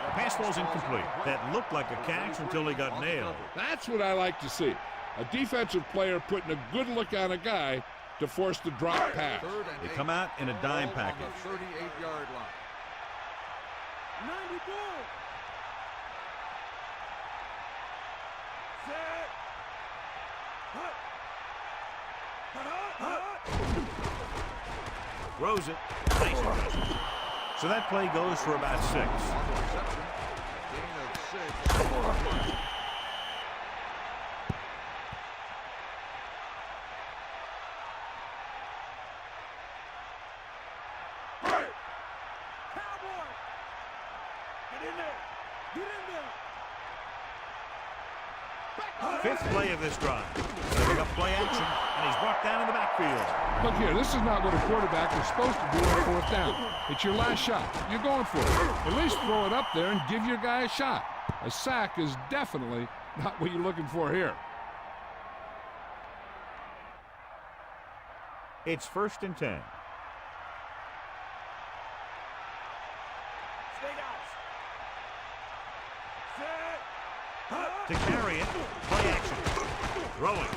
[SPEAKER 1] The pass ball's incomplete. That looked like a catch until he got nailed.
[SPEAKER 2] That's what I like to see. A defensive player putting a good look on a guy to force the drop pass.
[SPEAKER 1] They come out in a dime package.
[SPEAKER 3] 38-yard line.
[SPEAKER 4] 90 ball.
[SPEAKER 1] Throws it. Nice adjustment. So that play goes for about 6.
[SPEAKER 3] Gain of 6.
[SPEAKER 4] Cowboy. Get in there. Get in there.
[SPEAKER 1] 5th play of this drive. Setting up play action, and he's brought down in the backfield.
[SPEAKER 2] Look here, this is not what a quarterback is supposed to do on 4th down. It's your last shot. You're going for it. At least throw it up there and give your guy a shot. A sack is definitely not what you're looking for here.
[SPEAKER 1] It's 1st and 10. To carry it, play action. Throwing.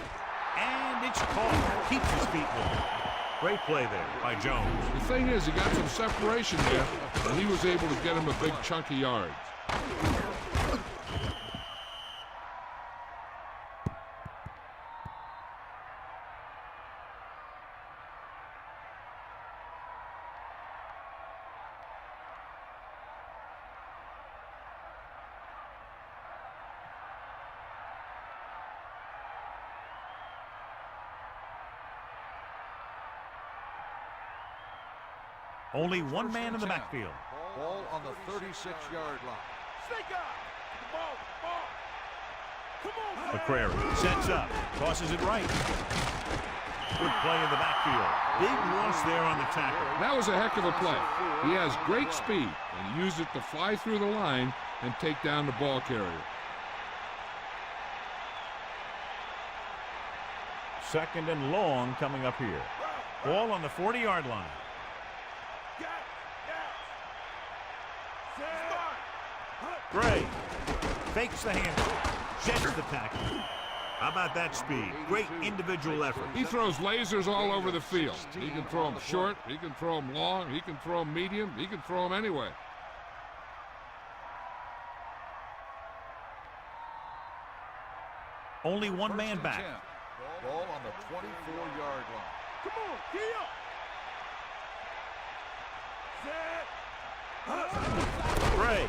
[SPEAKER 1] And it's caught. Keeps his feet moving. Great play there by Jones.
[SPEAKER 2] The thing is, he got some separation there, and he was able to get him a big chunk of yards.
[SPEAKER 1] Only one man in the backfield.
[SPEAKER 3] Ball on the 36-yard line.
[SPEAKER 4] Snake out. The ball. Come on,
[SPEAKER 1] McCrary sets up, tosses it right. Good play in the backfield. Big loss there on the tackle.
[SPEAKER 2] That was a heck of a play. He has great speed, and he used it to fly through the line and take down the ball carrier.
[SPEAKER 1] Second and long coming up here. Ball on the 40-yard line. Gray fakes the handle, jets the tackle. How about that speed? Great individual effort.
[SPEAKER 2] He throws lasers all over the field. He can throw them short, he can throw them long, he can throw them medium, he can throw them anyway.
[SPEAKER 1] Only one man back.
[SPEAKER 3] Ball on the 24-yard line.
[SPEAKER 4] Come on, gee up.
[SPEAKER 1] Gray.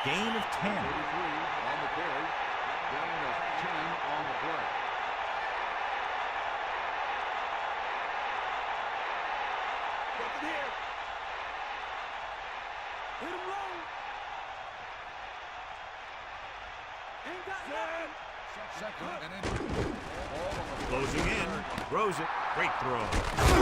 [SPEAKER 1] Gain of 10.
[SPEAKER 3] 83 on the carry. Gain of 10 on the play.
[SPEAKER 4] Nothing here. Hit him low. Ain't got nothing.
[SPEAKER 3] Second and injury.
[SPEAKER 1] Closing in. Throws it. Great throw.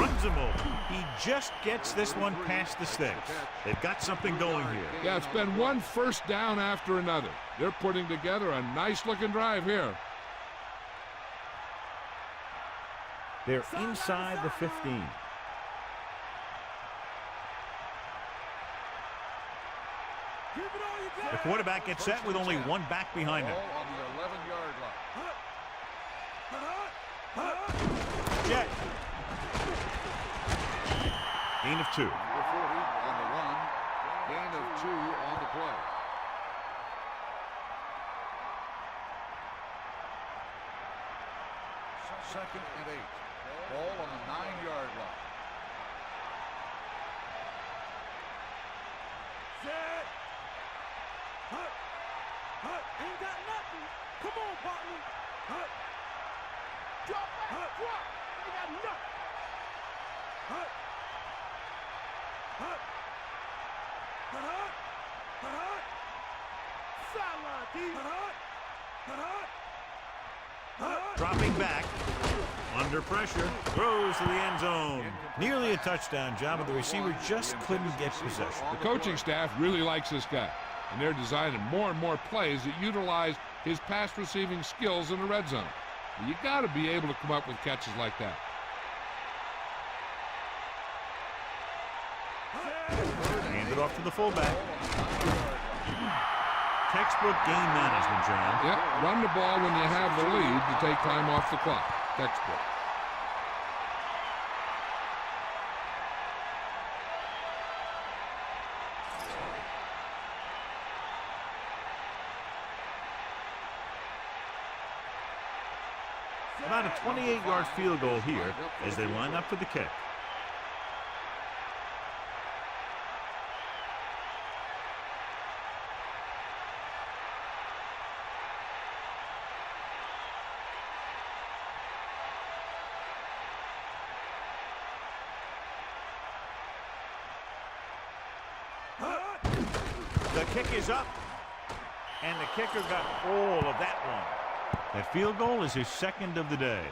[SPEAKER 1] Runs him over. He just gets this one past the sticks. They've got something going here.
[SPEAKER 2] Yeah, it's been one first down after another. They're putting together a nice-looking drive here.
[SPEAKER 1] They're inside the 15. The quarterback gets set with only one back behind him.
[SPEAKER 3] Ball on the 11-yard line.
[SPEAKER 1] Jet. Gain of 2.
[SPEAKER 3] Number 40 on the run. Gain of 2 on the play. Second and 8. Ball on the 9-yard line.
[SPEAKER 4] Set. Ain't got nothing. Come on, partner. Drop back. Drop. You got nothing. Sideline, D.
[SPEAKER 1] Dropping back. Under pressure. Throws to the end zone. Nearly a touchdown job, but the receiver just couldn't get possession.
[SPEAKER 2] The coaching staff really likes this guy, and they're designing more and more plays that utilize his pass receiving skills in the red zone. You got to be able to come up with catches like that.
[SPEAKER 1] Hand it off to the fullback. Textbook game management, John.
[SPEAKER 2] Yep, run the ball when you have the lead to take time off the clock. Textbook.
[SPEAKER 1] About a 28-yard field goal here as they line up for the kick. The kick is up, and the kicker got all of that one. That field goal is his second of the day.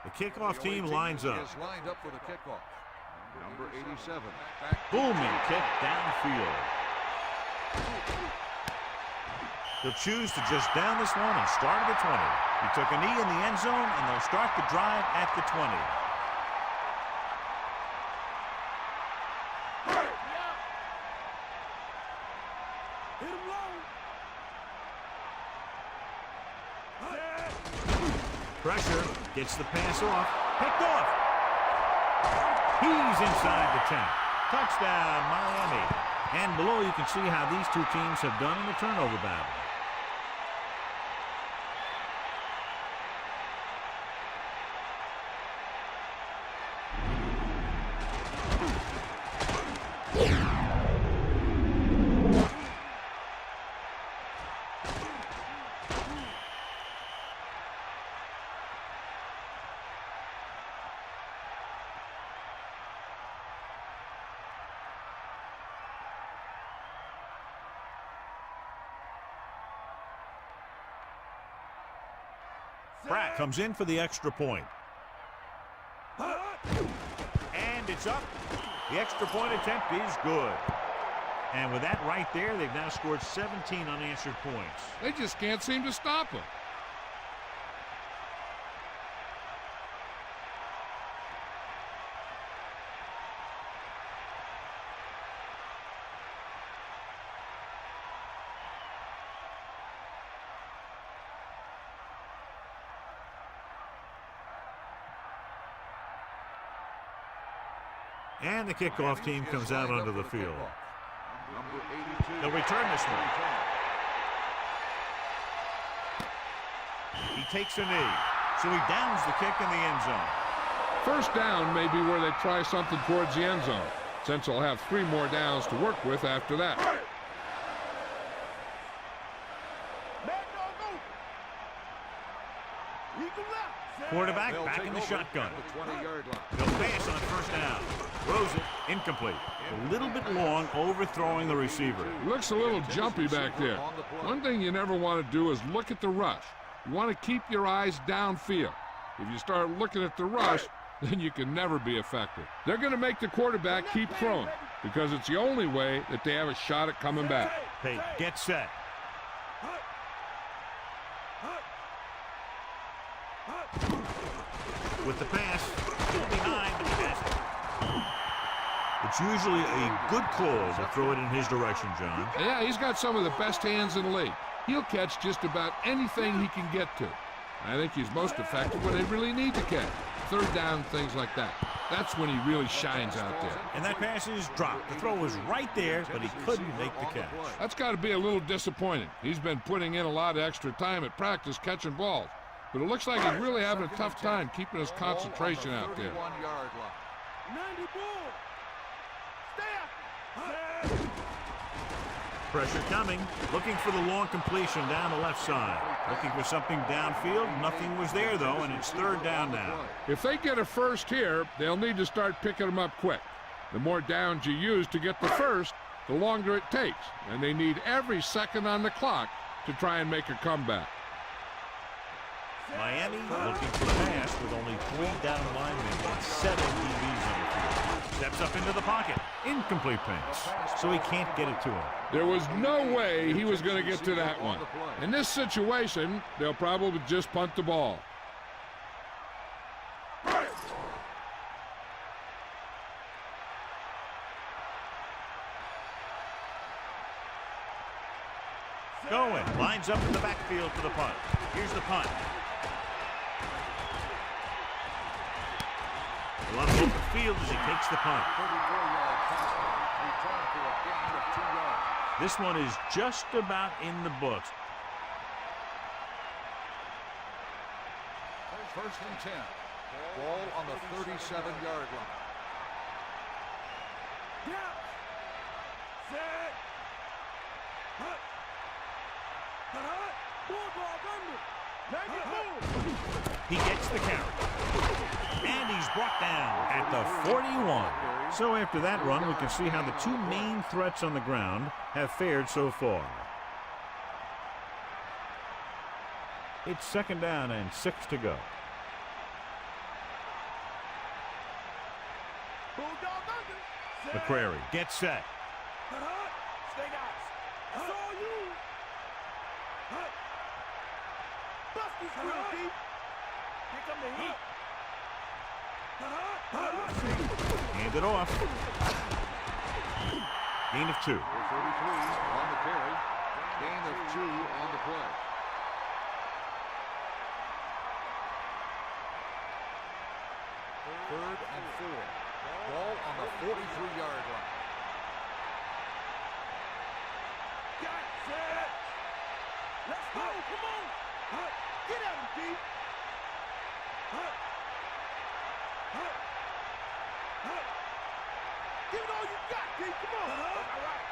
[SPEAKER 1] The kickoff team lines up.
[SPEAKER 3] Is lined up for the kickoff. Number 87.
[SPEAKER 1] Booming kick downfield. They'll choose to just down this one and start at the 20. He took a knee in the end zone, and they'll start the drive at the 20.
[SPEAKER 4] Hit him low.
[SPEAKER 1] Pressure, gets the pass off, picked off. He's inside the 10. Touchdown, Miami. And below you can see how these two teams have done in the turnover battle. Pratt comes in for the extra point. And it's up. The extra point attempt is good. And with that right there, they've now scored 17 unanswered points.
[SPEAKER 2] They just can't seem to stop him.
[SPEAKER 1] And the kickoff team comes out onto the field.
[SPEAKER 3] Number 82.
[SPEAKER 1] They'll return this one. He takes a knee, so he downs the kick in the end zone.
[SPEAKER 2] First down may be where they try something towards the end zone, since they'll have 3 more downs to work with after that.
[SPEAKER 1] Quarterback back in the shotgun. They'll pass on first down. Throws it, incomplete. A little bit long, overthrowing the receiver.
[SPEAKER 2] Looks a little jumpy back there. One thing you never want to do is look at the rush. You want to keep your eyes downfield. If you start looking at the rush, then you can never be effective. They're going to make the quarterback keep throwing because it's the only way that they have a shot at coming back.
[SPEAKER 1] Hey, get set. With the pass, still behind, but he has it. It's usually a good call to throw it in his direction, John.
[SPEAKER 2] Yeah, he's got some of the best hands in the league. He'll catch just about anything he can get to. I think he's most effective when they really need to catch. Third down, things like that. That's when he really shines out there.
[SPEAKER 1] And that pass is dropped. The throw was right there, but he couldn't make the catch.
[SPEAKER 2] That's got to be a little disappointing. He's been putting in a lot of extra time at practice catching balls. But it looks like he's really having a tough time keeping his concentration out there.
[SPEAKER 1] Pressure coming. Looking for the long completion down the left side. Looking for something downfield. Nothing was there, though, and it's third down now.
[SPEAKER 2] If they get a first here, they'll need to start picking them up quick. The more downs you use to get the first, the longer it takes. And they need every second on the clock to try and make a comeback.
[SPEAKER 1] Miami looking for the pass with only 3 down linemen and 7 DBs on the field. Steps up into the pocket. Incomplete pass, so he can't get it to him.
[SPEAKER 2] There was no way he was going to get to that one. In this situation, they'll probably just punt the ball.
[SPEAKER 1] Going, lines up in the backfield for the punt. Here's the punt. A lot of open field as he takes the punt. This one is just about in the books.
[SPEAKER 3] First and 10. Ball on the 37-yard line.
[SPEAKER 1] He gets the carry. And he's brought down at the 41. So after that run, we can see how the 2 main threats on the ground have fared so far. It's second down and 6 to go. McCrary gets set.
[SPEAKER 4] Stay nice. That's all you. Bust this real deep. Here come the heat.
[SPEAKER 1] Hand it off. Gain of 2.
[SPEAKER 3] 33 on the carry. Gain of 2 on the play. Third and 4. Ball on the 43-yard line.
[SPEAKER 4] Let's go. Come on. Get at him, D. Give it all you got, D. Come on. All right.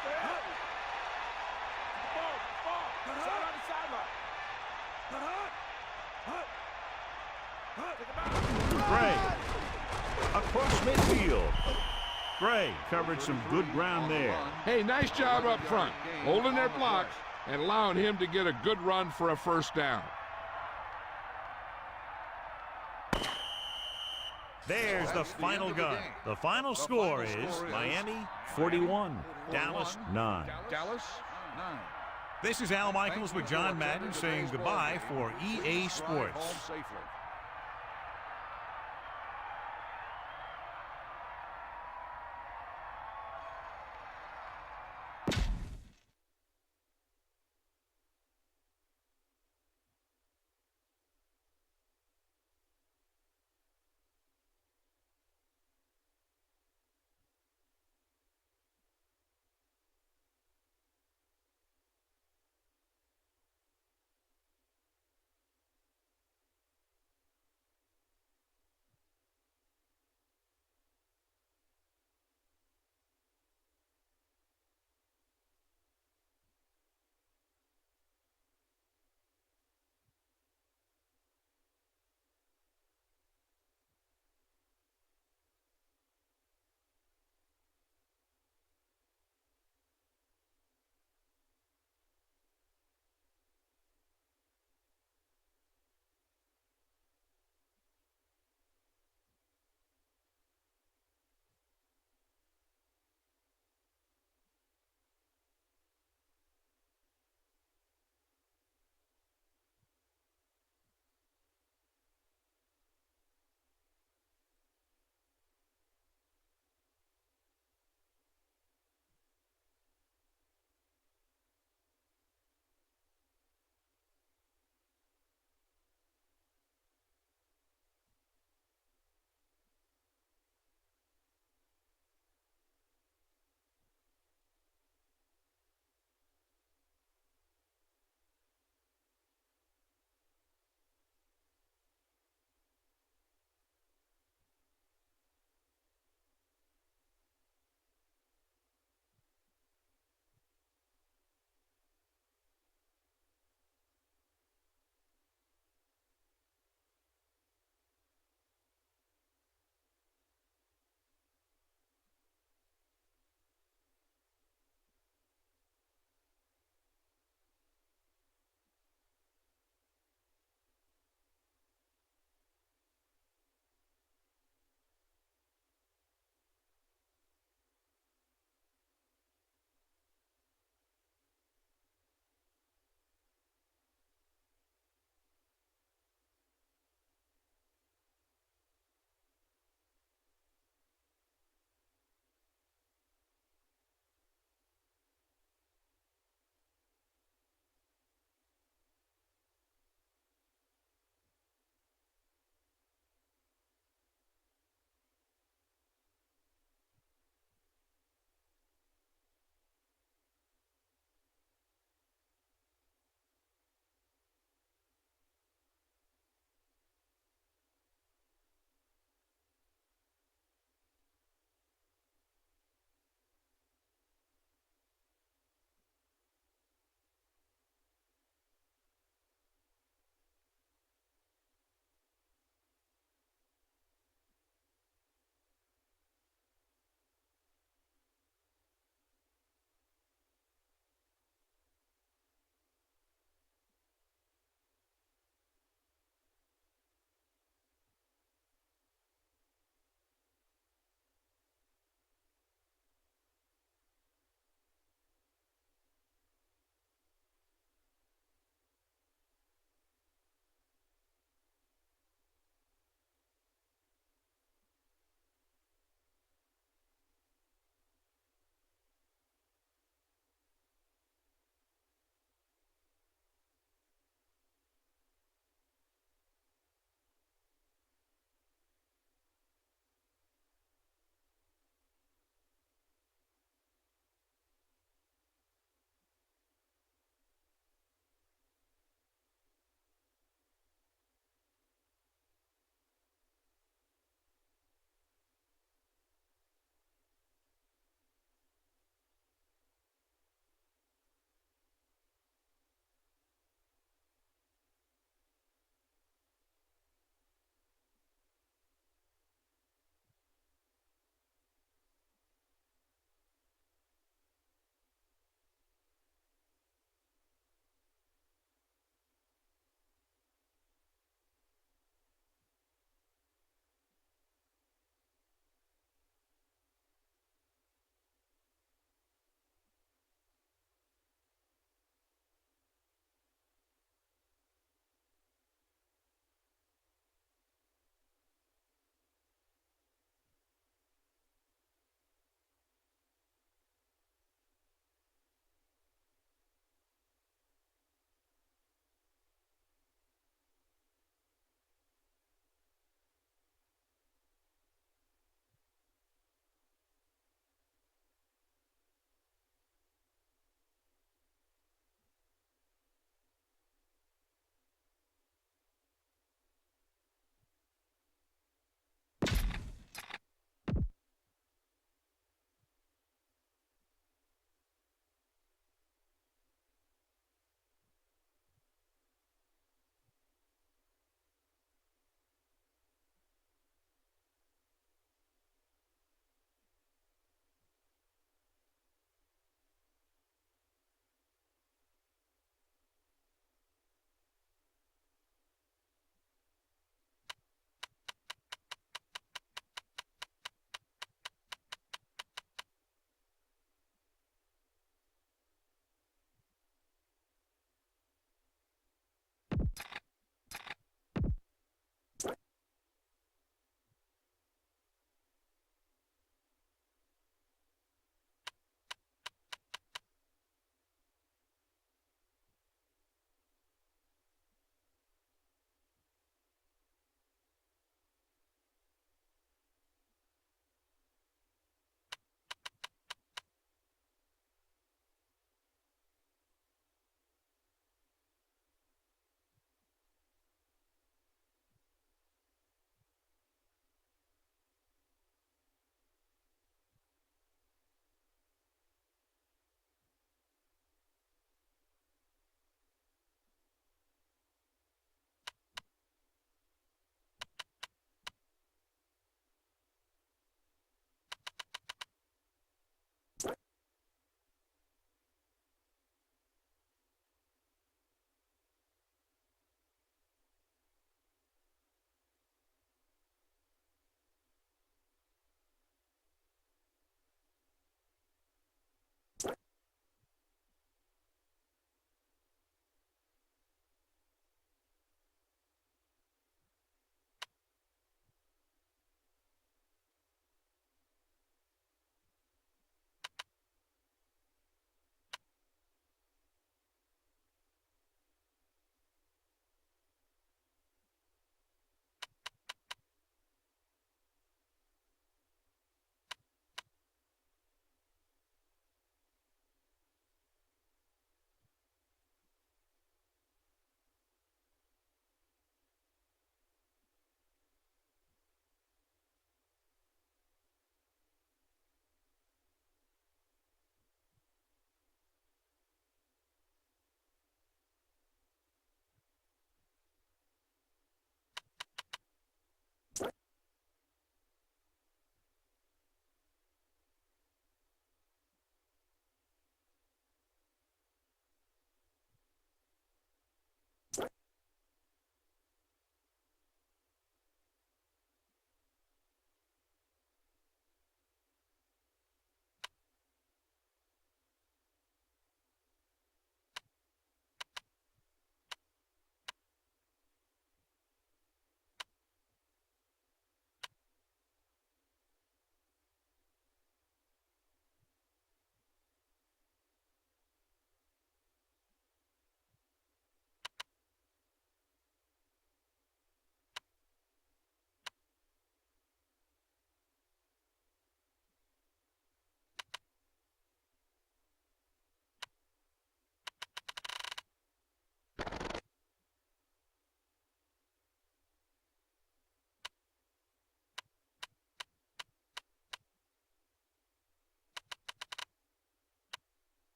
[SPEAKER 4] Stay out. Ball. Side on the sideline.
[SPEAKER 1] Gray across midfield. Gray covered some good ground there.
[SPEAKER 2] Hey, nice job up front, holding their blocks and allowing him to get a good run for a first down.
[SPEAKER 1] There's the final gun. The final score is Miami 41, Dallas 9.
[SPEAKER 3] Dallas 9.
[SPEAKER 1] This is Al Michaels with John Madden saying goodbye for EA Sports.
[SPEAKER 3] Home safely.